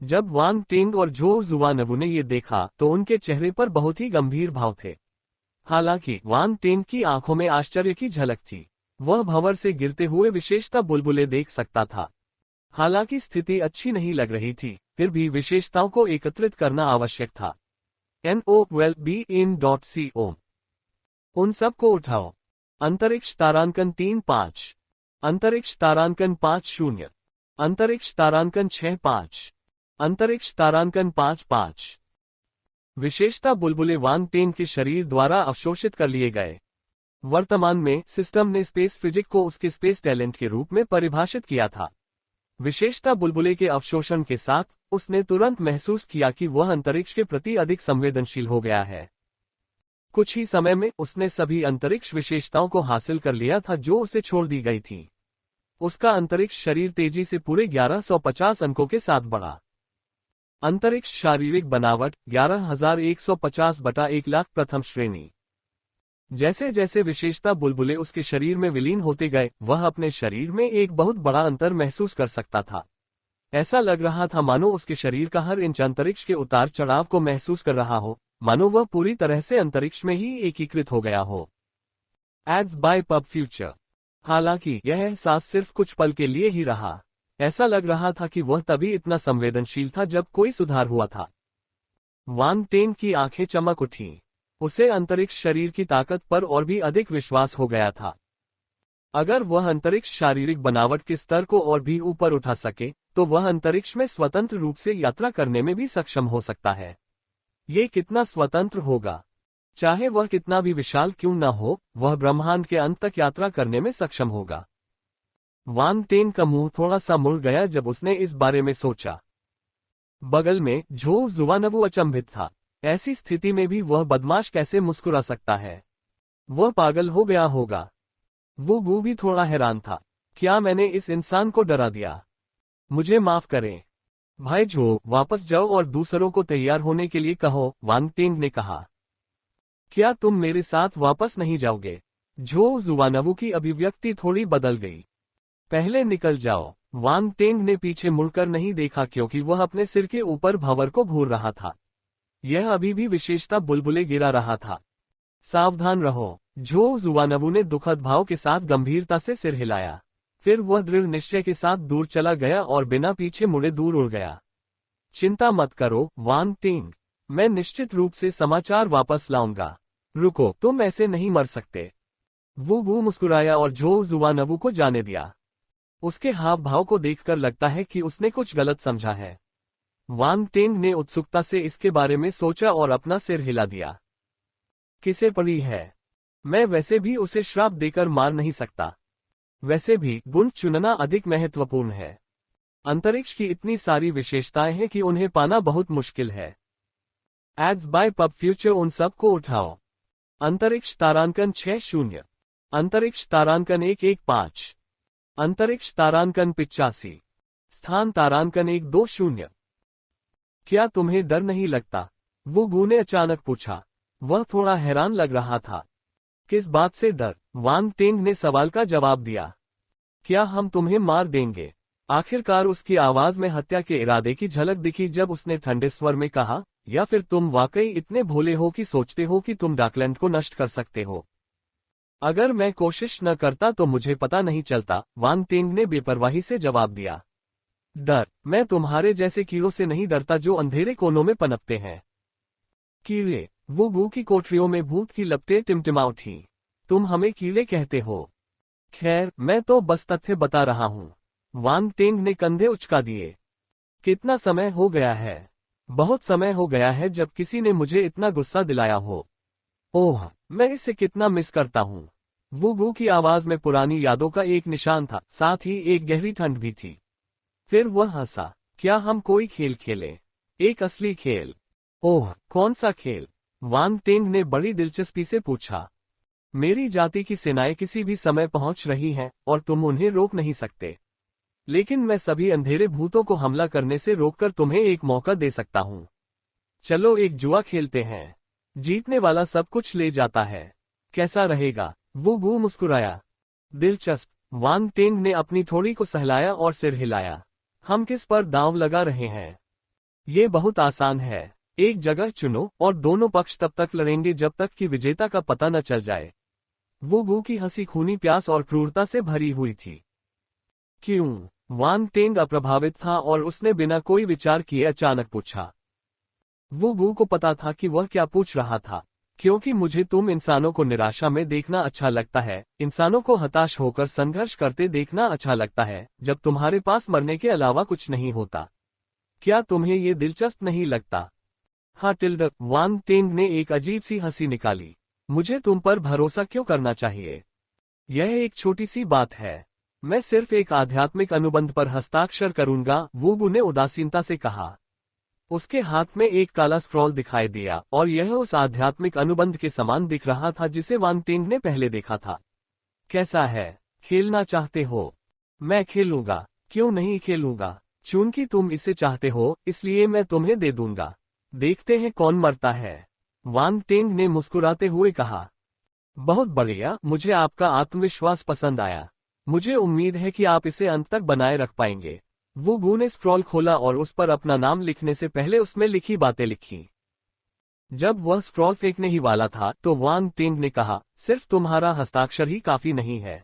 जब वांग टेंग और झो जुवानवु ने ये देखा तो उनके चेहरे पर बहुत ही गंभीर भाव थे। हालांकि वांग टेंग की आंखों में आश्चर्य की झलक थी। वह भंवर से गिरते हुए विशेषता बुलबुले देख सकता था। हालांकि स्थिति अच्छी नहीं लग रही थी, फिर भी विशेषताओं को एकत्रित करना आवश्यक था। NOLBIN.CO। उन सब को उठाओ। अंतरिक्ष तारांकन 3-5, अंतरिक्ष तारांकन 5-0, अंतरिक्ष तारांकन 6-5, अंतरिक्ष तारांकन 5-5। विशेषता बुलबुले वांग टेंग के शरीर द्वारा अवशोषित कर लिए गए। वर्तमान में सिस्टम ने स्पेस फिजिक को उसके स्पेस टैलेंट के रूप में परिभाषित किया था। विशेषता बुलबुले के अवशोषण के साथ उसने तुरंत महसूस किया कि वह अंतरिक्ष के प्रति अधिक संवेदनशील हो गया है। कुछ ही समय में उसने सभी अंतरिक्ष विशेषताओं को हासिल कर लिया था जो उसे छोड़ दी गई थी। उसका अंतरिक्ष शरीर तेजी से पूरे 1150 अंकों के साथ बढ़ा। अंतरिक्ष शारीरिक बनावट 11,150/1,00,000 प्रथम श्रेणी। जैसे जैसे विशेषता बुलबुले उसके शरीर में विलीन होते गए, वह अपने शरीर में एक बहुत बड़ा अंतर महसूस कर सकता था। ऐसा लग रहा था मानो उसके शरीर का हर इंच अंतरिक्ष के उतार चढ़ाव को महसूस कर रहा हो, मानो वह पूरी तरह से अंतरिक्ष में ही एकीकृत हो गया हो। Ads by pub future. हालांकि यह एहसास सिर्फ कुछ पल के लिए ही रहा। ऐसा लग रहा था कि वह तभी इतना संवेदनशील था जब कोई सुधार हुआ था। वांग टेंग की आंखें चमक उठीं। उसे अंतरिक्ष शरीर की ताकत पर और भी अधिक विश्वास हो गया था। अगर वह अंतरिक्ष शारीरिक बनावट के स्तर को और भी ऊपर उठा सके, तो वह अंतरिक्ष में स्वतंत्र रूप से यात्रा करने में भी सक्षम हो सकता है। ये कितना स्वतंत्र होगा! चाहे वह कितना भी विशाल क्यों न हो, वह ब्रह्मांड के अंत तक यात्रा करने में सक्षम होगा। वांग टेंग का मुंह थोड़ा सा मुड़ गया जब उसने इस बारे में सोचा। बगल में झो जुवानवु अचंभित था। ऐसी स्थिति में भी वह बदमाश कैसे मुस्कुरा सकता है? वह पागल हो गया होगा। वो भी थोड़ा हैरान था। क्या मैंने इस इंसान को डरा दिया? मुझे माफ करें। भाई झो, वापस जाओ और दूसरों को तैयार होने के लिए कहो, वांग टेंग ने कहा। क्या तुम मेरे साथ वापस नहीं जाओगे? झो जुवानवु की अभिव्यक्ति थोड़ी बदल गई। पहले निकल जाओ। वांग टेंग ने पीछे मुड़कर नहीं देखा क्योंकि वह अपने सिर के ऊपर भंवर को घूर रहा था। यह अभी भी विशेषता बुलबुले गिरा रहा था। सावधान रहो। झो जुवानवु ने दुखद भाव के साथ गंभीरता से सिर हिलाया। फिर वह दृढ़ निश्चय के साथ दूर चला गया और बिना पीछे मुड़े दूर उड़ गया। चिंता मत करो वान टिंग, मैं निश्चित रूप से समाचार वापस लाऊंगा। रुको, तुम ऐसे नहीं मर सकते। वू वू मुस्कुराया और झो जुआनवू को जाने दिया। उसके हाव भाव को देखकर लगता है कि उसने कुछ गलत समझा है। वान टेंग ने उत्सुकता से इसके बारे में सोचा और अपना सिर हिला दिया। किसे पड़ी है? मैं वैसे भी उसे श्राप देकर मार नहीं सकता। वैसे भी गुण चुनना अधिक महत्वपूर्ण है। अंतरिक्ष की इतनी सारी विशेषताएं हैं कि उन्हें पाना बहुत मुश्किल है। एड्स बाय पब फ्यूचर, उन सब को उठाओ। अंतरिक्ष तारांकन 60, अंतरिक्ष तारांकन 115, अंतरिक्ष तारांकन 85, स्थान तारांकन 120। क्या तुम्हें डर नहीं लगता? वो गू ने अचानक पूछा। वह थोड़ा हैरान लग रहा था। किस बात से डर? वान टेंग ने सवाल का जवाब दिया। क्या हम तुम्हें मार देंगे? आखिरकार उसकी आवाज में हत्या के इरादे की झलक दिखी जब उसने ठंडे स्वर में कहा, या फिर तुम वाकई इतने भोले हो कि सोचते हो कि तुम डाकलैंड को नष्ट कर सकते हो? अगर मैं कोशिश न करता तो मुझे पता नहीं चलता, वान टेंग ने बेपरवाही से जवाब दिया। डर? मैं तुम्हारे जैसे कीड़ों से नहीं डरता जो अंधेरे कोनों में पनपते हैं। कीड़े? वो गू की कोठरियों में भूत की लपटें टिमटिमा उठी। तुम हमें कीड़े कहते हो? खैर, मैं तो बस तथ्य बता रहा हूं। वान टेंग ने कंधे उचका दिए। कितना समय हो गया है? बहुत समय हो गया है जब किसी ने मुझे इतना गुस्सा दिलाया हो। ओह, मैं इसे कितना मिस करता हूँ। वो गू की आवाज में पुरानी यादों का एक निशान था, साथ ही एक गहरी ठंड भी थी। फिर वह हंसा। क्या हम कोई खेल खेलें? एक असली खेल? ओह, कौन सा खेल? वान टेंग ने बड़ी दिलचस्पी से पूछा। मेरी जाति की सेनाएं किसी भी समय पहुंच रही हैं और तुम उन्हें रोक नहीं सकते। लेकिन मैं सभी अंधेरे भूतों को हमला करने से रोककर तुम्हें एक मौका दे सकता हूं। चलो एक जुआ खेलते हैं। जीतने वाला सब कुछ ले जाता है। कैसा रहेगा? वो गू मुस्कुराया। दिलचस्प। वान टेंग ने अपनी थोड़ी को सहलाया और सिर हिलाया। हम किस पर दांव लगा रहे हैं? ये बहुत आसान है। एक जगह चुनो और दोनों पक्ष तब तक लड़ेंगे जब तक कि विजेता का पता न चल जाए। वो गू की हंसी खूनी प्यास और क्रूरता से भरी हुई थी। क्यों? वान टेंग अप्रभावित था और उसने बिना कोई विचार किए अचानक पूछा। वो गू को पता था कि वह क्या पूछ रहा था। क्योंकि मुझे तुम इंसानों को निराशा में देखना अच्छा लगता है, इंसानों को हताश होकर संघर्ष करते देखना अच्छा लगता है, जब तुम्हारे पास मरने के अलावा कुछ नहीं होता। क्या तुम्हें ये दिलचस्प नहीं लगता? हाँ टिल्ड, वान टेंग ने एक अजीब सी हंसी निकाली। मुझे तुम पर भरोसा क्यों करना चाहिए? यह एक छोटी सी बात है। मैं सिर्फ एक आध्यात्मिक अनुबंध पर हस्ताक्षर करूंगा, वो गू ने उदासीनता से कहा। उसके हाथ में एक काला स्क्रॉल दिखाई दिया और यह उस आध्यात्मिक अनुबंध के समान दिख रहा था जिसे वान टेंग ने पहले देखा था। कैसा है? खेलना चाहते हो? मैं खेलूंगा। क्यों नहीं खेलूंगा? चूंकि तुम इसे चाहते हो, इसलिए मैं तुम्हें दे दूंगा। देखते हैं कौन मरता है। वान टेंग ने मुस्कुराते हुए कहा। बहुत बढ़िया, मुझे आपका आत्मविश्वास पसंद आया। मुझे उम्मीद है कि आप इसे अंत तक बनाए रख पाएंगे। वो गू ने स्क्रॉल खोला और उस पर अपना नाम लिखने से पहले उसमें लिखी बातें लिखी। जब वह स्क्रॉल फेंकने ही वाला था तो वान टेंग ने कहा, सिर्फ तुम्हारा हस्ताक्षर ही काफी नहीं है।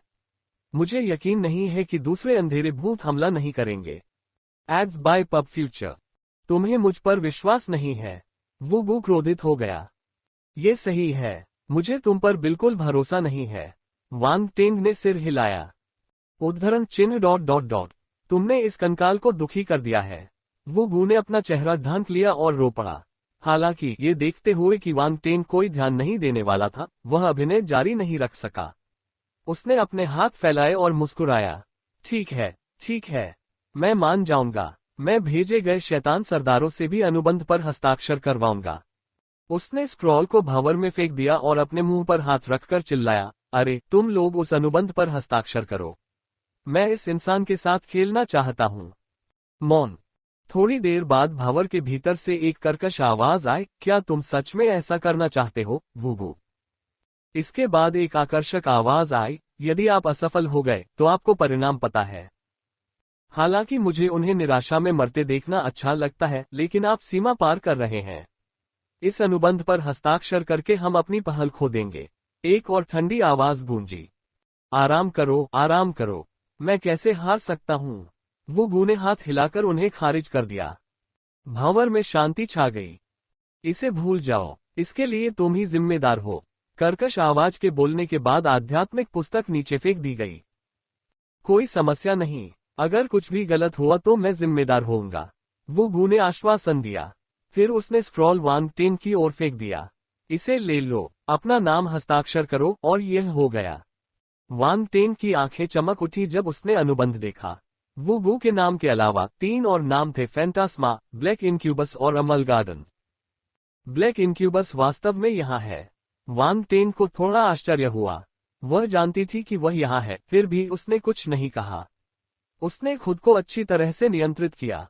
मुझे यकीन नहीं है कि दूसरे अंधेरे भूत हमला नहीं करेंगे। Ads by pub future. तुम्हें मुझ पर विश्वास नहीं है? वो गू क्रोधित हो गया। ये सही है, मुझे तुम पर बिल्कुल भरोसा नहीं है। वान टेंग ने सिर हिलाया। उद्धरण चिन्ह ... तुमने इस कंकाल को दुखी कर दिया है। वो गू ने अपना चेहरा ढांक लिया और रो पड़ा। हालांकि ये देखते हुए कि वान टेंग कोई ध्यान नहीं देने वाला था, वह अभिनय जारी नहीं रख सका। उसने अपने हाथ फैलाए और मुस्कुराया। ठीक है, मैं मान जाऊंगा। मैं भेजे गए शैतान सरदारों से भी अनुबंध पर हस्ताक्षर करवाऊंगा। उसने स्क्रॉल को भंवर में फेंक दिया और अपने मुंह पर हाथ रखकर चिल्लाया, अरे तुम लोग उस अनुबंध पर हस्ताक्षर करो। मैं इस इंसान के साथ खेलना चाहता हूं। मौन। थोड़ी देर बाद भंवर के भीतर से एक कर्कश आवाज आई, क्या तुम सच में ऐसा करना चाहते हो, वूगू? इसके बाद एक आकर्षक आवाज आई, यदि आप असफल हो गए तो आपको परिणाम पता है। हालांकि मुझे उन्हें निराशा में मरते देखना अच्छा लगता है, लेकिन आप सीमा पार कर रहे हैं। इस अनुबंध पर हस्ताक्षर करके हम अपनी पहल खो देंगे। एक और ठंडी आवाज गूंजी। आराम करो, मैं कैसे हार सकता हूं? वो गू ने हाथ हिलाकर उन्हें खारिज कर दिया। भंवर में शांति छा गई। इसे भूल जाओ, इसके लिए तुम ही जिम्मेदार हो। कर्कश आवाज के बोलने के बाद आध्यात्मिक पुस्तक नीचे फेंक दी गई। कोई समस्या नहीं, अगर कुछ भी गलत हुआ तो मैं जिम्मेदार होऊंगा, वो गू ने आश्वासन दिया। फिर उसने स्क्रॉल वांग टेन की ओर फेंक दिया। इसे ले लो, अपना नाम हस्ताक्षर करो, और यह हो गया। वांग टेन की आंखें चमक उठी जब उसने अनुबंध देखा। वो गू के नाम के अलावा 3 और नाम थे, फैंटास्मा, ब्लैक इनक्यूबस और अमल गार्डन। ब्लैक इनक्यूबस वास्तव में यहाँ है। वांग टेन को थोड़ा आश्चर्य हुआ। वह जानती थी कि वह यहाँ है, फिर भी उसने कुछ नहीं कहा। उसने खुद को अच्छी तरह से नियंत्रित किया।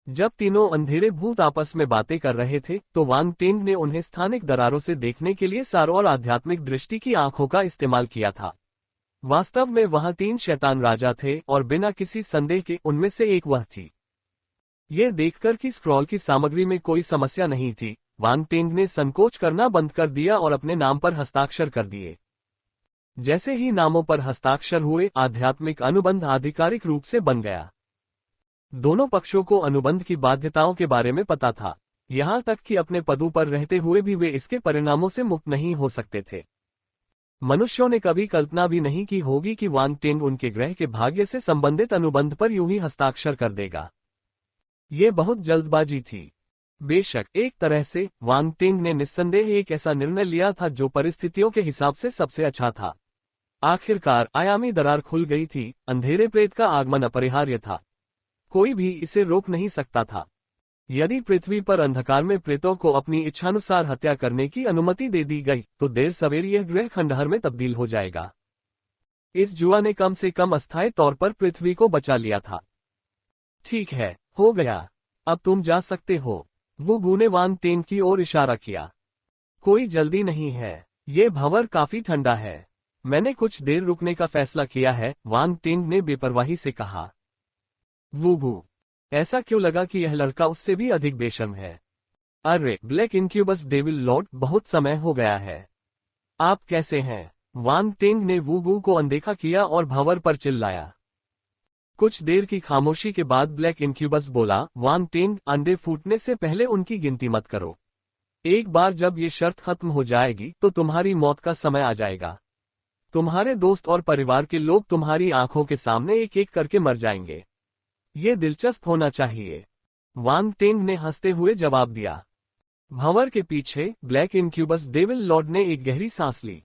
जब तीनों अंधेरे भूत आपस में बातें कर रहे थे तो वांग टेन ने उन्हें स्थानिक दरारों से देखने के लिए सार और आध्यात्मिक दृष्टि की आंखों का इस्तेमाल किया था। वास्तव में वहां 3 शैतान राजा थे और बिना किसी संदेह के उनमें से एक वह थी। यह देखकर कि स्क्रॉल की सामग्री में कोई समस्या नहीं थी, वांग टेन ने संकोच करना बंद कर दिया और अपने नाम पर हस्ताक्षर कर दिए। जैसे ही नामों पर हस्ताक्षर हुए, आध्यात्मिक अनुबंध आधिकारिक रूप से बन गया। दोनों पक्षों को अनुबंध की बाध्यताओं के बारे में पता था, यहां तक कि अपने पदों पर रहते हुए भी वे इसके परिणामों से मुक्त नहीं हो सकते थे। मनुष्यों ने कभी कल्पना भी नहीं की होगी कि वांग टेन उनके ग्रह के भाग्य से संबंधित अनुबंध पर यूं ही हस्ताक्षर कर देगा। ये बहुत जल्दबाजी थी। बेशक एक तरह से वांग टेन ने निस्संदेह एक ऐसा निर्णय लिया था जो परिस्थितियों के हिसाब से सबसे अच्छा था। आखिरकार आयामी दरार खुल गई थी, अंधेरे प्रेत का आगमन अपरिहार्य था। कोई भी इसे रोक नहीं सकता था। यदि पृथ्वी पर अंधकार में प्रेतों को अपनी इच्छानुसार हत्या करने की अनुमति दे दी गई तो देर सवेर यह ग्रह खंडहर में तब्दील हो जाएगा। इस जुआ ने कम से कम अस्थायी तौर पर पृथ्वी को बचा लिया था। ठीक है, हो गया, अब तुम जा सकते हो। वो गू ने वांग टेन की ओर इशारा किया। कोई जल्दी नहीं है, ये भंवर काफी ठंडा है। मैंने कुछ देर रुकने का फैसला किया है, वांग टेन ने बेपरवाही से कहा। वो गू, ऐसा क्यों लगा कि यह लड़का उससे भी अधिक बेशर्म है? अरे ब्लैक इनक्यूबस डेविल लॉर्ड, बहुत समय हो गया है। आप कैसे हैं? वांग टेन ने वू गू को अनदेखा किया और भंवर पर चिल्लाया। कुछ देर की खामोशी के बाद ब्लैक इनक्यूबस बोला, वांग टेन, अंडे फूटने से पहले उनकी गिनती मत करो। एक बार जब ये शर्त खत्म हो जाएगी तो तुम्हारी मौत का समय आ जाएगा। तुम्हारे दोस्त और परिवार के लोग तुम्हारी आंखों के सामने एक एक करके मर जाएंगे। ये दिलचस्प होना चाहिए। वांग टेन ने हंसते हुए जवाब दिया। भंवर के पीछे ब्लैक इनक्यूबस डेविल लॉर्ड ने एक गहरी सांस ली।